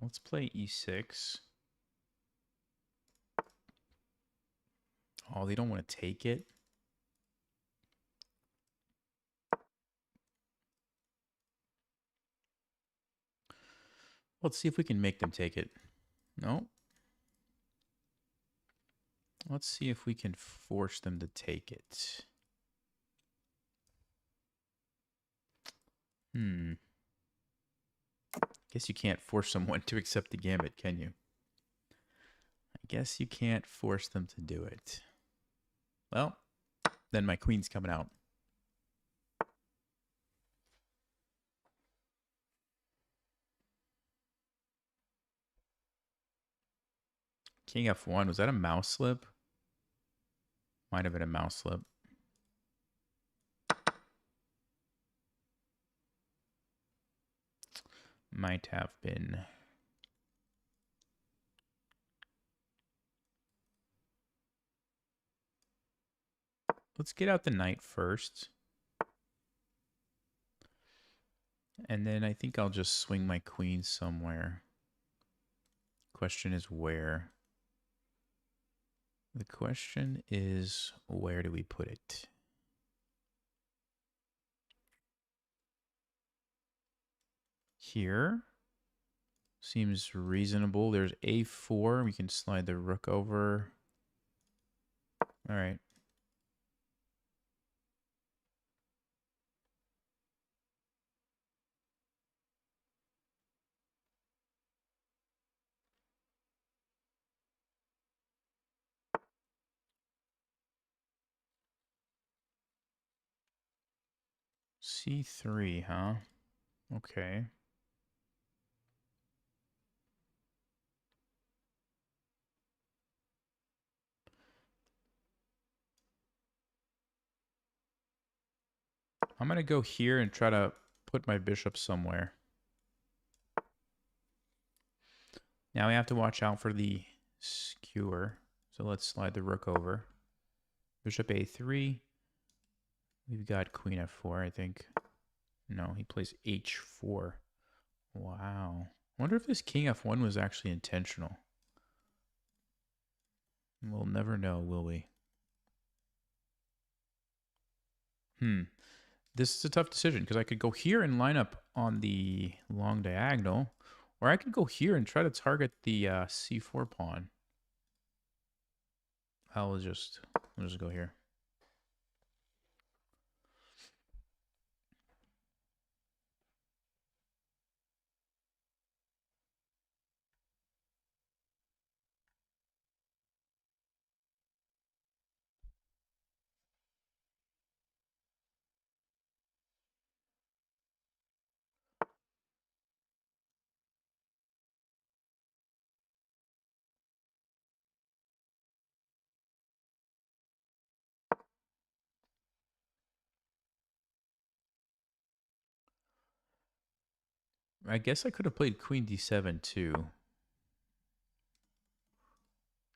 Let's play e6. Oh, they don't want to take it. Let's see if we can make them take it. No. Let's see if we can force them to take it. Guess you can't force someone to accept the gambit, can you? I guess you can't force them to do it. Well, then my queen's coming out. King F1, was that a mouse slip? Might have been a mouse slip. Might have been. let's get out the knight first. And then I think I'll just swing my queen somewhere. Question is where? The question is, where do we put it? Here seems reasonable. There's a4. We can slide the rook over. All right. C3, huh? Okay. I'm going to go here and try to put my bishop somewhere. Now we have to watch out for the skewer. So let's slide the rook over. Bishop a3. We've got queen f4, I think. No, he plays h4. Wow. I wonder if this king f1 was actually intentional. We'll never know, will we? This is a tough decision because I could go here and line up on the long diagonal, or I could go here and try to target the c4 pawn. I'll just go here. I guess I could have played queen d7 too.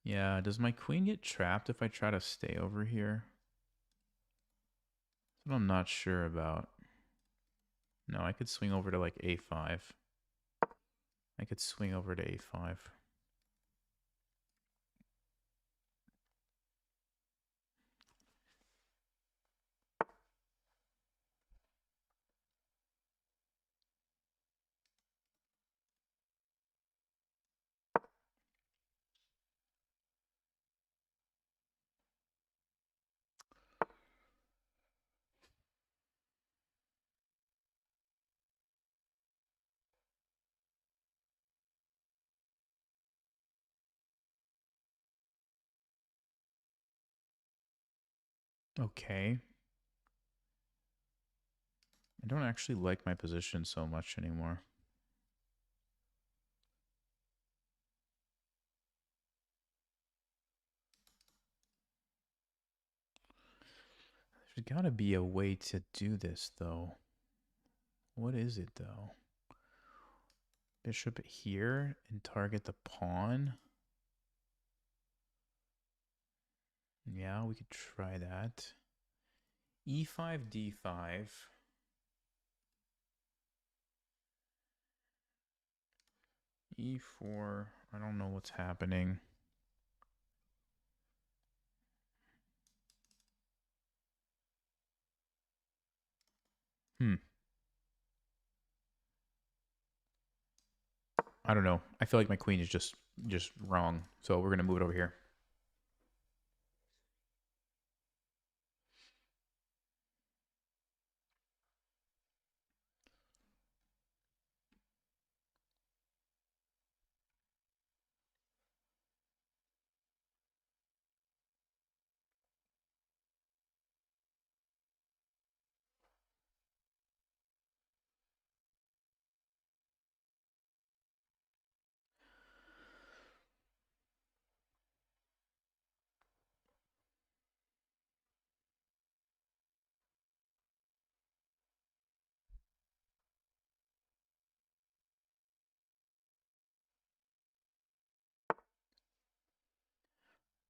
Yeah, does my queen get trapped if I try to stay over here? That's what I'm not sure about. No, I could swing over to like a5. I could swing over to a5. Okay. I don't actually like my position so much anymore. There's got to be a way to do this, though. What is it, though? Bishop here and target the pawn. Yeah, we could try that. E5, D5. E4. I don't know what's happening. I don't know. I feel like my queen is just wrong. So we're going to move it over here.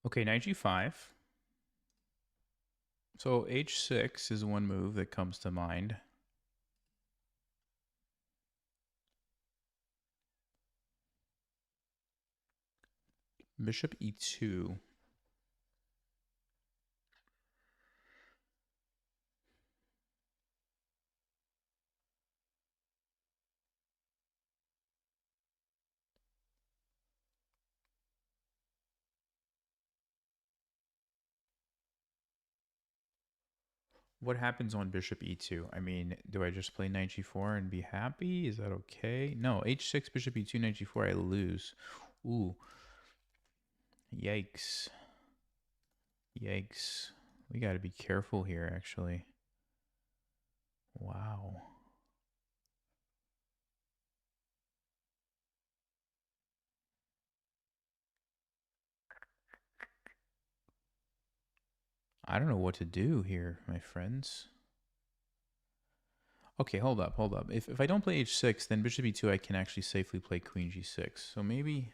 Okay, knight g5. So h6 is one move that comes to mind. Bishop e2. What happens on bishop e2? I mean, do I just play knight g4 and be happy? Is that okay? No, h6, bishop e2, knight g4, I lose. Ooh. Yikes. Yikes. We got to be careful here, actually. Wow. I don't know what to do here, my friends. Okay, hold up, hold up. If I don't play h6, then bishop e2, I can actually safely play queen g6. So maybe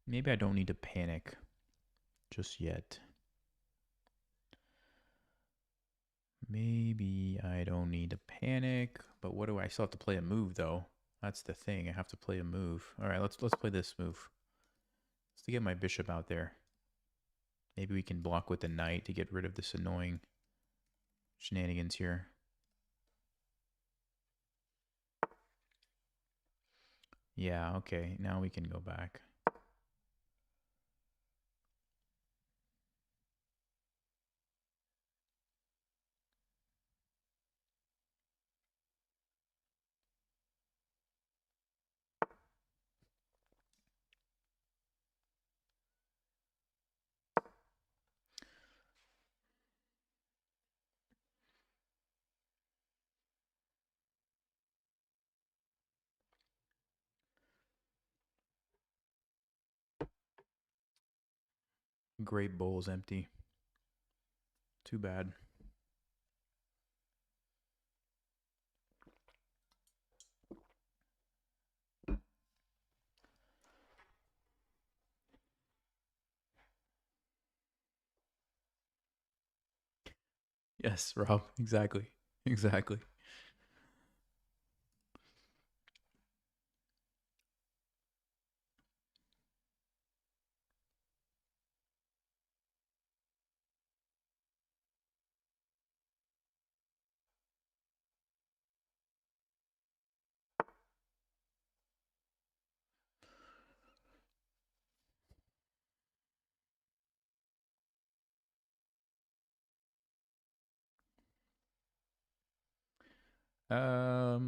I don't need to panic just yet. Maybe I don't need to panic, but what do I still have to play a move though? That's the thing. I have to play a move. All right, let's play this move. Let's get my bishop out there. Maybe we can block with the knight to get rid of this annoying shenanigans here. Yeah, okay. Now we can go back. Great bowl's empty. Too bad. Yes, Rob. Exactly. Exactly.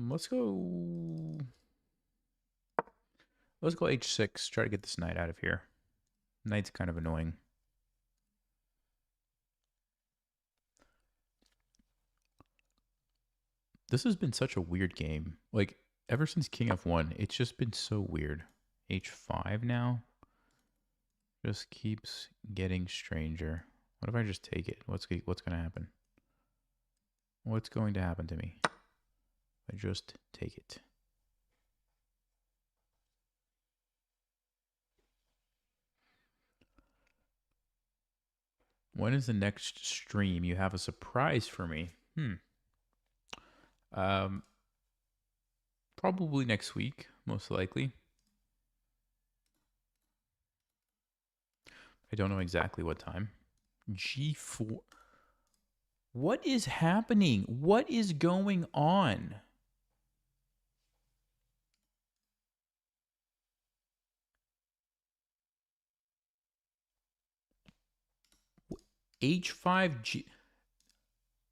Let's go. Let's go h6. Try to get this knight out of here. Knight's kind of annoying. This has been such a weird game. Like, ever since King f1, it's just been so weird. h5 now just keeps getting stranger. What if I just take it? What's going to happen? What's going to happen to me? I just take it. When is the next stream? You have a surprise for me. Probably next week, most likely. I don't know exactly what time. G4. What is happening? What is going on? H5,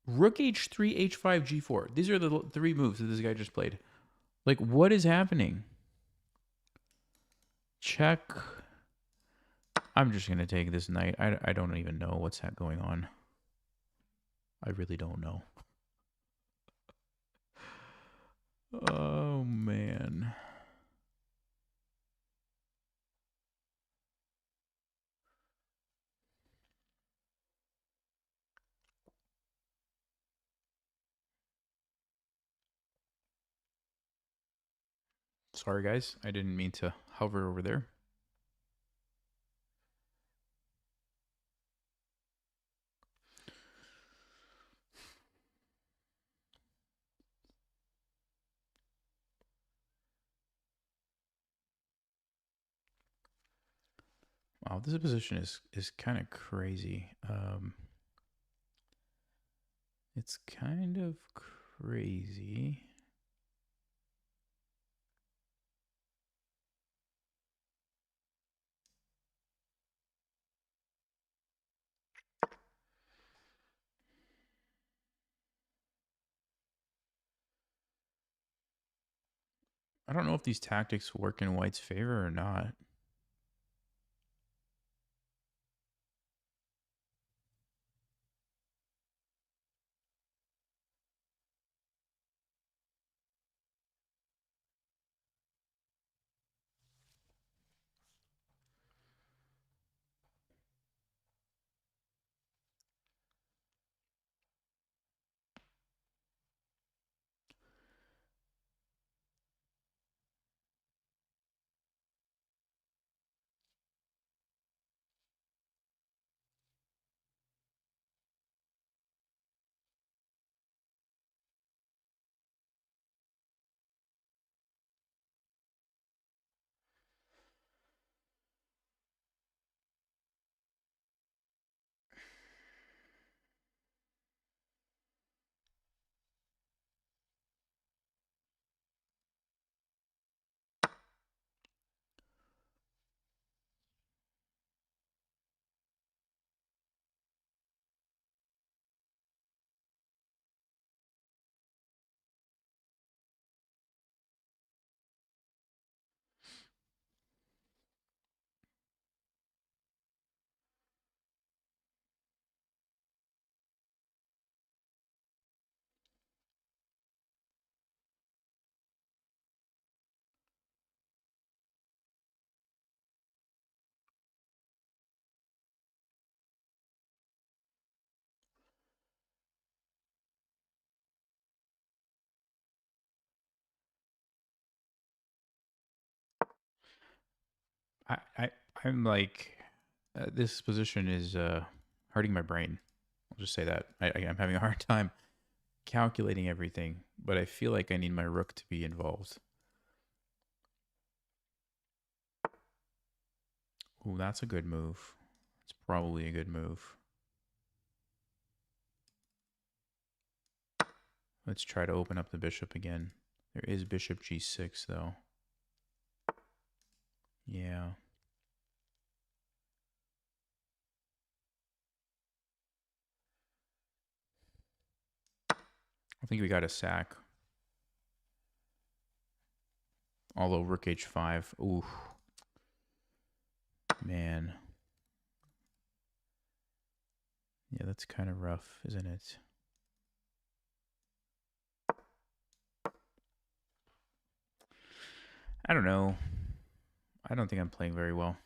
Rook H3, H5, G4. These are the three moves that this guy just played. Like, what is happening? Check. I'm just going to take this knight. I don't even know what's going on. I really don't know. Oh, man. Sorry, guys. I didn't mean to hover over there. Wow, this position is kind of crazy. It's kind of crazy. I don't know if these tactics work in White's favor or not. I, I I'm like, this position is hurting my brain. I'll just say that I'm having a hard time calculating everything, but I feel like I need my rook to be involved. Ooh, that's a good move. It's probably a good move. Let's try to open up the bishop again. There is bishop g6 though. Yeah. I think we got a sack. Although rook h5. Ooh. Man. Yeah, that's kind of rough, isn't it? I don't know. I don't think I'm playing very well.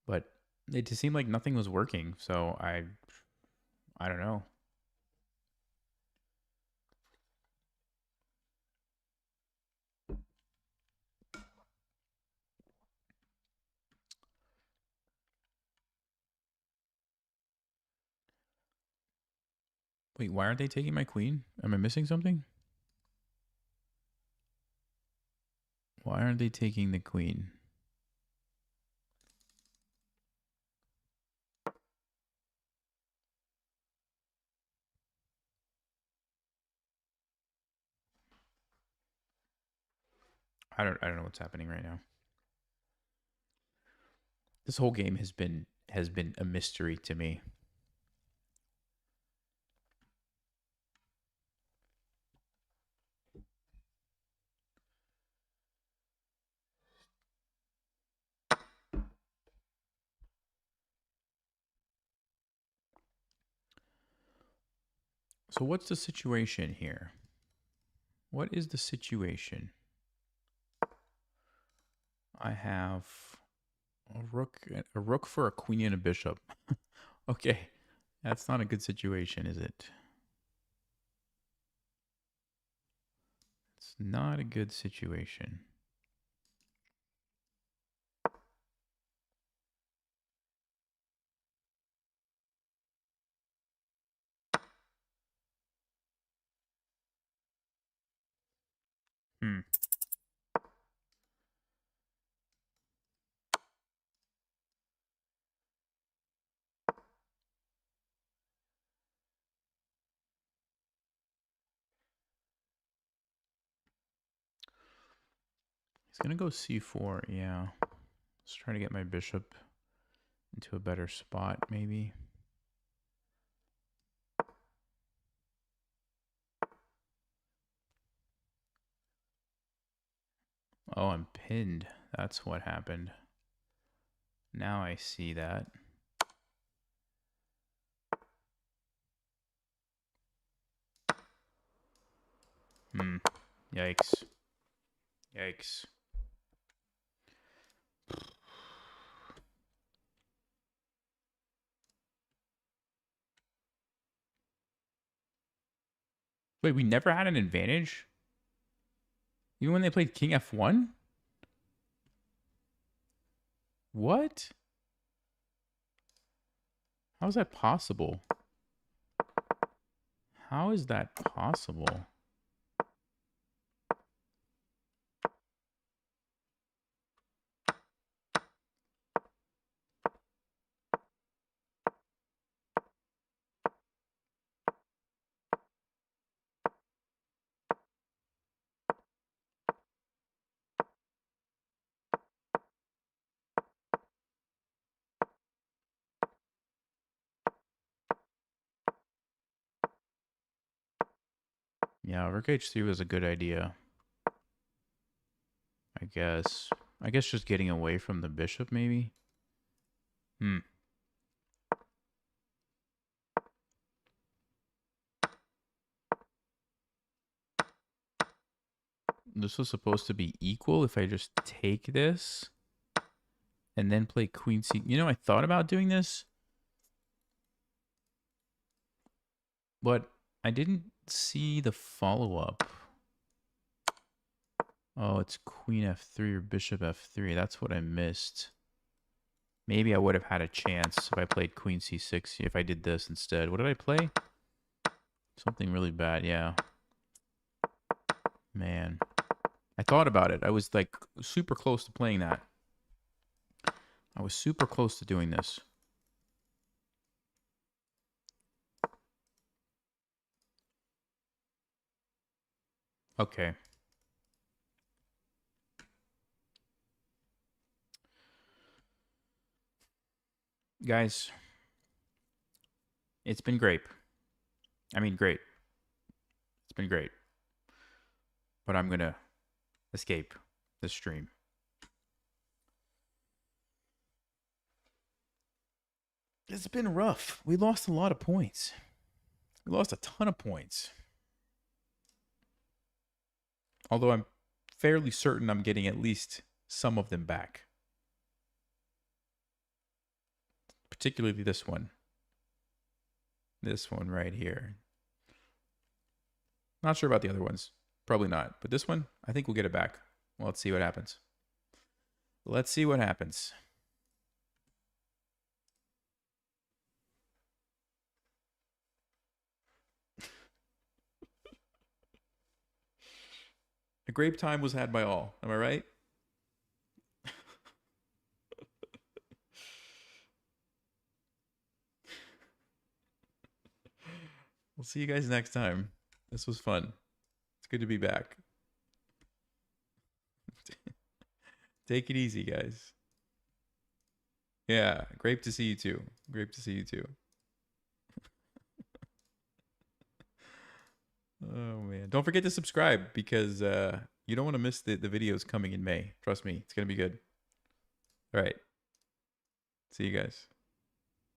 But it just seemed like nothing was working, so I don't know. Wait, why aren't they taking my queen? Am I missing something? Why aren't they taking the queen? I don't know what's happening right now. This whole game has been a mystery to me. So what's the situation here? What is the situation? I have a rook for a queen and a bishop. Okay, that's not a good situation, is it? It's not a good situation. Hmm. gonna go c4, yeah. Let's try to get my bishop into a better spot, maybe. Oh, I'm pinned. That's what happened. Now I see that. Yikes. Yikes. Wait, we never had an advantage? Even when they played King F1? What? How is that possible? How is that possible? Yeah, rook h3 was a good idea. I guess. Just getting away from the bishop, maybe? This was supposed to be equal if I just take this and then play queen c. You know, I thought about doing this, but I didn't see the follow-up. Oh, it's queen f3 or bishop f3. That's what I missed. Maybe I would have had a chance if I played queen c6, if I did this instead. What did I play? Something really bad, yeah. Man. I thought about it. I was like super close to playing that. I was super close to doing this. Okay. Guys, it's been great. I mean, great. It's been great. But I'm going to escape the stream. It's been rough. We lost a lot of points. We lost a ton of points. Although I'm fairly certain I'm getting at least some of them back. Particularly this one. This one right here. Not sure about the other ones. Probably not. But this one, I think we'll get it back. Well, let's see what happens. Let's see what happens. A great time was had by all. Am I right? We'll see you guys next time. This was fun. It's good to be back. Take it easy, guys. Yeah, great to see you too. Great to see you too. Oh man. Don't forget to subscribe because you don't want to miss the videos coming in May. Trust me, it's gonna be good. All right. See you guys.